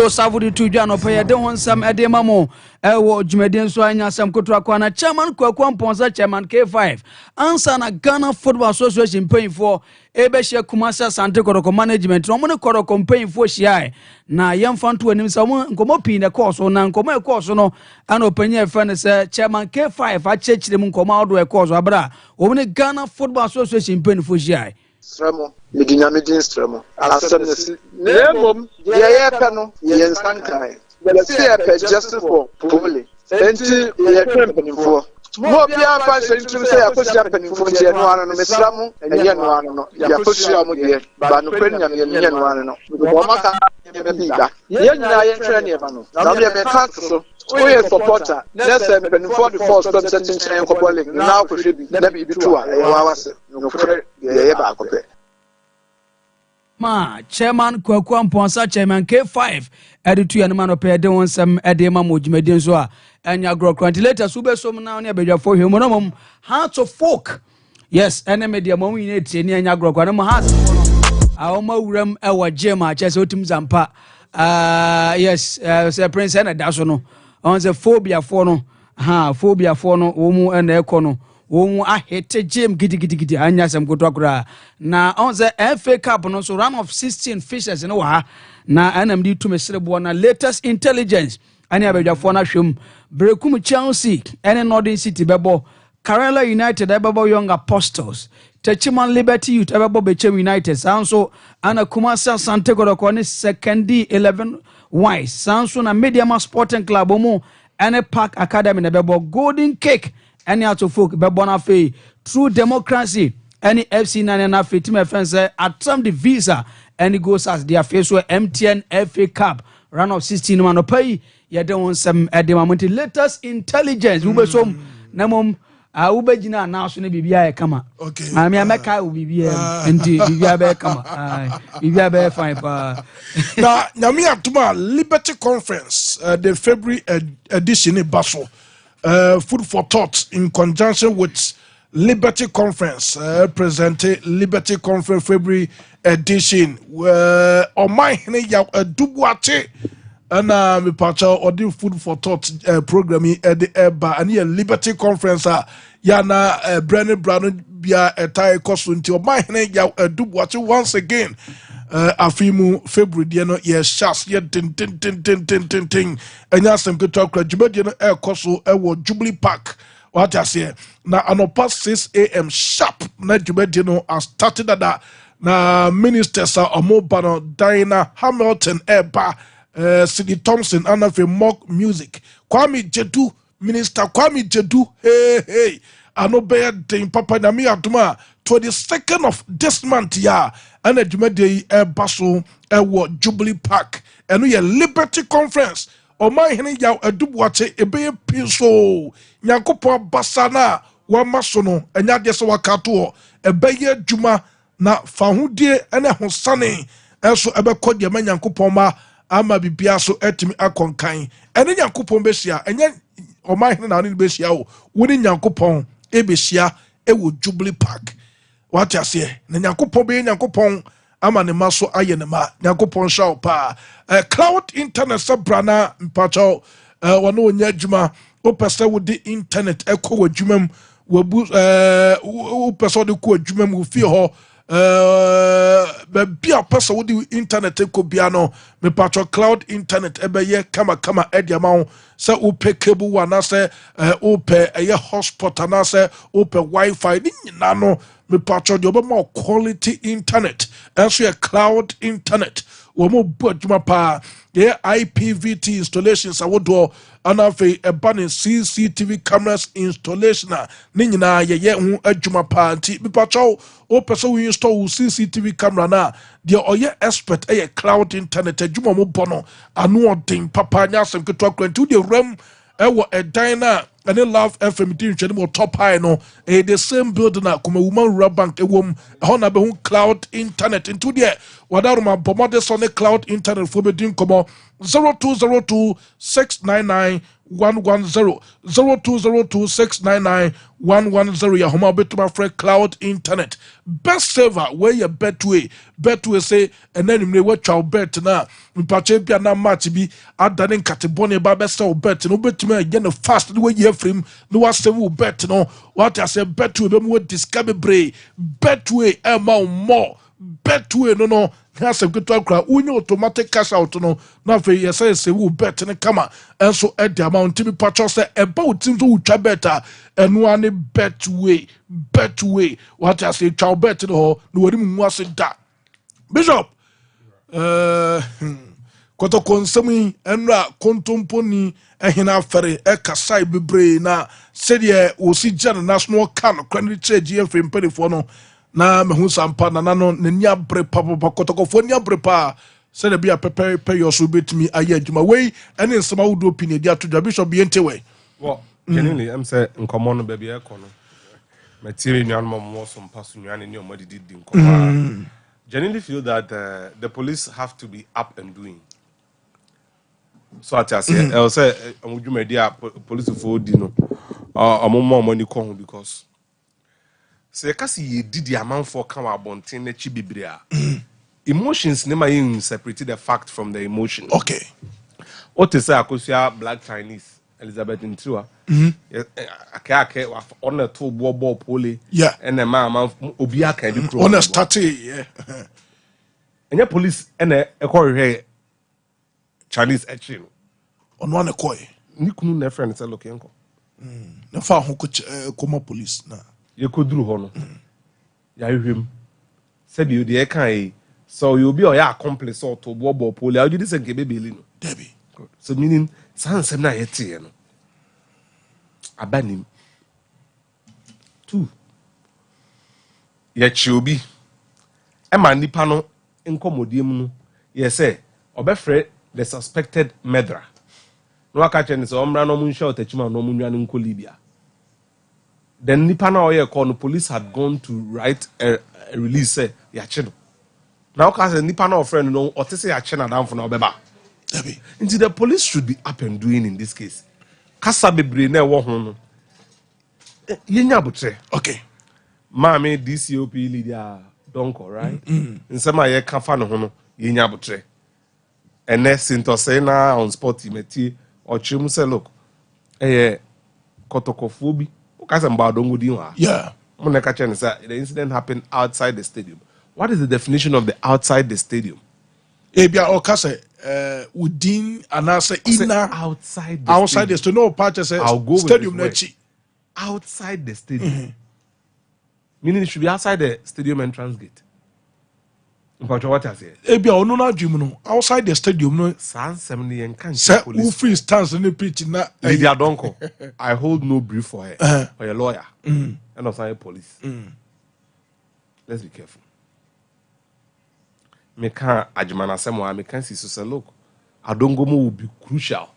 Savudi tudwa no pe de honsam ede mamo ewo dwumeden so anya sam kotra kwa na chairman kwa mponza chairman K5 ansa na Ghana Football Association paying for ebe hye Kumasi Asante Koroko management no mo ne Koroko paying for hye na yemfanto anim sa mo nkomo pin de course na nkomo e course no ana opanya e friend se chairman K5 a chechire mu nkomo awdo e course abra o ne Ghana Football Association paying for hye Stremo, Midinamidin Stremo. Assemblies, Nemum, Yayapano, Yansankai. The CFA just for Puli. Enti, Yakampen for. More Pia Fashion to say I push up in for January and Miss Ramu and Yanuano, Yapushia, Banupen and Yanuano. Wamaka, Yan Traniano. Now we have a council. We are supporter. Let's have 44 steps in Copoling. Now we should be never be true. Ma chairman Kwaku Mponsa chairman K5 editu ya no pe de wonsam ede ma modwumeden so a anya grokranti later so be so na ne abedwafo hwemonomom heart of folk yes ene media mom yin etie ne anya grokran mo heart a o ma wuram e wo jema che se otim zampa yes se prince na da so no on se phobia for no wo mu ene ekono wo ahete gym gidi anya sam kotwakura na on the FA Cup no so round of 16 fishes no wa na NMD to mesrebo na latest intelligence ani abedwafo na hwem brekum Chelsea ene Northern City bebo Karela United ebebo Young Apostles Techiman Liberty Youth ebebo Bechem United sanso ana Kumasi Sante Kodoko ne second 11 wise sanso na Mediama Sporting Club omo ene Park Academy na bebo Golden Cake ene ato folk bebo na fe True Democracy ene FC na na fe team offense atam the visa ene goes as their face so MTN FA Cup round of 16 man pay ye dey won some edemamenti latest intelligence we be so na mom ube jina na so ne bibia e kama okay me ameka u bibia enti bibia be kama bibia be fine pa na nyame atuma Liberty Conference the February edition in Basel food for thought in conjunction with Liberty Conference presented Liberty Conference February edition on my ya dubuate and me pacha or the food for thought programming at the eba and here Liberty Conference yana Brennan Brown bia etai koso nti my ya dubuate once again afimu February dia no ye shas ye tin enya sem keto akra jumadi no koso wo Jubilee Park what I say na anopa 6 a.m. sharp na jumadi no started that na ministers are omobano Diana Hamilton eba Sidney Thompson anafe mock music Kwame Jedu minister Kwame Jedu hey anobe den papa na mi atuma 22nd of this month ya ana jumadi baso ewo Jubilee Park eno ye Liberty Conference o man hene ya adubuache ebe pinso nyankopon basana wa masono enya de se wakato ebe ye djuma na fahudie ene hosane enso ebe kodie ma nyankopon ma ama bibia so etimi akonkan ene nyankopon besia enye o man hene na ni besia o woni nyankopon ebesia ewo Jubilee Park what you say na nyankopon be nyankopon ama ne maso aye ne ma nyankopon sha pa cloud internet sabrana mpacho wono onya adwuma o pese wo di internet ekọ wadwumam wabu o pese wo di ko adwumam wo fie ho be bia pese wo di internet ekọ bia no me pacho cloud internet ebeye kama ediama ho se o pe cable wana se o pe eye hotspot ana se o pe wifi ni nyina no me pacho de obama quality internet enso ye cloud internet wo mo bu adwuma pa ye IPVT installations awodo anafe ebane CCTV cameras installation ni nyina ye hu adwuma pa nti me pacho o person we install CCTV camera na de oye expert eye cloud internet adwuma mo bono anu odin papa nya asem keto akranti de ram ewo edan na ene Love FM din twene mo top high no the same building na kuma woman rural bank ewom ho na be hu cloud internet into there wadaruma bomode so ne cloud internet fo be din komo 0202699110 0202699110 ya homa betuma free cloud internet best saver where your betway say enanimre watwa bet na mpache bia na match bi adane nkatebone ba best bet no betuma again fast the way you frame no was save bet no what I say betway be mo discover bre betway amount more betway no has a good talk unyo automatic cash out no na fe yesa se wo bet ne kama enso e the amount to be patcho say about things wo twa better enu ane betway what I say twa bet no no wari mu ase da bishop koto konsemi enra kontomponi ehina afere ekasai bebre na sede osi jana national kan kwanri cheji efem pelifo no na mehu Sampa na nano ne abre papa kotokofo ni abre pa se de bia pepe yo so betimi aye adwuma wei ene nsema wudo opinion dia to bishop bi entewe well genuinely am say nkomo no ba bia ekọ no material nyan mo Sompa so nyan ni o didi nkomo genuinely feel that the police have to be up and doing so I say I say amudwuma dia police for di no amommo money ko because se kasi ye didi amanfo kan abonten na chi bibria emotions ne ma yin separate the fact from the emotion okay what is say akosia black Chinese Elizabeth Ntua ake on the two ball pole yeah and ma obi aka di pro on the start yeah enya police ene ekohwe Chinese action on one ekoi ni kunu na friend say look enko Na fa ho koma police na. Ye koduru ho no. Ya hwem. Said you the kan so you be or accomplice or to bobo poli. How do this nke bebeli no? Debbie. So meaning sansem na yete no. Abanim. 2. Ye chiobi. Ema nipa no nkomodiem no. Ye say obefre the suspected murderer. No aka chen so omra no mun shout achima no mun nwan nko Libya. Then nipa na oye call no police had gone to write a release say ya chino. Now cause nipa na friend no otese ya china down for na obeba. Into the police should be up and doing in this case. Kasa bebre na wo ho no. Yenya butre. Okay. Mami DCOP leader donko, right? Nsema ye kafa no ho no yenya butre. Ene sinto say na on spot imeti or chim say look. Kotokofobi. Kasa mba dongo di wa. Yeah. Moneka chen say the incident happened outside the stadium. What is the definition of the outside the stadium? Ebia o kase within and say inner outside the stadium. No part say stadium nechi. Outside the stadium. Meaning it should be outside the stadium entrance gate. What I say? Ebia ono na dwum no outside the stadium no San 70 and can say who free stands in the pitch na Lydia Donko. I hold no brief for her or a lawyer. And also police. Let's be careful. Me can't ajimana semwa me can't see so look. Adongomo will be crucial.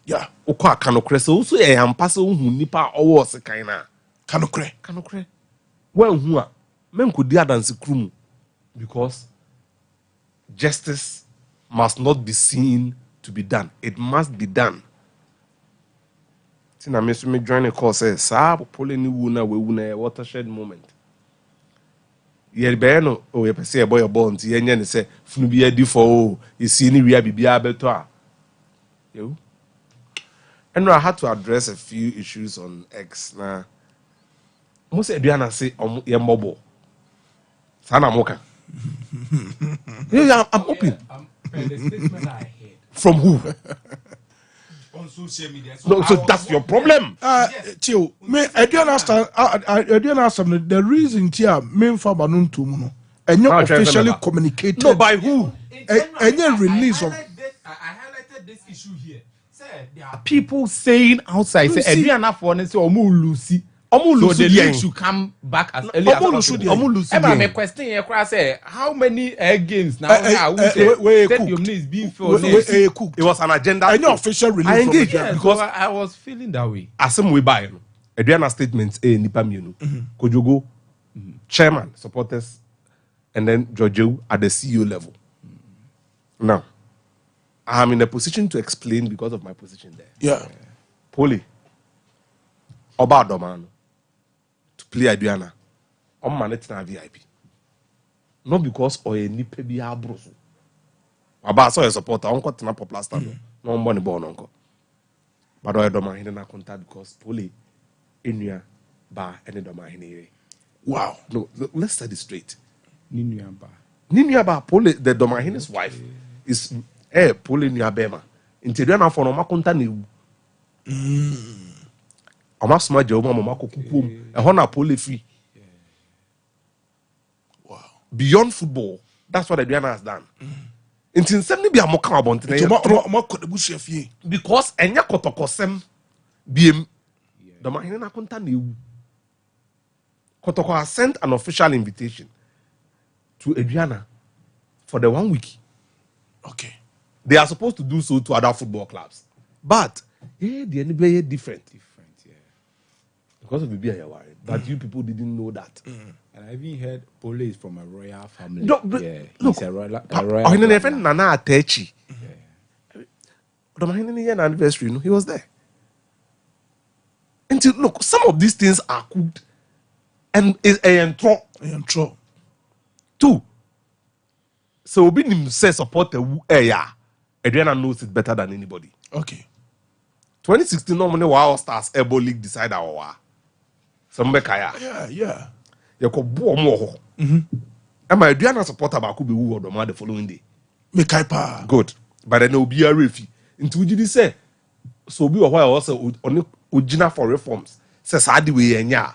Yeah. Okwa kanokre so so e ampase hu nipa owo se kan na. Kanokre. When hu a men could di adanse krum because justice must not be seen to be done. It must be done. Tina me so me join a call say sa pole ni wu na we wu na watershed moment. Ye be no o ye pese e boy your bond ye nya ne say funu bi adi for o e si ni wia bibia beto a. Yo. And I had to address a few issues on X. Now, most Adriana say you're mobile. Sana Moka. Yeah, I'm open. The statement I heard. From who? On social media. So, so that's your problem. Tio, me I do understand. I do understand the reason here main for Banun to Muno. And you officially communicated. No, by who? And you release of. I highlighted this issue here. There are people saying outside, say, Adriana for say, Omu Lucy. So the league should come back as early as possible. My question here, say, how many games now? Stadium is being filled. It was an agenda. Any official release. I engaged because I was feeling that way. As we buy Adriana statements, nipa mienu, Kojogo, chairman, supporters, and then Georgio at the CEO level. Now. I'm in a position to explain because of my position there. Yeah. Poli. Oba Domano. To play Adriana. I'm managing a VIP. Not because or a nipe bi abroso. Oba so a supporter. I'm got to not popular stand. No money born uncle. But I don't mind na contact because Poli Inuya ba any domahine. Wow. No, let's set it straight. Ninuya ba Poli the domahine's wife is Poli ni abema. Interior na for no makonta ni. Oma sma je oma mama kokukum. E ho na Poli free. Wow. Beyond football, that's what Adriana has done. Intin sem ni bi amoka abonte na. Because enya kotokosem biem. The man na konta na ewu. Kotoko has sent an official invitation to Adriana for the 1 week. Okay. They are supposed to do so to other football clubs. But the NBA different. Yeah. Because of the beer you're worried. But you people didn't know that. And I even heard Pole is from a royal family. No, yeah, look, he's a royal Nana Atechi. The anniversary, he was there. Until look, some of these things are cooked and is a intro. 2. So we say support the area. Adriana knows it better than anybody. Okay. 2016 normally Wow Stars Ebo League decide our war. Some kaya. Yeah. You could bo more. And my Adriana supporter ba could be who the following day. Mekaipa. Good. But then will be a refi. Into what did he say? So be a while also only ojina for reforms say sadi we enya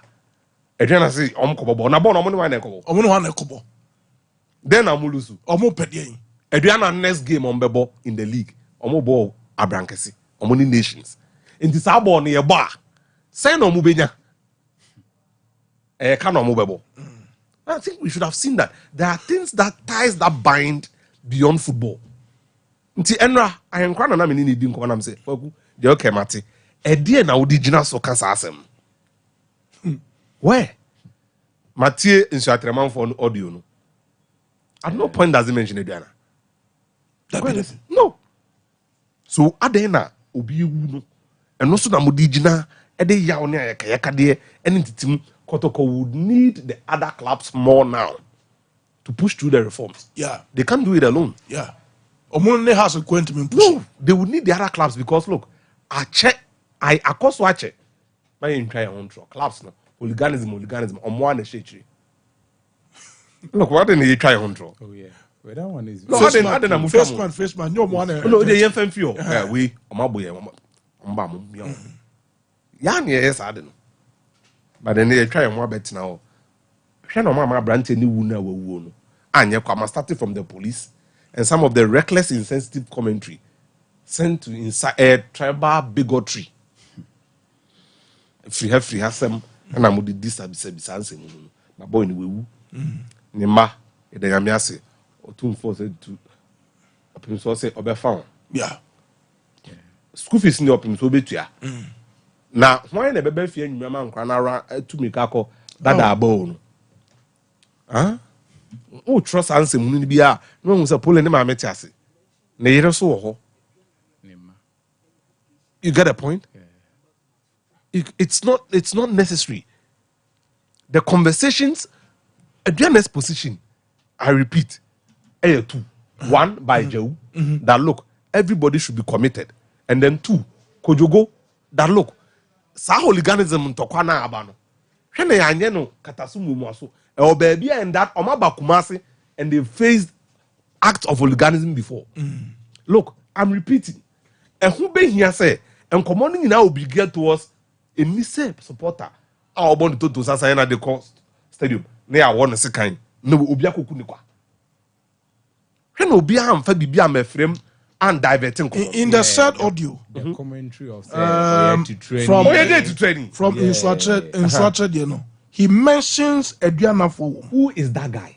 Adriana say omkobo na bon omo ne kobo omo no na kobo then amulusu omo pede Adriana next game ombebo in the league omo ball abrankesi omo ni nations in this ball ne ye ba say no omo benya can omo bebo. I think we should have seen that there are things that ties that bind beyond football. Nti enra ayenkwa na me ni di nko na me say faku de okay mate e die na wodi gina so kasa asem where Mathieu Nsuatreman for audio no at no point does he mention Eduana no so adena obi ewu no eno so na modi gina e de yaw ne ayaka de ene titim Kotoko would need the other clubs more now to push through the reforms. Yeah. They can't do it alone. Yeah. Omonne has a point to push. No, they would need the other clubs because look, I course watch it. My try your own clubs no. Hooliganism, on one shitty. Look, what didn't you try your own draw? Oh yeah. Well, that one is no, first man, no one. No, the young feel. Yeah, we Yan yes, I don't. But then they try more bet now. No mama brand any wuna no. And you come starting from the police and some of the reckless, insensitive commentary sent to inside tribal bigotry. Free has some and I'm with this absence. My boy in the woo. Nima, the Yamiase, or 2 4 to a prince say Oberfound. Yeah. School fees in the open so bit ya. Now, why the baby fear you man can around to make a that bone? Huh? Oh, trust answer Munibia. No one's a pulling him. I met Yassi. Neither so. You get a point? It's not necessary. The conversations, Adriana's position, I repeat, two. One by Joe, that look, everybody should be committed. And then 2, Kojogo, that look. Sa hooliganism to kwana abano hwene yanye no katasumu mu aso e obaabia and that omaba kumase and they faced acts of hooliganism before. Look, I'm repeating who be here say enkomo no nyina obi get towards a mise supporter a obon to sasa na the cost stadium na ya won sekan na obi akoku ni kwa hwene obi amfa bibia mafrem and diverting in the said audio the commentary of to training from instructed you know he mentions Adriana for who is that guy?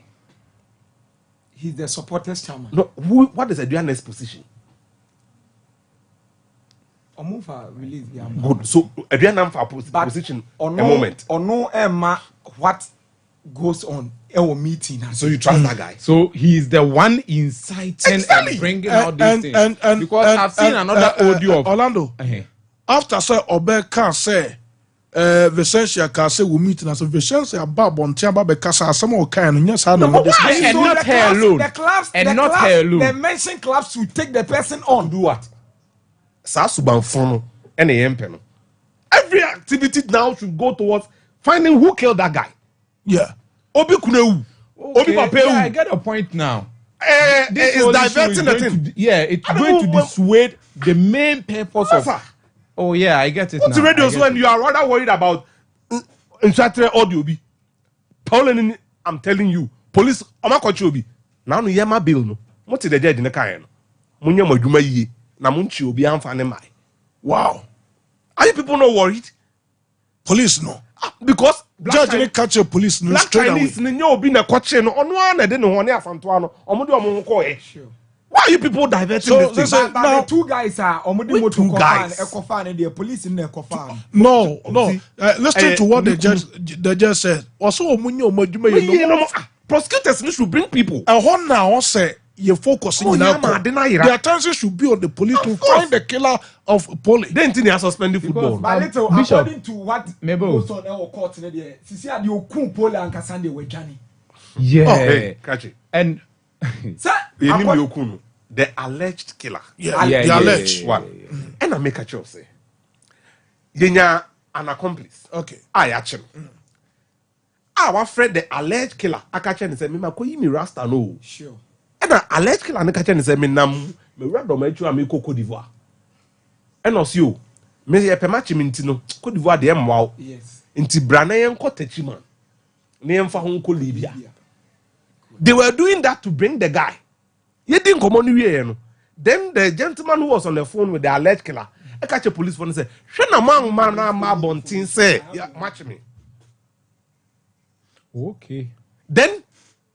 He's the supporters chairman. No, what is Adriana's position? Omufa release good. So Adriana position a moment or no Emma what goes on our meeting. So you trust that guy? So he's the one inciting and bringing out these things. Because I've seen another audio of Orlando. After say Obe can say Vicentia can say we meet and so Vicentia about Bontiamba because some of kind yes I know and not her alone. The clubs and not her alone. The mentioned clubs to take the person on. Do what? Sasubanfono and a yempeno. Every activity now should go towards finding who killed that guy. Yeah. Obi Kuneu. Obi Papeu. Yeah, I get a point now. It's diverting the thing. It's going to dissuade the main purpose of. Oh yeah, I get it now. What's the radio when you are rather worried about Nsuatre audio be? Pauline, I'm telling you, police Omakochobi. Now no yema bill no. What the judge in the car no? Munya madwuma yie na munchi obi amfa ne mai. Wow. Are you people not worried? Police no. Because judge didn't catch a police no straight away. Police no obi na kwache no ono na de no ho ne afanto ano. Omo de omo nko e. Why are you people diverting this thing? Now the 2 guys are omodi moto ekofan and the police in ekofan. No. Listen to what they just said. Also omunye omadwuma no. Prosecutors should bring people. And what now say you focusing on the attention should be on the police to find the killer of police. Then they are suspending football. According to what goes on our court today, Sisi adi okun pole and Kasande were Johnny. Yeah. Catch it. And the alleged killer. The alleged one. And I make a choice. Yenya an accomplice. Okay. I actually. Our friend, the alleged killer, I catch and say, "Mima, ko yimi rasta no." Sure. And the alleged killer, I catch and say, "Me nam me random echu ami Cote d'Ivoire." And also, me ye pe match minti no Cote d'Ivoire de mwa Yes. Inti brana yen ko tachiman ne yen fa ho ko Libya. They were doing that to bring the guy. Ye didn't come on no. Then the gentleman who was on the phone with the alleged killer, I catch a police phone and say, "Shana man ma bontin say, yeah, match me." Okay. Then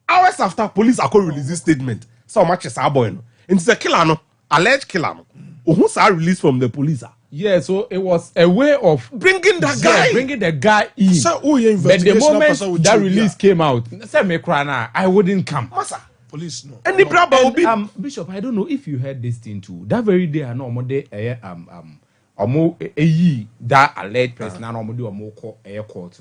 hours after, police are release this statement. So much is our boy no. And it's a killer no, alleged killer no. Who's are released from the police? Yeah, so it was a way of bringing that guy, bringing the guy in. So, but the moment that release came out, say me cry I wouldn't come. Massa. Police no. Any brother will be Bishop, I don't know if you heard this thing too. That very day, I know omode that alleged person and omode call court.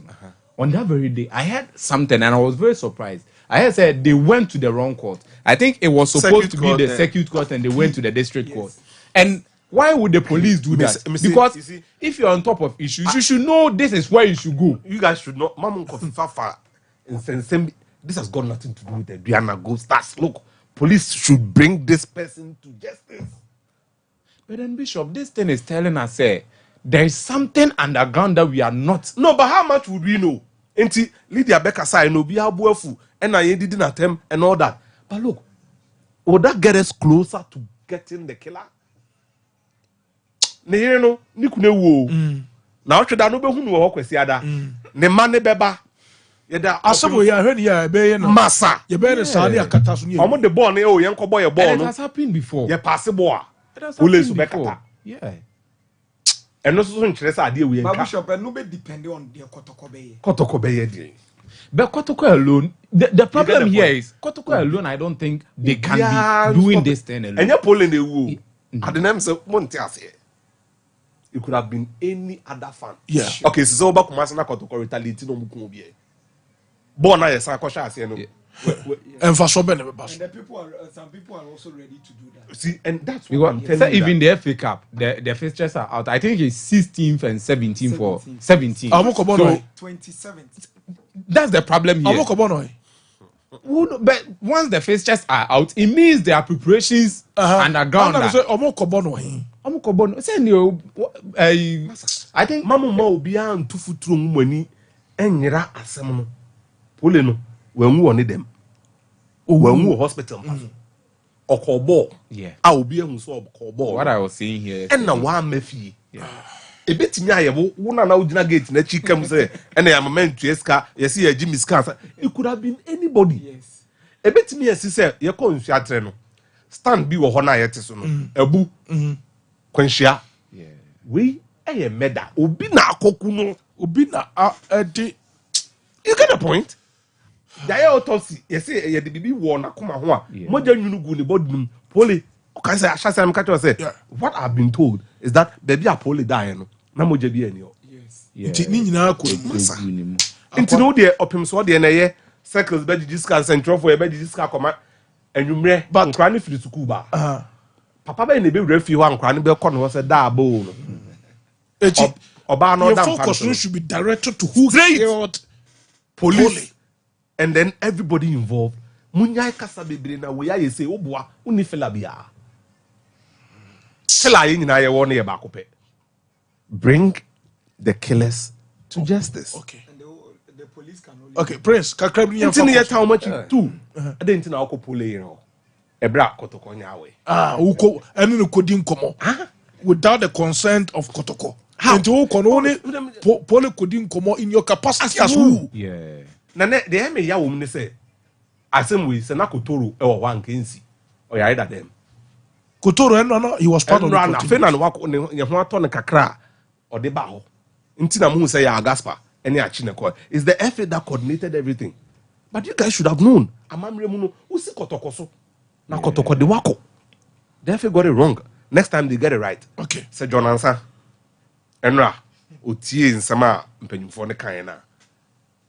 On that very day, I heard something and I was very surprised. I had said they went to the wrong court. I think it was supposed to be the circuit court and they went to the district court. And why would the police do that? Because if you're on top of issues, you should know this is where you should go. You guys should know. This has got nothing to do with the Diana Ghost Stars. Look, police should bring this person to justice. But then, Bishop, this thing is telling us, there is something underground that we are not. No, but how much would we know? Ain't Lydia Becker say no be abuefu and I didn't attempt and all that. But look, would that get us closer to getting the killer? Ne no ni kune wo. Na otweda no be hunu wo kwesi ada. Ne ma ne beba. Yeda asemo ya hwe ya be ye no. Massa. Ye be ne sa ne akata so ne. Omo the ball ne o yen kobo ye ball no. It has happened before. Ye pass ball. Police bekata. Yeah. And no so nkyere sa ade we nka. Bishop no be depend on the kotoko be ye. Kotoko be ye dey. But Kotoko alone, the problem here is Kotoko alone. I don't think they can be doing this thing alone. And you're pulling the wool. At the name of Montias here. It could have been any other fan. Yeah. Okay, so back Masana Kotoko retaliating on Mukumbi. Born I saw Kosha say no. And for so many and the people are some people are also ready to do that. See, and that's what I'm telling you. Even the FA Cup, the fixtures are out. I think it's 16th and 17th for 17th. So 27th. That's the problem here. But once the fixtures are out, it means there are preparations underground. I think Mamu Ma will be on 2 foot room when he enyera asem no. Pole no when we them. When we hospital. Okobo. Yeah. I will be a so okobo. What I was saying here. And now one mefi. Yeah. A bit me I wona na udina gate na chikam say and I am meant to eska you see a Jimmy's cancer. It could have been anybody. Yes. A bit me as say you call nfiatre no. Stand bi wo ho na yete so no. Ebu. Kwanhia. Yeah. We a meda obi na akoku no obi na ade. You get the point? The autopsy, you say you be worn na kuma ho a. Moja nyunu gu ne bodum. Pole. Okay, say Ashasa am catch say. What I've been told is that baby a pole die no. Na moja bi ani o. Yes. Nti ni nyina ko masa. Nti no de opim so de na ye circles be digital central for be digital koma anwumre ba nkra ne firi school ba. Papa be ne be wura fi ho ankra ne be kɔ no say da bo no. Echi oba no the focus should be directed to who killed police. And then everybody involved. Munyai kasa bebre na we ya say oboa uni fela bia. Fela yin na ye won ye ba ko pe. Bring the killers to justice. Okay. And the police can only. Okay, Prince, kakra bi Nti ne how much too. Adenti na akọ pole yin ho. Ebra Kotoko nya we. Uko enu ne kodi nkomo. Without the consent of Kotoko. Nti wo kono only pole kodi nkomo in your capacity as who? Yeah. Na the me ya wo ne say asem we say na Kotoro e wo wan kensi. O ya ida dem. Kotoro no he was part of the team. Na wa ne ho ato ne kakra o de ba ho. Nti na mu say ya Gaspar ene achi ne ko. Is the FA that coordinated everything. But you guys should have known. Amamre mu no usi Kotoko so. Na Kotoko de wako. The FA got it wrong. Next time they get it right. Okay. Say John Ansa. Enra otie nsama mpanyimfo ne kan na.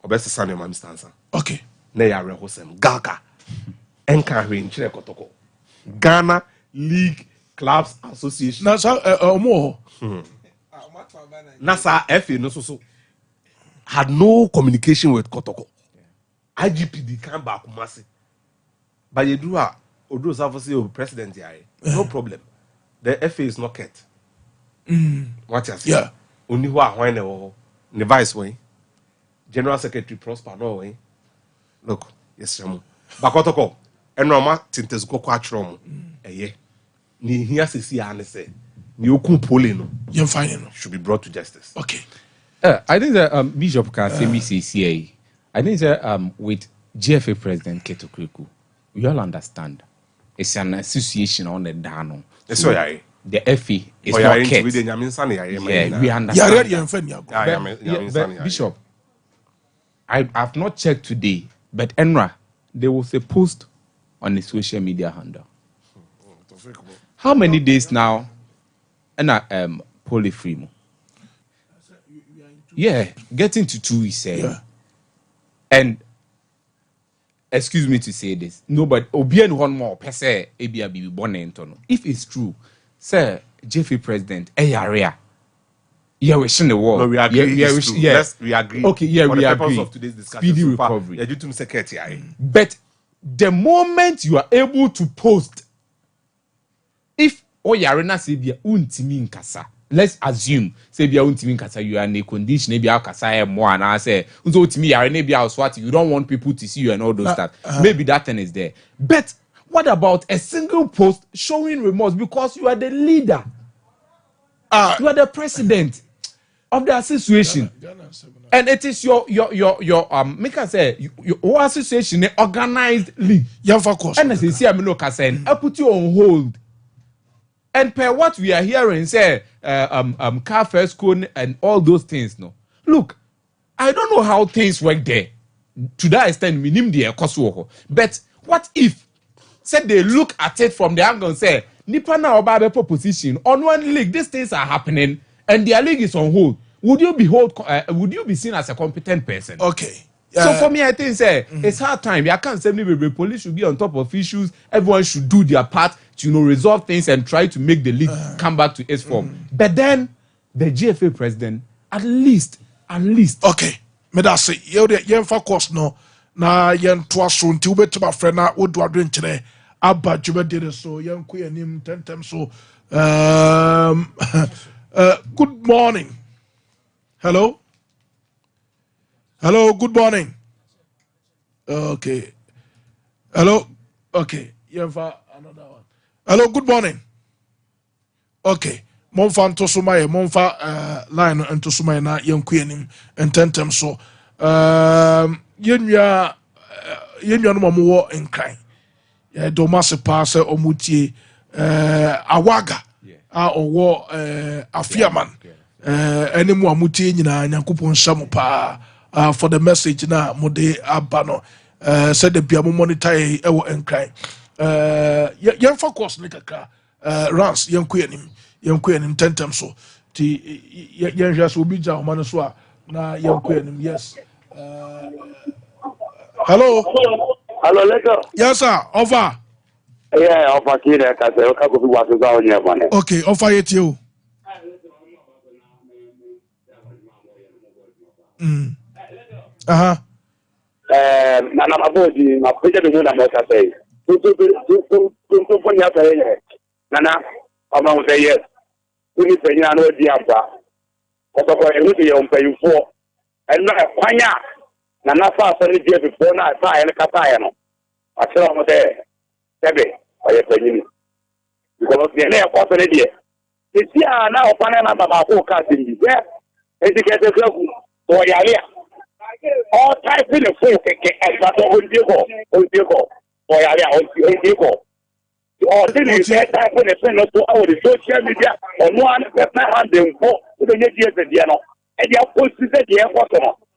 Obese Samuel Mamstansa. Okay. Na ya rehosem Gaka. Enka hwe nkyere Kotoko. Ghana League Clubs Association. Na sa omo. Na sa FA no so had no communication with Kotoko. IGPD can back Kumasi. But you do Odo Safo say president here. No problem. The FA is not kept. What you say? Yeah. Only who are when the vice way. General Secretary Prosper no way. Look, yes, Bakotoko. And Roma Tintes go quatrom. Eh, ni here see and say, you could pull in. You're fine. Should be brought to justice. Okay. I think that Bishop can say BCCA. I think that with GFA President Keto Kriku, we all understand it's an association on the Dano. Yes, so the FE is not kept. We understand. Bishop, I have not checked today, but Enra, there was a post on the social media handle. How many days now? And polyfree. Yeah, getting to 2 weeks. And excuse me to say this, nobody Obian one more per se ABA be born into. If it's true, sir, Jeffrey President, area. Yeah, we shouldn't the war. No, we agree. We agree. Okay, yeah, we agree. Of today's discussion, speedy recovery. Yeah, due to secretary. But the moment you are able to post, if Oyarena Sebia untimi nkasa, let's assume Sebia untimi nkasa, you are in a condition maybe I'll kasa more and I say unto me are maybe I'll swat you don't want people to see you and all those stuff. Maybe that thing is there. But what about a single post showing remorse because you are the leader? You are the president of the association. And it is your make us say your association organized league. Yeah, of course. And as you see, I'm not saying I put you on hold. And per what we are hearing, say car first cone and all those things. No, look, I don't know how things work there. To that extent, we name the cost. But what if said they look at it from the angle and say, Nipa na oba proposition on one league, these things are happening and their league is on hold. Would you be seen as a competent person? Okay. So for me, I think it's hard time. I can't say maybe police should be on top of issues. Everyone should do their part to resolve things and try to make the league come back to its form. But then the GFA president, at least. Okay. Me da say yen fa course no na yen to aso nti wo betima frɛ na wo do adwen kyerɛ aba dwuma de so yen ko yanim tentem so good morning. Hello, good morning. Okay. Hello. Okay. Yen fa another one. Hello, good morning. Okay. Monfa ntosuma monfa line ntosuma na yenku yanim ententem so yenwa no mo nkran ya do masepa se omutie awaga a owo afiaman enemu amutie nyina nyankopon shamu pa for the message na mode abano said the bia mo monitor e wo nkran yenfa course ne kakra rans yenku yanim tentem so ti yenhwa so obi ja homa so a na yenkoyanim. Yes. Hello, Lego. Yes sir, over. Yeah, over here ka se ka go fi wa so za onye bone. Okay, over yet you. Na mabodi ma pete de na mo ka say. Tu ponya ka ye. Nana ama wo say yes. Uni penya na odi aba. Otoko enu de yon payufo. Enu kwanya na nafa asori die before na fa ene kata ye no. Asira mo de tebe oye penyini. Because the na ko so ne die. Tisi a na opana na baba ko ka timbi. Educated club to yale. All type in the phone ke exactly on Diego. To yale on Diego. Or didn't get that when it's not to our social media or one person hand them for the years at the end. And you have posted the airport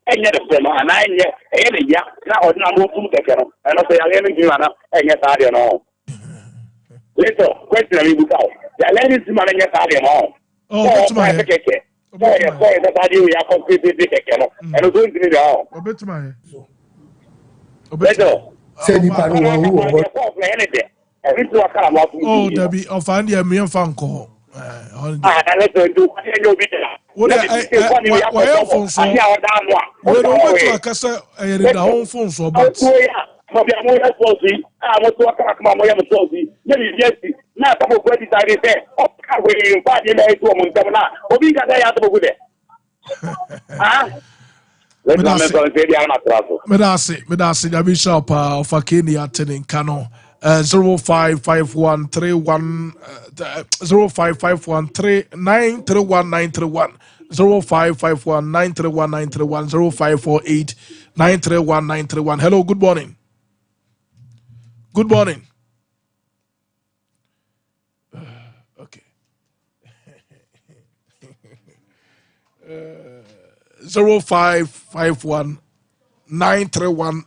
and yet a friend and I yet any ya now or not to the kennel and I say I am in and yes I don't know. Later question I will go. The ladies man and yes I don't know. Oh, that's my cake. Oh, yeah, sorry, that's how you are completely the kennel and I'm going to be down. A bit my later. Say the pan who anything. Oh, Debbie, I'll find you a mere fan call. What phone so? We don't want to cassa a home phone so, but we bad in the two months. Obi can say, I have to go there. Medasi, Yabi Shop of Akini attending Kano 055131 05513931 0551931931 0548931931. Hello, good morning. Good morning. Okay. 0551 931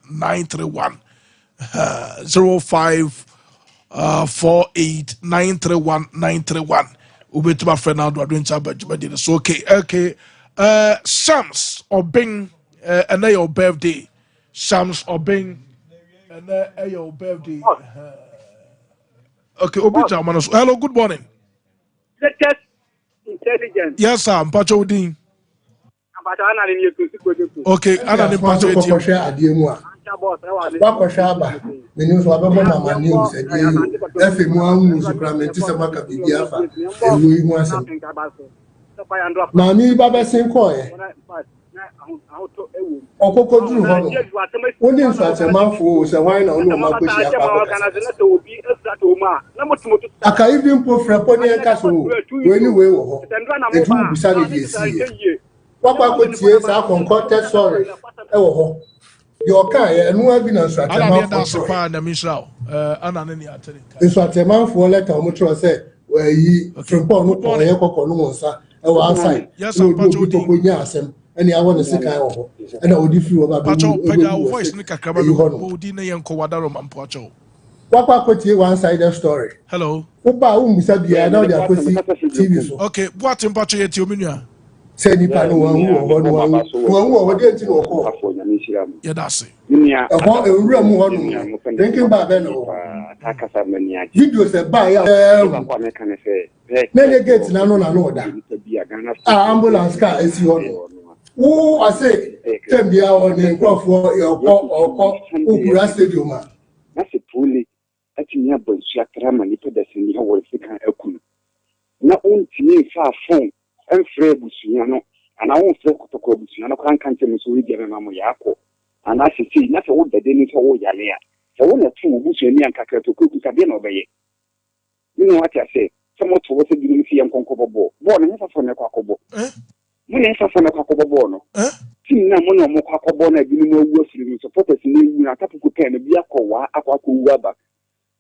0548 931 Ube to my friend now do adventure but so okay Shams Obing and your birthday Shams Obing and your birthday okay Obi Jamanos. Hello, good morning. Latest intelligence. Yes sir, Mpacho Udin. Okay, ana ni pato eti. Wakoshaba. Means wababo mama news again. FM1 supramenti samaka bibiafa. Ewu imwasa. Mami baba senkoye. Okoko duru hono. Woni nsatemafo se wan na onu makoshi akwa. Aka even po frapo ni enkaso. Weni we wo ho. Etu bisa ni esi. Papa ko tie sa concocted sorry. Ewo ho. Your car, and who have been on Sratema, Anna, Sratema for letter, which was said, where ye from Ponu or Economosa, outside. Yes, I'm Pacho, and I want to say, and I would if you were Pacho, voice, Nika Cabano, Dina and Cowadaro and Pacho. Papa could hear one sided story. Hello. Opa, said, yeah, now they are TV. Okay, what in Pacho yet, you mean? Say, Nipano, one against you. Yeah, that's it. Thinking about videos that buy many gates no ambulance car is you. Oh, I say, 10 years on the crop for your Okura Stadium. That's a fully at near Bonshatra manipulation. You will think I open. Not only far phone and Frebusiano, and I won't talk to Cobusiano, can't tell me so we get a Mamoyako. And I see, not all the Dennis or Yalea. For one or two, Busian and Kaka to cook again over ye. You know what I say? Somewhat towards the Unity and Concobo. Born never from a Cocobo. Never from a Cocobo. Tina Mono Mokabona, you know, was to support us in a Tapu can be a Kowa, Aquaku Waba.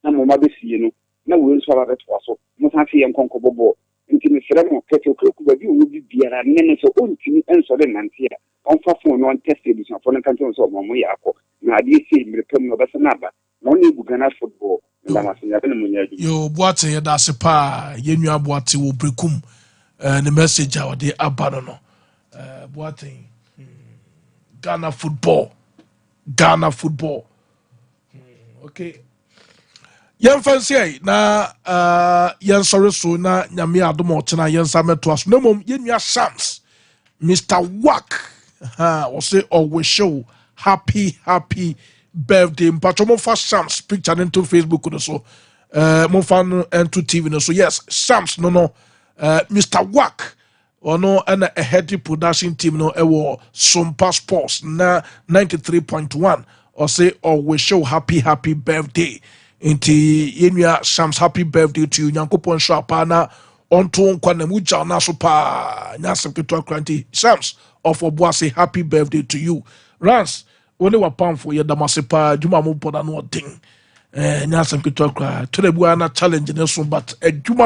No more Mabisi, no will swallow that also. Motati and Concobo. Until Mr. Petro Cook will be beer and minutes of own to me and so then and here. On phone on tested with some cantons of Mamoyako. Now, this is the term of Basanaba. Only Bugana football. Yo, what a that's a pa, Yenu Abuati will brekum the message out the Abanono. Boating Ghana football. Okay. Yan fancy na yan sorry so na nyame adomo chena yan sameto aso na mom yenua Shams Mr. Wack was say always show happy birthday mpacho mo fa Shams picture into Facebook no so mo fa into TV no so yes Shams no Mr. Wack ono ana a heady production team no ewo Sompa Sports na 93.1 or say always show happy birthday inti yenua Shams happy birthday to you nyankopon sho apana onto nkwa na muja na so pa nyasem keto akranti Shams of Obuasi happy birthday to you Rans only wa pamfo ye damase pa juma mo poda no ding nyasem keto akra to the buana challenge ne so but adwuma